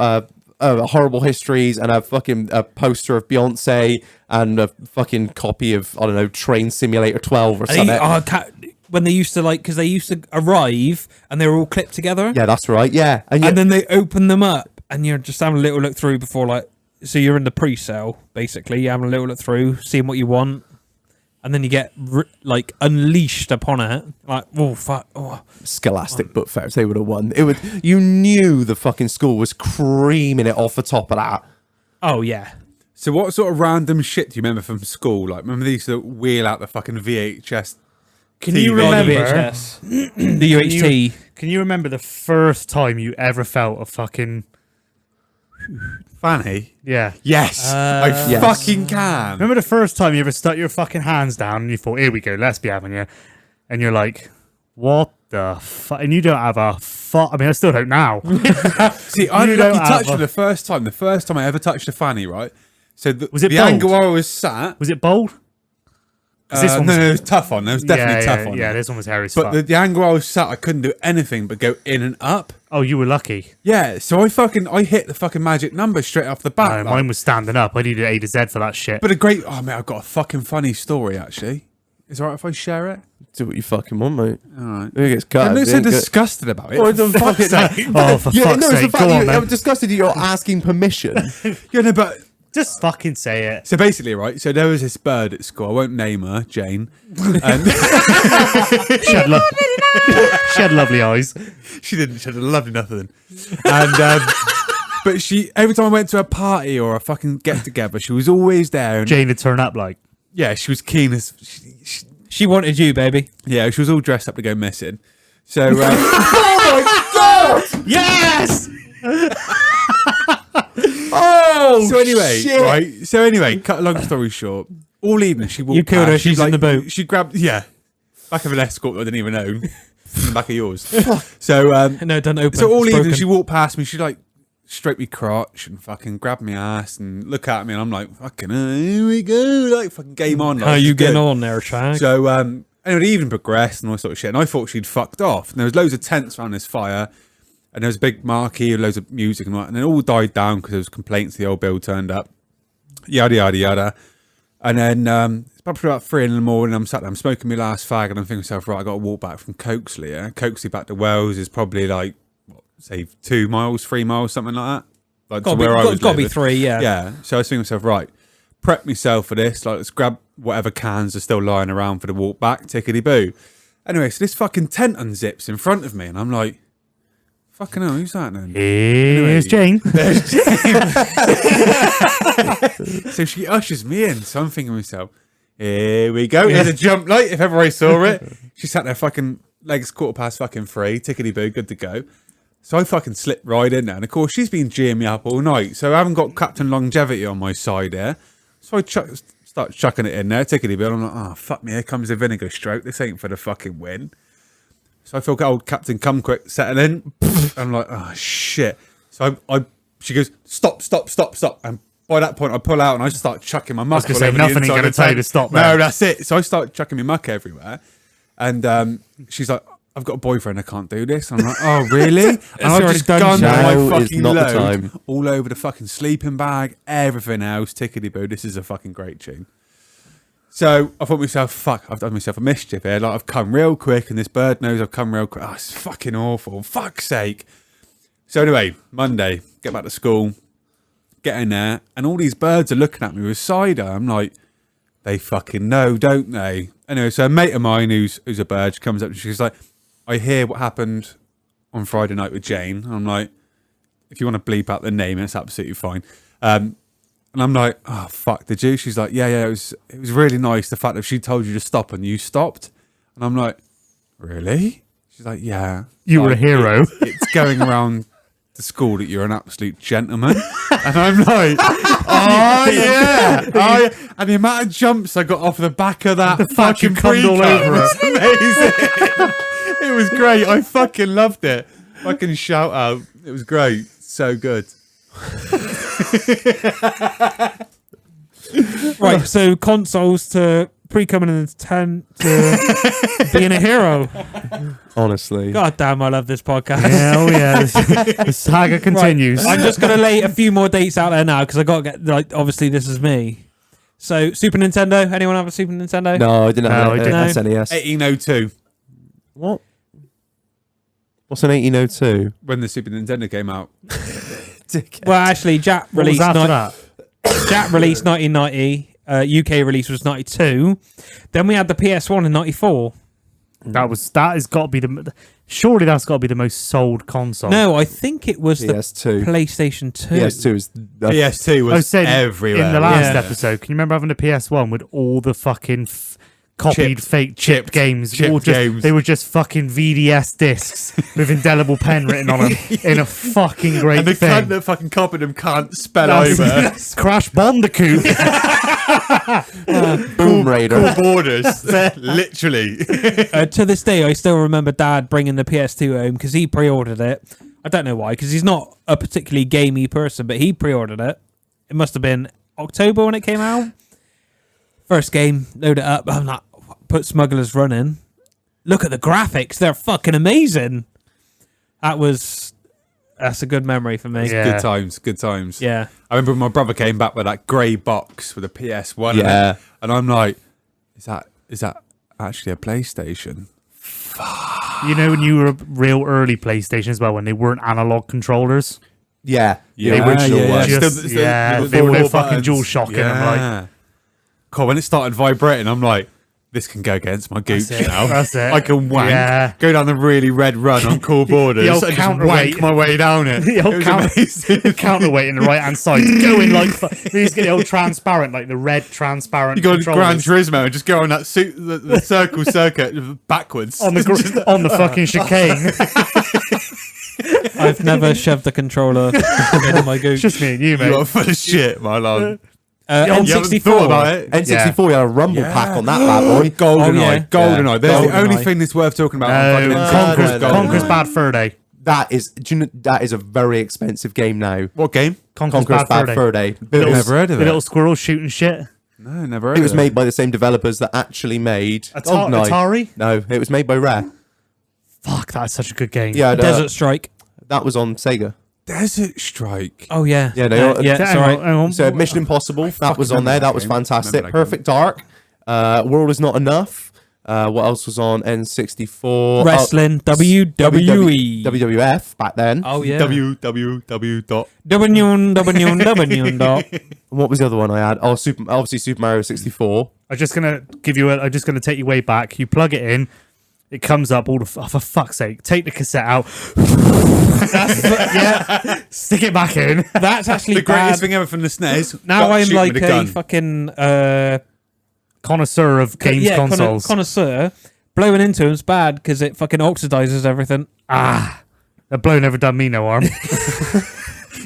horrible histories and a fucking poster of Beyonce and a fucking copy of, I don't know, Train Simulator 12 or something. When they used to because they used to arrive and they were all clipped together. Yeah, that's right. Yeah, And then they open them up and you're just having a little look through before so you're in the pre-sale basically. You're having a little look through, seeing what you want, and then you get unleashed upon it. Like, oh fuck! Oh. Scholastic Book Fairs, they would have won. You knew the fucking school was creaming it off the top of that. Oh yeah. So what sort of random shit do you remember from school? Like, remember they used to wheel out the fucking VHS? Can you remember the UHT? Can you remember the first time you ever felt a fucking Fanny? yeah? Yes, I Yes. fucking can. Remember the first time you ever stuck your fucking hands down and you thought, "Here we go, let's be having you," and you're like, "What the fuck?" And you don't have a fuck. I mean, I still don't now. See, I You lucky don't have touched a- her the first time. The first time I ever touched a fanny, right? So Was it the bold? angle where I was sat? Was it bold? No, this one was- it was tough on. It was definitely tough on. Yeah, this one was hairy as But fuck. the angle I was sat, I couldn't do anything but go in and up. Oh, you were lucky. Yeah, so I hit the fucking magic number straight off the bat. No, like. mine was standing up. I needed A to Z for that shit. But mate, I've got a fucking funny story actually. Is it alright if I share it? Do what you fucking want, mate. Alright. It gets cut. I'm It so ain't good. disgusted about it. Oh, For don't fuck's fucking- sake. Oh, for fuck's it's the sake, fact go that on, I'm then. disgusted that you're asking permission. Yeah, no, but Just fucking say it. so basically, right. So there was this bird at school. I won't name her, Jane. And She had lovely eyes. she didn't. She had a lovely nothing. And but every time I went to a party or a fucking get together, she was always there. And Jane would turn up like, yeah, she was keen as. She wanted you, baby. Yeah, she was all dressed up to go missing. So. yes! Oh, So anyway, shit. right. So anyway, cut a long story short, all evening she walked. You killed her, past, she's in the boot. She grabbed, back of an escort that I didn't even own, in the back of yours. So No, don't open. so all It's evening broken. she walked past me. She straight me crotch and fucking grabbed me ass and look at me and I'm like, fucking, here we go, like fucking game on. Like, How you it's getting good. on there, Chag? So anyway, the evening progressed and all sort of shit. And I thought she'd fucked off. And there was loads of tents around this fire. And there was a big marquee with loads of music and all that. And it all died down because there was complaints. The old bill turned up. Yada, yada, yada. And then it's probably about 3 in the morning. I'm sat there, I'm smoking my last fag. And I'm thinking to myself, right, I got to walk back from Cokesley. Yeah? Cokesley back to Wells is probably like, say, 2 miles, 3 miles, something like that. Like to where I was Got to be living. 3, yeah. Yeah. So I was thinking to myself, right, prep myself for this. Like, let's grab whatever cans are still lying around for the walk back. Tickety boo. Anyway, so this fucking tent unzips in front of me, and I'm like, fucking hell, who's that then? Here's Jane. So she ushers me in. So I'm thinking to myself, here we go. Here's a jump light, if ever I saw it. She sat there fucking legs 3:15, tickety boo, good to go. So I fucking slipped right in there. And of course, she's been geeing me up all night. So I haven't got Captain Longevity on my side here. So I start chucking it in there, tickety boo. And I'm like, oh, fuck me, here comes the vinegar stroke. This ain't for the fucking win. So I feel old Captain Come Quick setting in. I'm like, oh, shit. So she goes, stop. And by that point, I pull out and I just start chucking my muck. gonna all say, over the nothing ain't inside gonna of the tell you tent. to stop No, there. that's it. So I start chucking my muck everywhere. And she's like, I've got a boyfriend, I can't do this. And I'm like, oh, really? And I've already just done. gunned Now my is fucking not the load time. all over the fucking sleeping bag, everything else, tickety-boo. This is a fucking great tune. So I thought to myself, fuck, I've done myself a mischief here. Like, I've come real quick and this bird knows I've come real quick. Oh, it's fucking awful. Fuck's sake. So anyway, Monday, get back to school, get in there, and all these birds are looking at me with cider. I'm like, they fucking know, don't they? Anyway, so a mate of mine who's a bird, she comes up and she's like, I hear what happened on Friday night with Jane. And I'm like, if you want to bleep out the name, it's absolutely fine. And I'm like, oh fuck, did you? She's like, yeah, it was really nice the fact that she told you to stop and you stopped. And I'm like, really? She's like, yeah. You were a hero. It's going around the school that you're an absolute gentleman. And I'm like, oh yeah. And the amount of jumps I got off the back of that fucking cummed all over was amazing. It was great. I fucking loved it. Fucking shout out. It was great. So good. Right, so consoles to pre-coming into 10 to being a hero. Honestly. God damn, I love this podcast. Yeah, oh yeah. The saga continues. I'm just going to lay a few more dates out there now because I got to get, like, obviously this is me. So, Super Nintendo. Anyone have a Super Nintendo? No, I didn't have I an didn't. SNES. 1802. What? What's an 1802? When the Super Nintendo came out. Well, actually, Jack What was released, after that? Jack released 1990. UK release was 92. Then we had the PS1 in 94. That has got to be surely that's got to be the most sold console. No, I think it was PS2. the PlayStation 2. PS2 is... PS2 I was was saying everywhere. in the last Yeah. episode. Can you remember having a PS1 with all the fucking copied Chipped. fake chipped games? Chipped All just, games. They were just fucking VDS discs with indelible pen written on them in a fucking great And the thing. cunt that fucking copied them can't spell That's- over. that's Crash Bandicoot. Boom Raider. Cool borders. Literally. To this day, I still remember Dad bringing the PS2 home because he pre-ordered it. I don't know why, because he's not a particularly gamey person, but he pre-ordered it. It must have been October when it came out. First game, load it up. I'm like, put Smuggler's Run in. Look at the graphics; they're fucking amazing. That's a good memory for me. Yeah. Good times. Yeah. I remember when my brother came back with that grey box with a PS1 in Yeah. it, and I'm like, is that actually a PlayStation? You know when you were a real early PlayStation as well, when they weren't analog controllers? Yeah. Yeah, The original yeah, one. yeah. Just- they were no fucking dual shocking. I'm like, Cool, when it started vibrating, I'm like, this can go against my gooch That's it, now. that's it. I can wank, Yeah. go down the really red run on cool borders, The old and just counterweight. wank my way down it. The It old was amazing. counterweight in the right hand side, going like you just get the old transparent, like the red transparent. You go to Gran controllers Turismo and just go on that the circle circuit backwards. on the fucking chicane. I've never shoved a controller into my It's gooch. just me and you, You mate. are full of shit, my love. Uh, You haven't N64 thought about it. N64, you had a rumble pack on that bad boy. GoldenEye, Oh, yeah. GoldenEye. There's the GoldenEye. only thing that's worth talking about. No, on fucking Conker's, N64 is Conker's GoldenEye. Bad Fur Day. That is a very expensive game now. What game? Conker's Conker's Bad Fur Day. Fur Day. I've never heard of The it. little squirrel shooting shit. No, never heard It of was it. made by the same developers that actually made GoldenEye. Atari? No, it was made by Rare. Fuck, that's such a good game. Yeah, Desert Strike. that was on Sega. Desert Strike. Oh yeah. Yeah, no, yeah. Hang Sorry. on, hang on. So Mission Impossible, that was on there. That was fantastic. Remember that Perfect Dark. World is Not Enough. What else was on N64? Wrestling. WWE. WWF back then. Oh yeah. www. W. dot. What was the other one I had? Oh, obviously Super Mario 64. I'm just gonna take you way back. You plug it in, it comes up. Oh, for fuck's sake! Take the cassette out. Yeah, stick it back in. That's actually The greatest bad. thing ever from the SNES. Now I'm shoot like with a a gun. fucking Connoisseur of games consoles. connoisseur. Blowing into him's bad because it fucking oxidizes everything. A blow never done me no harm.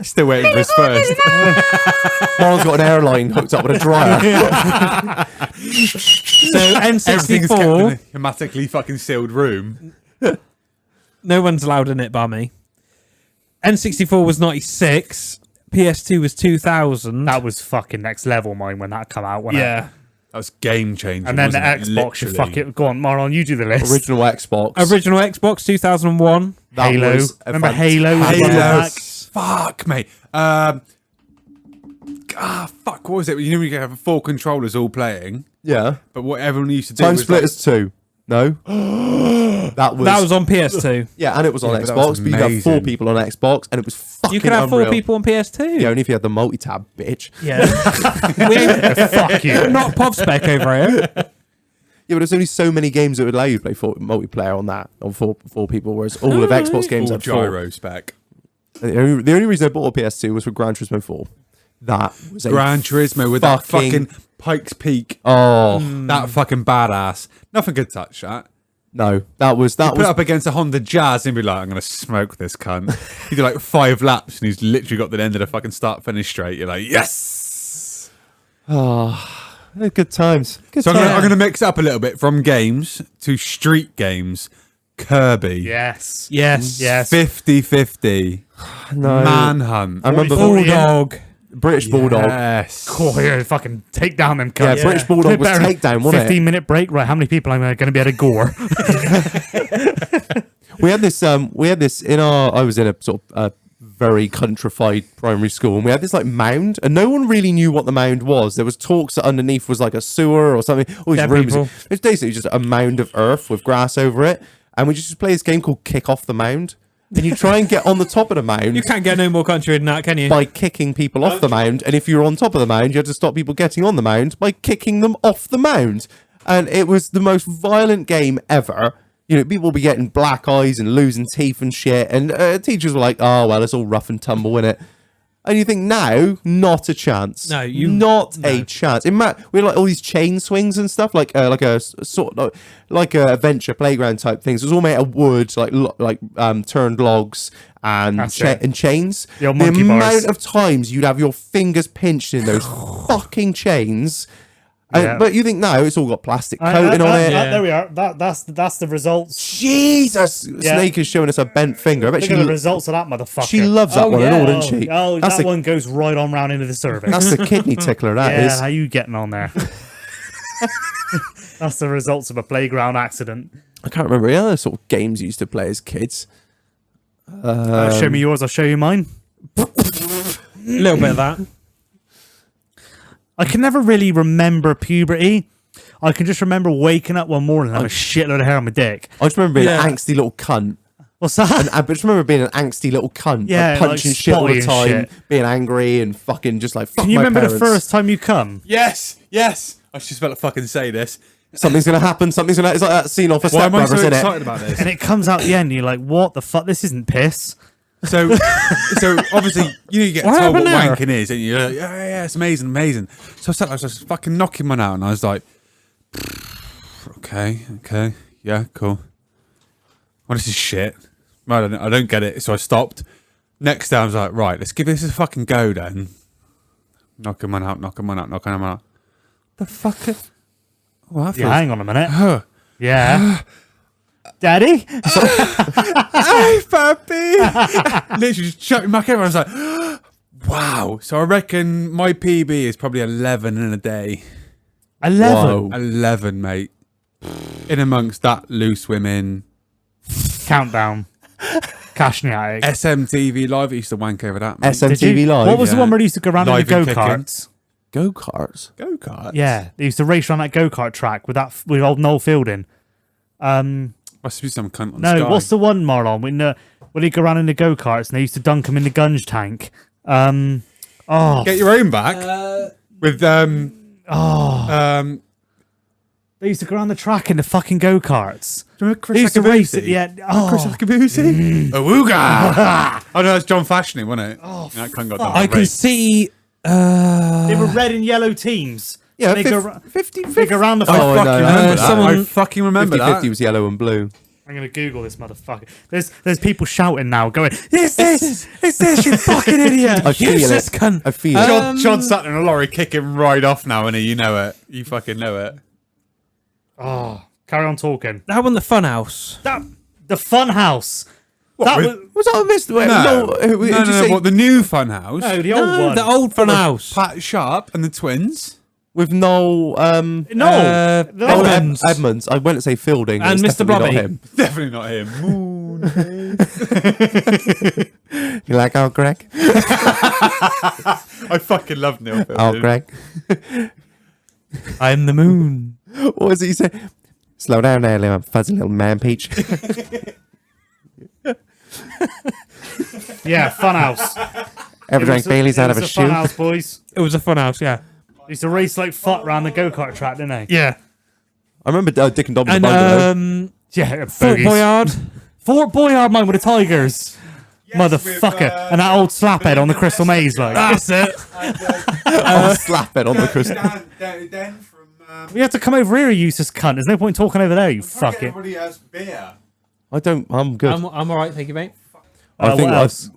Still waiting for his first. Marlon's got an airline hooked up with a dryer. So Everything's kept in N64, a hermetically fucking sealed room. no one's allowed in it by me. N64 was 96. PS2 was 2000. That was fucking next level, mine, when that come out. yeah. That was game changing. And then the wasn't it? Xbox, you Literally. fuck it. Go on, Marlon, you do the list. Original Xbox. Original Xbox 2001. That Halo. was a Remember Halo? with the Halo. bundle pack? Fuck, mate. Fuck, what was it? You know, you could have 4 controllers all playing, Yeah. but what everyone used to do Time was Splitters 2. No. that was on PS2. yeah, and it was on Yeah, but that Xbox. was But you could have 4 amazing. people on Xbox, and it was fucking You could have 4 unreal. people on PS2. Yeah, only if you had the multi-tab, bitch. Yeah. Fuck you. Not pop spec over here. Yeah, but there's only so many games that would allow you to play multiplayer on that on four people, whereas all of Xbox games all had 4. gyro spec. The only reason I bought a PS2 was for Gran Turismo 4. That was a Gran Turismo with that fucking Pikes Peak. Oh, That fucking badass. Nothing could touch that. no, that was Put it up against a Honda Jazz and be like, I'm going to smoke this cunt. You do like 5 laps and he's literally got the end of the fucking start finish straight. You're like, yes! good times. Good So times. I'm going to mix it up a little bit from games to street games. Kirby. Yes. Yes. Yes. 50-50. No. Manhunt. I remember Bulldog. British Bulldog. Yes. Cool, here, fucking take down them Yeah, cunts. British Bulldog was Better- takedown, wasn't 15-minute break. Right, how many people am I going to be able to gore? it? We had this in our. I was in a sort of very countrified primary school, and we had this like mound, and no one really knew what the mound was. There was talks that underneath was like a sewer or something. All these Dead rooms. people. It's basically just a mound of earth with grass over it, and we just play this game called Kick Off the Mound. And you try and get on the top of the mound. You can't get no more country than that, can you? By kicking people off the mound, and if you're on top of the mound, you had to stop people getting on the mound by kicking them off the mound. And it was the most violent game ever. You know, people will be getting black eyes and losing teeth and shit, and teachers were like, "Oh well, it's all rough and tumble, innit?" And you think now, not a chance. No, not a chance. We had like all these chain swings and stuff, like a sort of like a adventure playground type things. It was all made of wood, like turned logs and That's it. and chains. The old The monkey amount bars. of times you'd have your fingers pinched in those fucking chains. Yeah. But you think no, it's all got plastic coating on it. Yeah. There we are. That's the results. Jesus, Snake is showing us a bent finger. I bet Look at the results of that motherfucker. she loves that one and all, doesn't she? Oh, that's that the, one goes right on round into the cervix. That's the kidney tickler. That yeah, is. how you getting on there? That's the results of a playground accident. I can't remember any other sort of games you used to play as kids. Show me yours, I'll show you mine. A little bit of that. I can never really remember puberty. I can just remember waking up one morning and having a shitload of hair on my dick. I just remember being Yeah. an angsty little cunt. What's that? And I just remember being an angsty little cunt. Yeah, like like punching shit all the spotty and time, shit. being angry and fucking just like, fuck Can you my remember parents. the first time you come? Yes. Yes. I was just about to fucking say this. Something's going to happen. It's like that scene off of Why Step am I so Brothers, isn't excited it? about this? And it comes out the end, and you're like, what the fuck? This isn't piss. So obviously, you get What told what happened there? wanking is, and you're like, yeah, it's amazing. So I was just fucking knocking one out, and I was like, okay, yeah, cool. Well, this is shit. I don't get it. So I stopped. Next day, I was like, right, let's give this a fucking go then. Knocking one out. The fuck? Oh, that feels... Yeah, hang on a minute. Yeah. Daddy? Hey, puppy! Literally just chucked my camera. I was like, wow. So I reckon my PB is probably 11 in a day. 11. 11, mate. In amongst that, loose women. Countdown. Cash in the attic. SMTV Live, I used to wank over that, mate. Did you- SMTV Live. What was the yeah. one where they used to go around in the Live and go-karts? Go-karts? Go-karts? Yeah, they used to race around that go-kart track with old Noel Fielding. Must be some cunt on No, Sky. what's the one, Marlon? When they go around in the go-karts and they used to dunk them in the gunge tank. Get your own back. With, They used to go around the track in the fucking go-karts. remember They Chris used to race it, Akabusi? yeah. Chris Oh, Akabusi? Awooga! Oh, no, that's John Fashioning, wasn't it? Oh, that cunt got done I for can rape. see. they were red and yellow teams. Yeah, they go, 50, they go around the Oh, I I fucking know. remember that. someone- I fucking remember 50 that. was yellow and blue. I'm gonna Google this motherfucker. There's people shouting now, going, "It's this, you fucking idiot!" I feel Useless it. cunt. I feel it. John sat in a lorry kicking right off now, and you know it. You fucking know it. Oh, carry on talking. That one, the Funhouse. The Fun House. That with- Was that a mist? Wait, No, did you no, say what, the new Funhouse? no, the old one. The old Funhouse. Pat Sharp and the twins. with Noel no, the the old old- Edmonds. Edmonds? I went to say Fielding. And it's Mr. definitely Blobby. not him. Definitely not him. Moon. You like Al Greg? I fucking love Neil Fielding. Al Greg. I'm the moon. What was it you say? Slow down there, little fuzzy little man peach. yeah, Fun House. Ever drank Bailey's out of a Fun shoe? House, boys. It was a Funhouse, yeah. They used to race like fuck around the go-kart track, didn't they? Yeah. I remember Dick and Dom's And bungalow. Yeah, Fort bogies. Boyard. Fort Boyard, mine with the Tigers. Motherfucker. And that old slaphead on the Crystal Maze, like. That's it. I'll slap it on the crystal. Dan from. You have to come over here, you useless cunt. There's no point talking over there, you fucking. Everybody has beer. I'm good. I'm all right, thank you, mate. I think what that's else?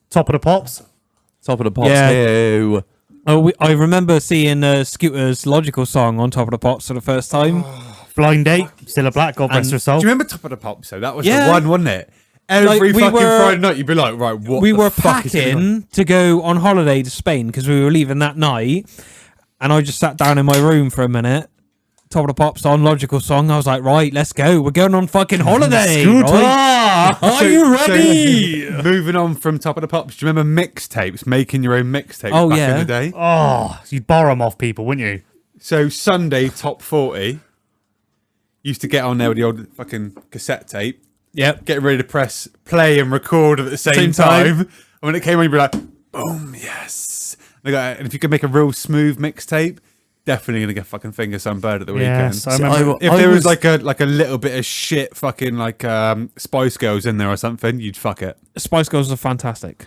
Top of the pops. top of the pops. Yeah. Ew. Oh, I remember seeing Scooter's Logical song on Top of the Pops for the first time. Blind Date. Still a Black. God rest her soul. Do you remember Top of the Pops? So that was Yeah. the one, wasn't it? Every we fucking were- Friday night, you'd be like, right, what? We the were fuck is going on? packing to go on holiday to Spain because we were leaving that night, and I just sat down in my room for a minute. Top of the Pops on Logical song. I was like, right, let's go. We're going on fucking holiday. Scooter! Right? Are you ready? Moving on from Top of the Pops, do you remember mixtapes? Making your own mixtapes Oh, back yeah. in the day. Oh, you'd borrow them off people, wouldn't you? So Sunday Top 40 used to get on there with the old fucking cassette tape. Yep. Get ready to press play and record at the same time. And when it came on, you'd be like, boom, yes. And if you could make a real smooth mixtape, definitely gonna get fucking finger some bird at the weekend. Yes, I remember. If there was like a little bit of shit fucking like Spice Girls in there or something, you'd fuck it. Spice Girls are fantastic.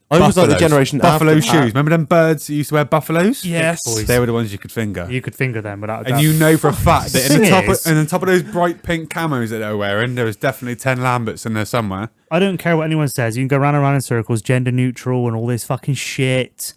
I was like the Buffaloes. generation Buffalo after shoes. that. Remember them birds that used to wear buffaloes? Yes. Boys. They were the ones you could finger. You could finger them without a doubt. And you know for a fact that in the, Thing top is- in the top of those bright pink camos that they were wearing, there was definitely 10 Lamberts in there somewhere. I don't care what anyone says. You can go round and round in circles, gender neutral and all this fucking shit.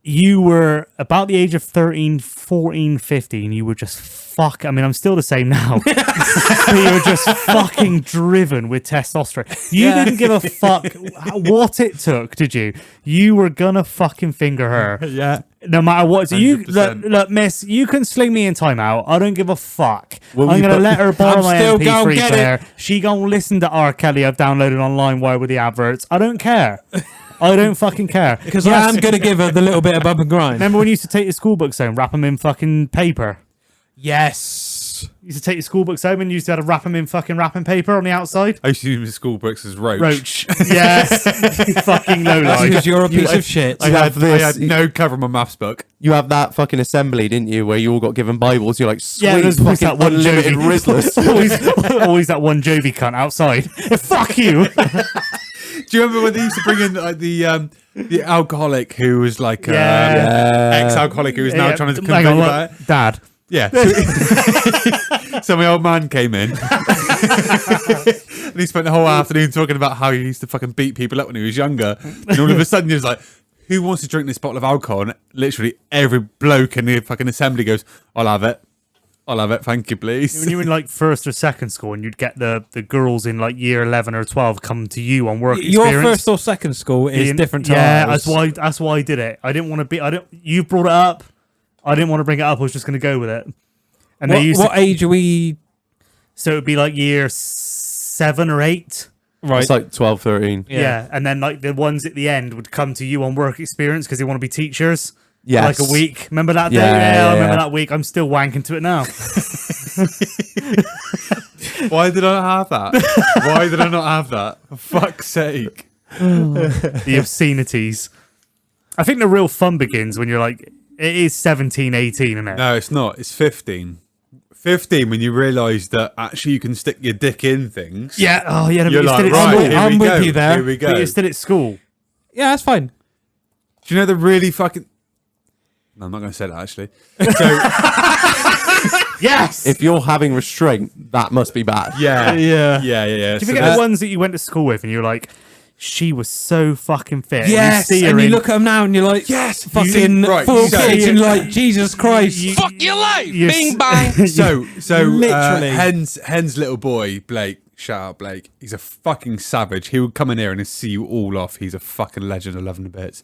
You were about the age of 13, 14, 15. You were just fuck. I mean, I'm still the same now. But you were just fucking driven with testosterone. You didn't give a fuck what it took, did you? You were gonna fucking finger her. Yeah. No matter what. So you 100%. look, miss, you can sling me in timeout. I don't give a fuck. Well, I'm you gonna put- let her borrow I'm my still gonna MP3 get player. She gonna listen to R. Kelly I've downloaded online while with the adverts. I don't care. I don't fucking care. Because I am going to give her the little bit of bump and grind. Remember when you used to take your school books home, wrap them in fucking paper? Yes. You used to take your school books home and you used to have to wrap them in fucking wrapping paper on the outside? I used to use school bricks as roach. Roach. Yes. You fucking low That's life. because you're a piece of shit. I had no cover on my maths book. You have that fucking assembly, didn't you, where you all got given Bibles? You're like, sweet, Yeah, there's always fucking that one unlimited Jovi. Rizzlers. always that one Jovi cunt outside. Fuck you. Do you remember when they used to bring in like, the alcoholic who was like Yeah. ex-alcoholic who was now Yeah, trying to hang convince on, about it? Dad. Yeah. So my old man came in and he spent the whole afternoon talking about how he used to fucking beat people up when he was younger. And all of a sudden he was like, who wants to drink this bottle of alcohol? And literally every bloke in the fucking assembly goes, I'll have it. I'll have it. Thank you, please. When you were in like first or second school and you'd get the girls in like year 11 or 12 come to you on work Your experience. first or second school is different to Yeah, ours. that's why I did it. I didn't want to be. You brought it up. I didn't want to bring it up. I was just going to go with it. And they used What age are we? so it'd be like year 7 or 8. Right. It's like 12, 13. Yeah. And then like the ones at the end would come to you on work experience because they want to be teachers. Yes. For like a week. Remember that day? Yeah, I remember yeah. that week. I'm still wanking to it now. Why did I not have that? Why did I not have that? For fuck's sake. The obscenities. I think the real fun begins when you're like, it is 17, 18, isn't it? No, it's not. It's 15. 15 when you realise that actually you can stick your dick in things. Yeah. Oh, yeah. But You're you're like, still at right, school. here I'm we with go. you there. Here we go. But you're still at school. Yeah, that's fine. Do you know the really fucking... No, I'm not going to say that, actually. So, Yes. If you're having restraint, that must be bad. yeah. Yeah. Yeah. Do you So forget that- the ones that you went to school with and you're like, she was so fucking fit. Yes, and you see her and you in- look at them now and you're like, Yes, fucking right, 4 so- kids, and you're like, Jesus Christ. you- Fuck your life. you're Bing s- bang. So Literally. Hen's little boy, Blake, shout out Blake, he's a fucking savage. He would come in here and see you all off. He's a fucking legend. I love him a bit.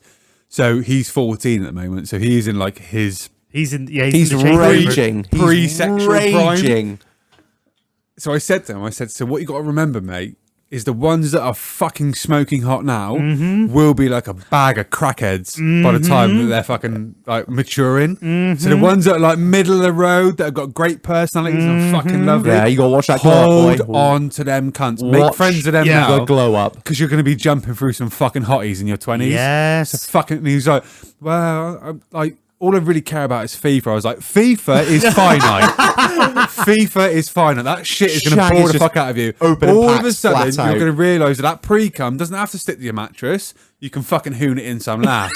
So he's 14 at the moment. So he's in like his He's in He's in the change room. raging. He's Pre-sexual raging. So I said to him, so what you got to remember, mate, is the ones that are fucking smoking hot now will be like a bag of crackheads by the time that they're fucking like maturing. So the ones that are like middle of the road that have got great personalities and are fucking lovely. Yeah, you gotta watch that glow Hold up, boy. on to them cunts. Make Watch friends with them the now. glow up. Because you're going to be jumping through some fucking hotties in your 20s. Yes. So fucking, and he's like, well, I'm like, all I really care about is FIFA. I was like, FIFA is finite. FIFA is fine. That shit is going to Shag bore is the just fuck out of you. open All and of a packed sudden, flat you're out. going to realise that pre-cum doesn't have to stick to your mattress. You can fucking hoon it in some lass.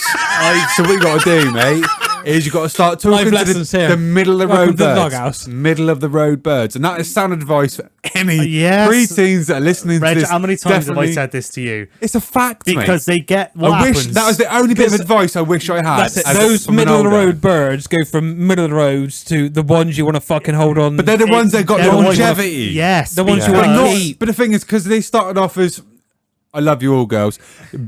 So what you got to do, mate, is you got to start talking Life to lessons here. the middle of the Welcome road to the birds. doghouse. Middle of the road birds. And that is sound advice for any Yes. pre-teens that are listening Reg, to this. how many times have I Definitely- said this to you? It's a fact, Because mate. they get what I wish happens. that was the only bit of Because- advice I wish I had. That's it. as Those from an middle of the older. road birds go from middle of the roads to the ones you want to fucking hold on. But they're the ones that got They're the ones you wanna- longevity. Yes, The ones you because- wanna Not- keep. but the thing is, because they started off as, I love you all girls,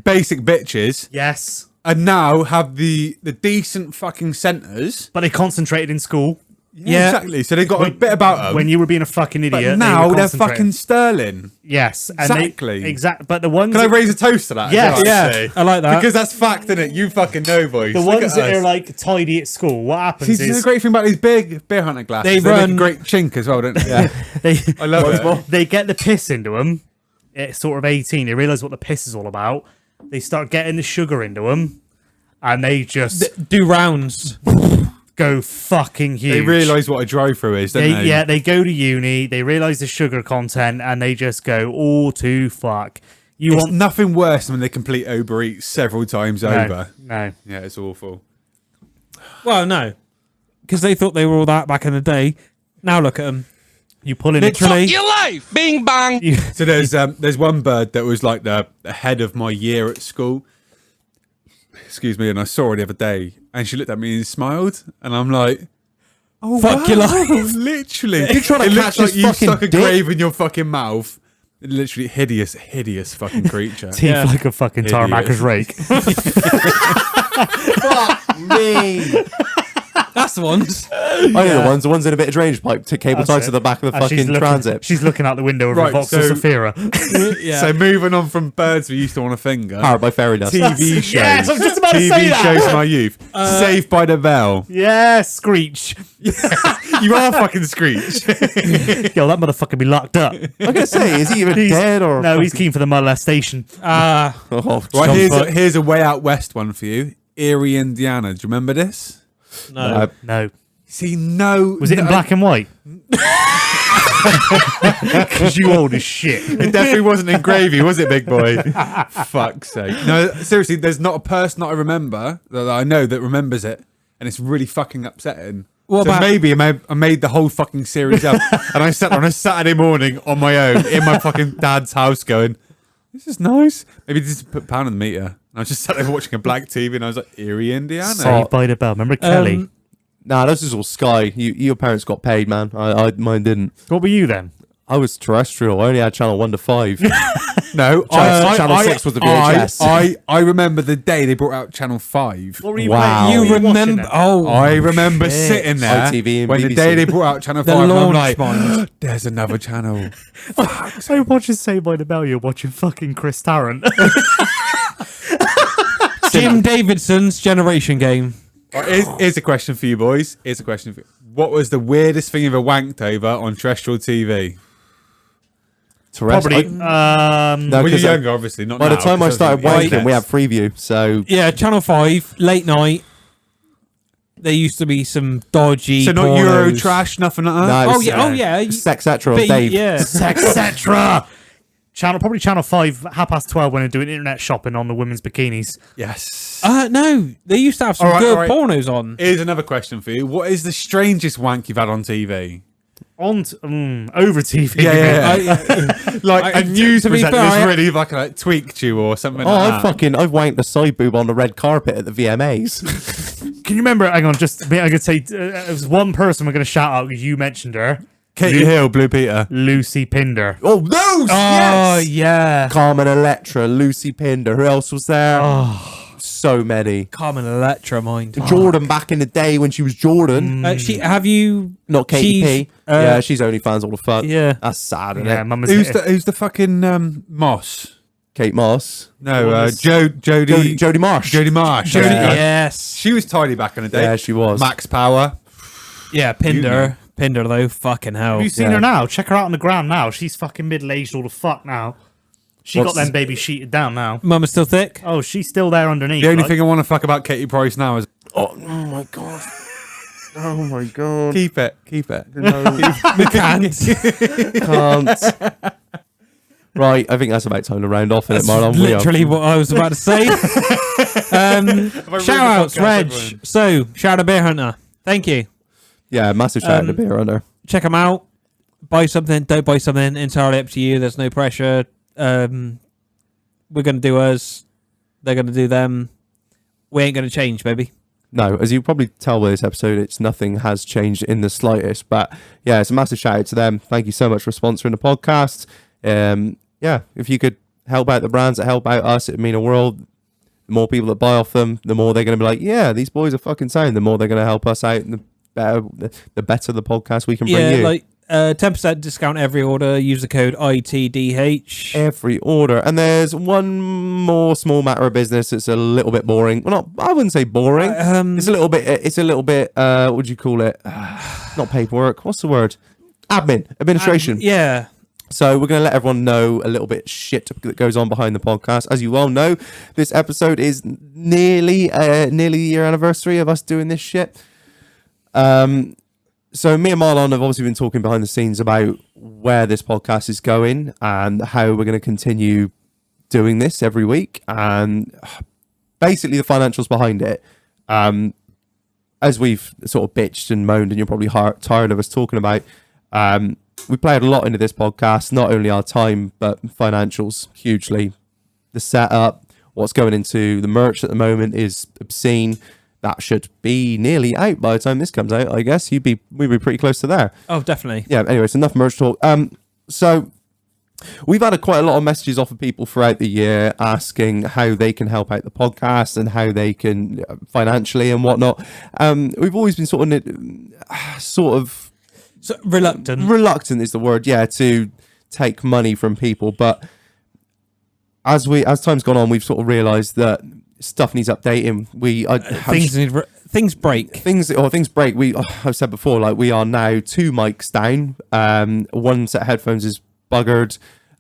basic bitches, Yes, and now have the decent fucking centres. but they concentrated in school. Yeah. Exactly. So they got a bit about them. When you were being a fucking but idiot, now they were they're concentrating. fucking sterling. Yes, and Exactly. Exactly. But the ones Can I raise a toast to that? Yes. as well, Yeah, actually? I like that. Because that's fact, innit? You fucking know, boys. the Look ones at that us. are like tidy at school, what happens See, the is great thing about these big beer hunter glasses, They they make a run- great chink as well, don't they? Yeah. they I love it. they get the piss into them. At sort of 18, they realise what the piss is all about. They start getting the sugar into them, and they just do rounds. go fucking huge. They realise what a drive-through is, don't they? Yeah, they go to uni, they realise the sugar content, and they just go all to fuck. You It's want nothing worse than when they complete Uber Eats several times over. No. Yeah, it's awful. Well, no, because they thought they were all that back in the day. Now look at them. You pull in Literally. Fuck your life. Bing bang. So there's one bird that was like the head of my year at school. Excuse me, and I saw her the other day, and she looked at me and smiled, and I'm like, "Oh, Fuck your life." Literally, You're trying to it catch looks like this you fucking stuck a dick. grave in your fucking mouth. Literally hideous fucking creature. teeth Yeah. like a fucking Idiot. tarmacker's rake. Me. That's the ones. I know the ones in a bit of drainage pipe to cable tied That's to it. the back of the And she's fucking looking- transit. She's looking out the window of Right, a Vauxhall so- Zafira. Yeah. So moving on from birds we used to want to finger. Powered by fairy dust. TV shows. Yes, I was just about to TV say that. shows from my youth. Saved by the Bell. Yeah, Screech. You are fucking Screech. Yo, that motherfucker be locked up. I'm gonna say, is he even He's- dead or? No, he's keen for the molestation. Ah, Oh, Right, John here's a way out west one for you. Erie, Indiana. Do you remember this? no. No. See, no. Was it in no, black and white? Because you old as shit. It definitely wasn't in gravy, was it, big boy? Fuck's sake. No, seriously, there's not a person that I remember, that I know, that remembers it. And it's really fucking upsetting. What So about- maybe I made the whole fucking series up. And I sat on a Saturday morning on my own in my fucking dad's house going, this is nice. Maybe just put pound on the meter. And I was just sat there watching a black TV and I was like, Erie, Indiana. Saved by the Bell. Remember Kelly? Nah, this is all Sky. Your parents got paid, man. Mine didn't. What were you then? I was terrestrial. I only had channel 1 to 5. No, Channel 6 was the VHS. I remember the day they brought out Channel 5. What were you Wow. playing? You What were watching remember? then? Oh, I remember shit. sitting there ITV and when the BBC. day they brought out Channel 5 The and I'm launch like, ones. there's another channel. I'm watching Saved by the Bell. You're watching fucking Chris Tarrant. Jim Davidson's Generation Game. Right, here's a question for you boys. Here's a question for you. What was the weirdest thing you've ever wanked over on terrestrial TV? Probably. No, When you're 'cause, younger, obviously. Not by the now, time I 'cause started was wanking, we had Freeview. So Yeah, Channel 5, late night. There used to be some dodgy. So not pornos. Euro trash, nothing like that? No, Oh it's, yeah, oh yeah. Sex Etra But of Dave. Yeah. Etc. Probably Channel 5, 12:30 when they're doing internet shopping on the women's bikinis. Yes. No, they used to have some All right, good all right. pornos on. Here's another question for you. What is the strangest wank you've had on TV? Over TV. Like I- a news to be presenter fair, who's I- really like tweaked you or something Oh, like that. I've wanked the side boob on the red carpet at the VMAs. Can you remember? Hang on, just I could say there's one person we're going to shout out because you mentioned her. Katie Hill, Blue Peter. Lucy Pinder. Oh, those! Oh Yes! yeah. Carmen Electra, Lucy Pinder. Who else was there? Oh. So many. Carmen Electra, mind. Jordan back in the day when she was Jordan. Have you? Not Katie she's, P. Yeah, she's OnlyFans all the fuck. Yeah. That's sad, isn't Yeah, it? Mum Who's the fucking Moss? Kate Moss. No, was- Jodie Jodie Marsh. Jodie Marsh. Jodie, Yeah. yes. She was tidy back in the day. Yeah, she was. Max Power. Yeah, Pinder. Pinder though, fucking hell. Have you seen her now? Check her out on the gram now. She's fucking middle-aged all the fuck now. She What's- got them babies sheeted down now. Mum is still thick. Oh, she's still there underneath. The only like. thing I want to fuck about Katie Price now is Oh my god. Oh my god. Keep it. No, We can't. can't. Right, I think that's about time to round off, isn't it, Marlon? We are- Literally what I was about to say. Shout outs, Reg. So, shout out Beer Hunter. Thank you. Yeah, massive shout out to Beer Hunter. Check them out. Buy something, don't buy something. Entirely up to you. There's no pressure. We're going to do us. They're going to do them. We ain't going to change, baby. No, as you probably tell with this episode, nothing has changed in the slightest. But yeah, it's a massive shout out to them. Thank you so much for sponsoring the podcast. Yeah, if you could help out the brands that help out us, it'd mean a world. The more people that buy off them, the more they're going to be like, yeah, these boys are fucking sound. The more they're going to help us out, and the better the podcast we can bring you. Like 10% discount every order. Use the code ITDH. Every order. And there's one more small matter of business that's a little bit boring. Well, I wouldn't say boring. It's a little bit what would you call it? Not paperwork. What's the word? Administration. Yeah. So we're going to let everyone know a little bit shit that goes on behind the podcast. As you well know, this episode is nearly the year anniversary of us doing this shit. So me and Marlon have obviously been talking behind the scenes about where this podcast is going and how we're going to continue doing this every week, and basically the financials behind it. As we've sort of bitched and moaned, and you're probably tired of us talking about, we played a lot into this podcast, not only our time, but financials hugely. The setup, what's going into the merch at the moment is obscene. That should be nearly out by the time this comes out, I guess. We'd be pretty close to there. Oh, definitely. Yeah, anyway, it's enough merch talk. So we've had quite a lot of messages off of people throughout the year asking how they can help out the podcast and how they can financially and whatnot. We've always been sort of So, reluctant. Reluctant is the word, yeah, to take money from people. But as time's gone on, we've sort of realised that stuff needs updating. Things break. Things break. I've said before, like, we are now 2 mics down. One set of headphones is buggered,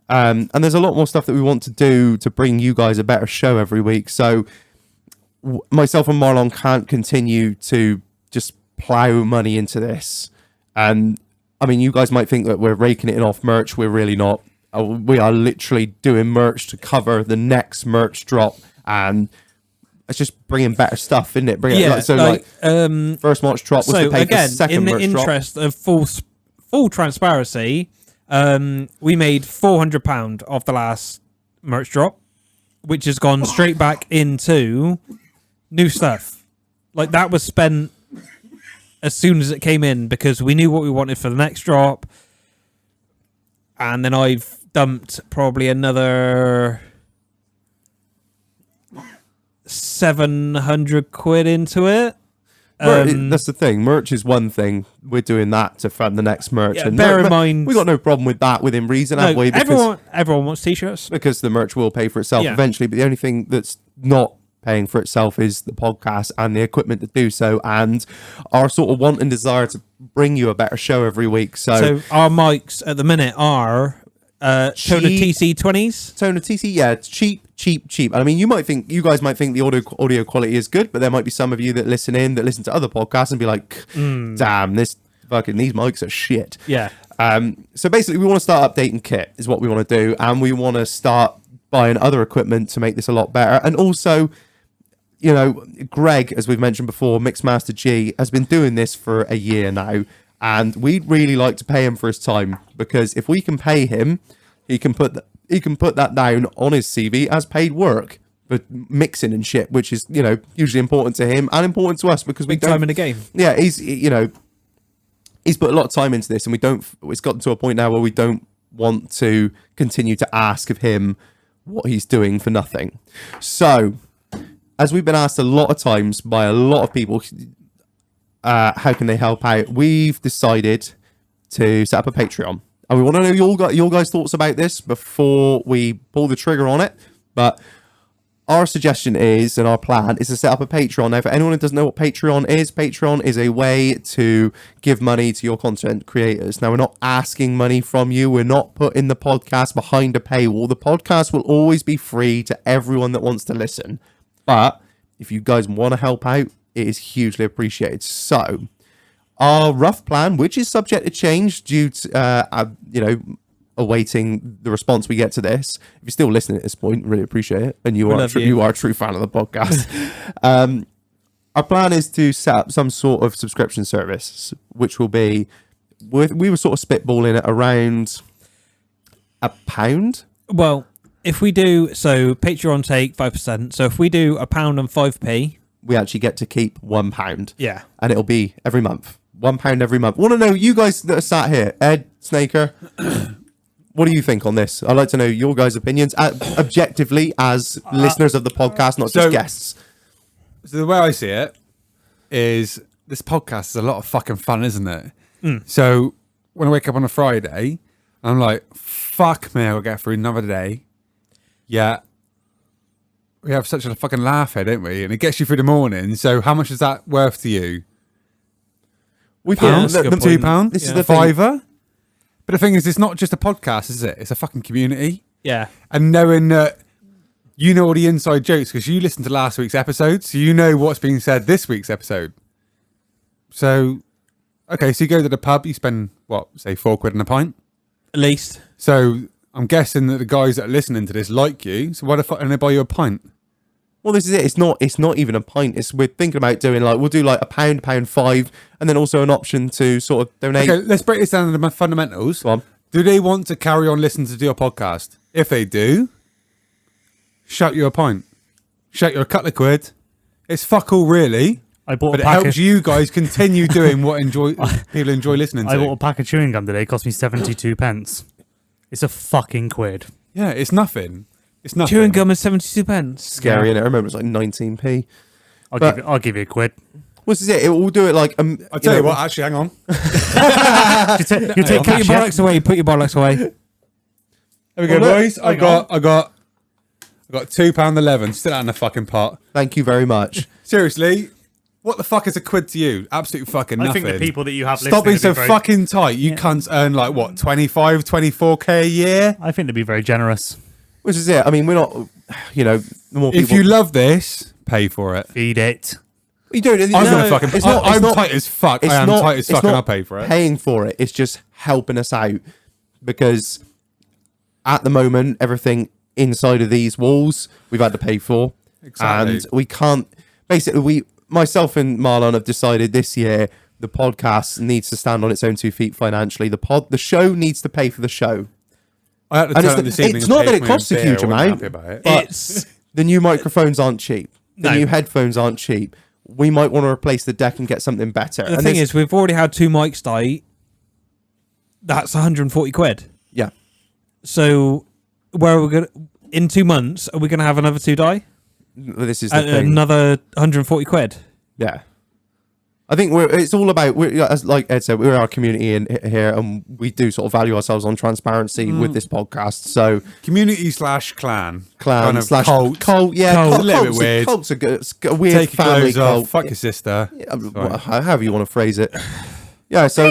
and there's a lot more stuff that we want to do to bring you guys a better show every week. So myself and Marlon can't continue to just plow money into this. And I mean, you guys might think that we're raking it in off merch. We're really not. We are literally doing merch to cover the next merch drop, and it's just bringing better stuff, isn't it? First merch drop was to pay for second merch drop. In the interest of full transparency, we made £400 off the last merch drop, which has gone straight back into new stuff. Like, that was spent as soon as it came in because we knew what we wanted for the next drop. And then I've dumped probably another 700 quid into it. That's the thing. Merch is one thing. We're doing that to fund the next merch. Yeah, and bear in mind, we got no problem with that within reason, have we? Because everyone wants t-shirts. Because the merch will pay for itself eventually. But the only thing that's not paying for itself is the podcast and the equipment to do so, and our sort of want and desire to bring you a better show every week. So our mics at the minute are Toner TC20s. Toner TC, yeah, it's cheap. And I mean, you guys might think the audio quality is good, but there might be some of you that listen to other podcasts and be like, damn, these mics are shit. Yeah. So basically, we want to start updating kit is what we want to do, and we want to start buying other equipment to make this a lot better. And also, you know, Greg, as we've mentioned before, Mixmaster G, has been doing this for a year now, and we'd really like to pay him for his time, because if we can pay him, he can put that down on his CV as paid work for mixing and shit, which is, you know, hugely important to him and important to us because we don't time in the game. Yeah, he's put a lot of time into this, and it's gotten to a point now where we don't want to continue to ask of him what he's doing for nothing. So, as we've been asked a lot of times by a lot of people, how can they help out? We've decided to set up a Patreon. And we want to know your guys' thoughts about this before we pull the trigger on it. But our suggestion is, and our plan is to set up a Patreon. Now, for anyone who doesn't know what Patreon is a way to give money to your content creators. Now, we're not asking money from you. We're not putting the podcast behind a paywall. The podcast will always be free to everyone that wants to listen. But if you guys want to help out, it is hugely appreciated. So our rough plan, which is subject to change due to, awaiting the response we get to this. If you're still listening at this point, really appreciate it. And you are a true fan of the podcast. Our plan is to set up some sort of subscription service, which will be, we were sort of spitballing at around £1. Well, if we do, so Patreon take 5%. So if we do £1 and 5p, we actually get to keep £1. Yeah. And it'll be every month. £1 every month. Want to know, you guys that are sat here, Ed, Snaker, what do you think on this? I'd like to know your guys' opinions objectively as listeners of the podcast, not just guests. So the way I see it is this podcast is a lot of fucking fun, isn't it? So when I wake up on a Friday, I'm like, fuck me, I'll get through another day. Yeah. We have such a fucking laugh here, don't we? And it gets you through the morning. So how much is that worth to you? We £2? This is the £5. But the thing is, it's not just a podcast, is it? It's a fucking community. Yeah. And knowing that you know all the inside jokes because you listened to last week's episode, so you know what's being said this week's episode. So, okay, so you go to the pub, you spend, what, say £4 on a pint? At least. So I'm guessing that the guys that are listening to this like you, so why the fuck don't they buy you a pint? Well, this is it. It's not even a pint. We're thinking about doing we'll do £1, £1.5, and then also an option to sort of donate. Okay, let's break this down to the fundamentals. Go on. Do they want to carry on listening to your podcast? If they do, shout you a pint. Shout you a couple of quid. It's fuck all, really. I bought But a it pack helps of, you guys continue doing what people enjoy listening to. I bought a pack of chewing gum today. It cost me 72 pence. It's a fucking quid. Yeah, it's nothing. It's nothing. chewing gum is 72 pence. Scary, and I remember it's 19p. I'll give you a quid. Well, this is it. We'll do it I'll tell you what, actually, hang on. You take Put your bollocks away. Put your bollocks away. There we go, boys. I got £2.11 still out in the fucking pot. Thank you very much. Seriously, what the fuck is a quid to you? Absolute fucking nothing. I think the people that you have Stop being listening so would be very- fucking tight. You cunts earn 25, 24k a year. I think they'd be very generous. Which is it. I mean, we're not, the more people. If you love this, pay for it. Feed it. You don't. I'm gonna fucking. I'm tight as fuck. I am tight as fuck, and I'll pay for it. Paying for it. It's just helping us out because at the moment, everything inside of these walls we've had to pay for, Exactly. and we can't. Basically, myself and Marlon have decided this year the podcast needs to stand on its own 2 feet financially. The show needs to pay for the show. I had to And turn up this evening it's and not pay that for it my costs own a beer. huge I wasn't amount, happy about it. but the new microphones aren't cheap. The new headphones aren't cheap. We might want to replace the deck and get something better. The thing is, we've already had 2 mics die. That's 140 quid. Yeah. So, where are we going to... In 2 months, are we going to have another 2 die? This is the thing. Another 140 quid? Yeah. I think it's all about, as like Ed said, we're our community in here, and we do sort of value ourselves on transparency with this podcast. So Community /clan. clan Kind of slash cult. yeah, Cult. cult, A little bit weird. Cults are good. It's a weird Take your family clothes off. cult. Fuck your sister. Yeah, however you want to phrase it. Yeah. So.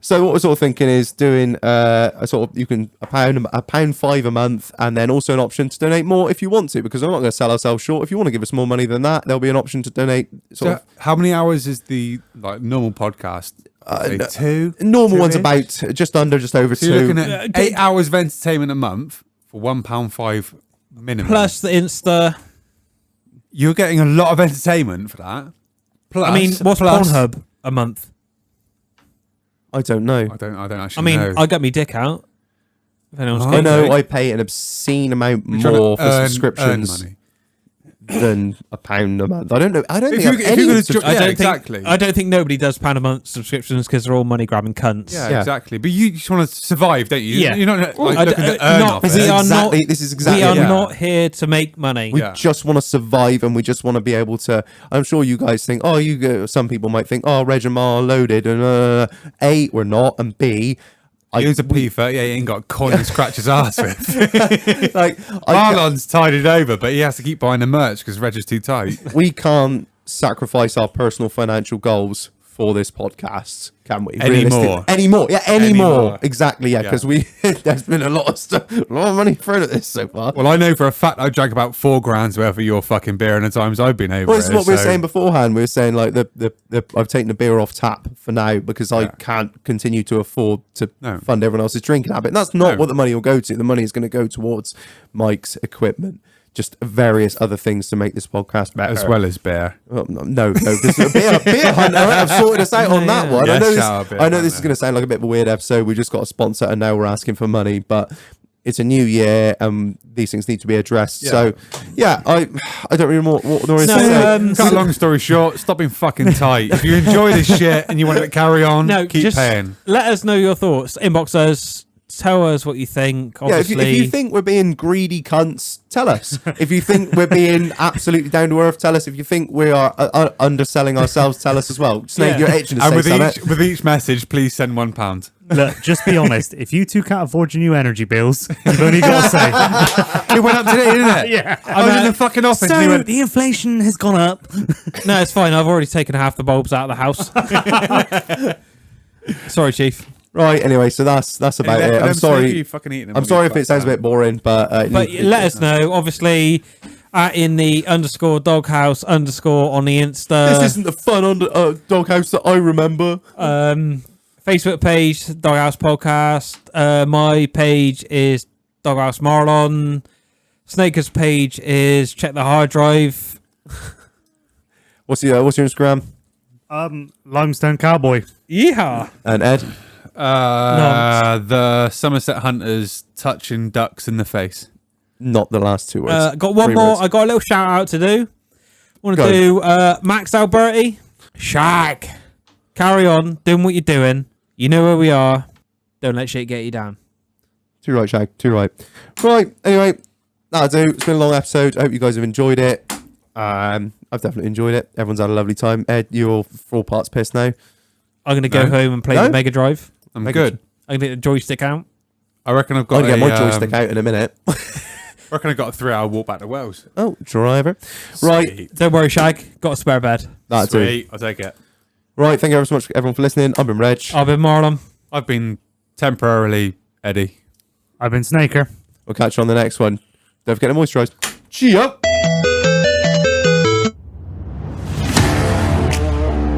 So what we're sort of thinking is doing a sort of £1.5 a month, and then also an option to donate more if you want to, because we're not going to sell ourselves short. If you want to give us more money than that, there'll be an option to donate. How many hours is the normal podcast? Say 2. Normal one's 2-ish? about just over So 2. you're looking at 8 hours of entertainment a month for £1.5 minimum. Plus the Insta. You're getting a lot of entertainment for that. Plus, I mean, what's Pornhub a month? I don't know. I don't actually know. I got me dick out. If anyone's I got know it. I pay an obscene amount You're trying to more for earn subscriptions money. than £1 a month. I don't know. I don't If think you- I've if you're any gonna I Yeah, don't exactly. think. I don't think nobody does £1 a month subscriptions because they're all money grabbing cunts. Yeah, Yeah. exactly. But you just want to survive, don't you? Yeah. You're not like, I d- looking to earn not- off This we is it. are exactly- not- this is exactly We are it. not here to make money. We Yeah. just want to survive, and we just want to be able to. I'm sure you guys think, some people might think, Reg and Mar are loaded, and A, we're not, and B, Use a P30. Yeah, he ain't got a coin to scratch his ass with. like Marlon's tidied over, but he has to keep buying the merch because Reg is too tight. we can't sacrifice our personal financial goals for this podcast, can we? Anymore. Anymore. Yeah, anymore. Anymore. Exactly, yeah, because there's been a lot of stuff, a lot of money thrown at this so far. Well, I know for a fact I drank about $4,000 worth of your fucking beer in the times I've been over. Well, it's here, what we were so- saying beforehand. We were saying like the I've taken the beer off tap for now because I can't continue to afford to fund everyone else's drinking habit. And that's not what the money will go to. The money is going to go towards Mike's equipment, just various other things to make this podcast better, as well as beer. Well, no, because beer hunter. I've sorted us out on that one. Yeah, I know shout out Beer this. I know this Hunter. is going to sound like a bit of a weird episode. We just got a sponsor, and now we're asking for money, but. It's a new year, and these things need to be addressed. Yeah. So, yeah, I don't really know what there is to say. Cut a long story short, stop being fucking tight. If you enjoy this shit and you want it to carry on, keep just paying. let us know your thoughts. Inbox us. Tell us what you think. Yeah, Obviously, if you think we're being greedy cunts, tell us. If you think we're being absolutely down to earth, tell us. If you think we are underselling ourselves, tell us as well. Snake, you're itching to And say something. with each message, please send £1. Look, just be honest. If you two can't afford your new energy bills, you've only got to say. It went up today, didn't it? Yeah. I was in the fucking office and he So went, the inflation has gone up. no, it's fine. I've already taken half the bulbs out of the house. Sorry, Chief. Right. Anyway, so that's about it. I'm sorry. I'm sorry if it sounds a bit boring, but Let us know. Obviously, in the _doghouse_ on the Insta. This isn't the fun doghouse that I remember. Facebook page, Doghouse Podcast. My page is Doghouse Marlon. Snaker's page is Check the Hard Drive. What's your Instagram? Limestone Cowboy. Yeah. And Ed? the Somerset Hunters touching ducks in the face. Not the last two words. Got one 3 more. words. I got a little shout out to do. Want to Go. do Max Alberti. Shag. Carry on doing what you're doing. You know where we are. Don't let shit get you down. Too right, Shag. Too right. Right. Anyway, that'll do. It's been a long episode. I hope you guys have enjoyed it. I've definitely enjoyed it. Everyone's had a lovely time. Ed, you're for all parts pissed now. I'm going to go home and play the Mega Drive. I'm good. I'm going to get the joystick out. I reckon I've I'm got going to get my joystick out in a minute. I reckon I've got a 3-hour walk back to Wales. Oh, driver. Right. Sweet. Don't worry, Shag. Got a spare bed. That'll do. Sweet. I'll take it. Right. Thank you ever so much, everyone, for listening. I've been Reg. I've been Marlon. I've been temporarily Eddie. I've been Snaker. We'll catch you on the next one. Don't forget to moisturise. Cheer.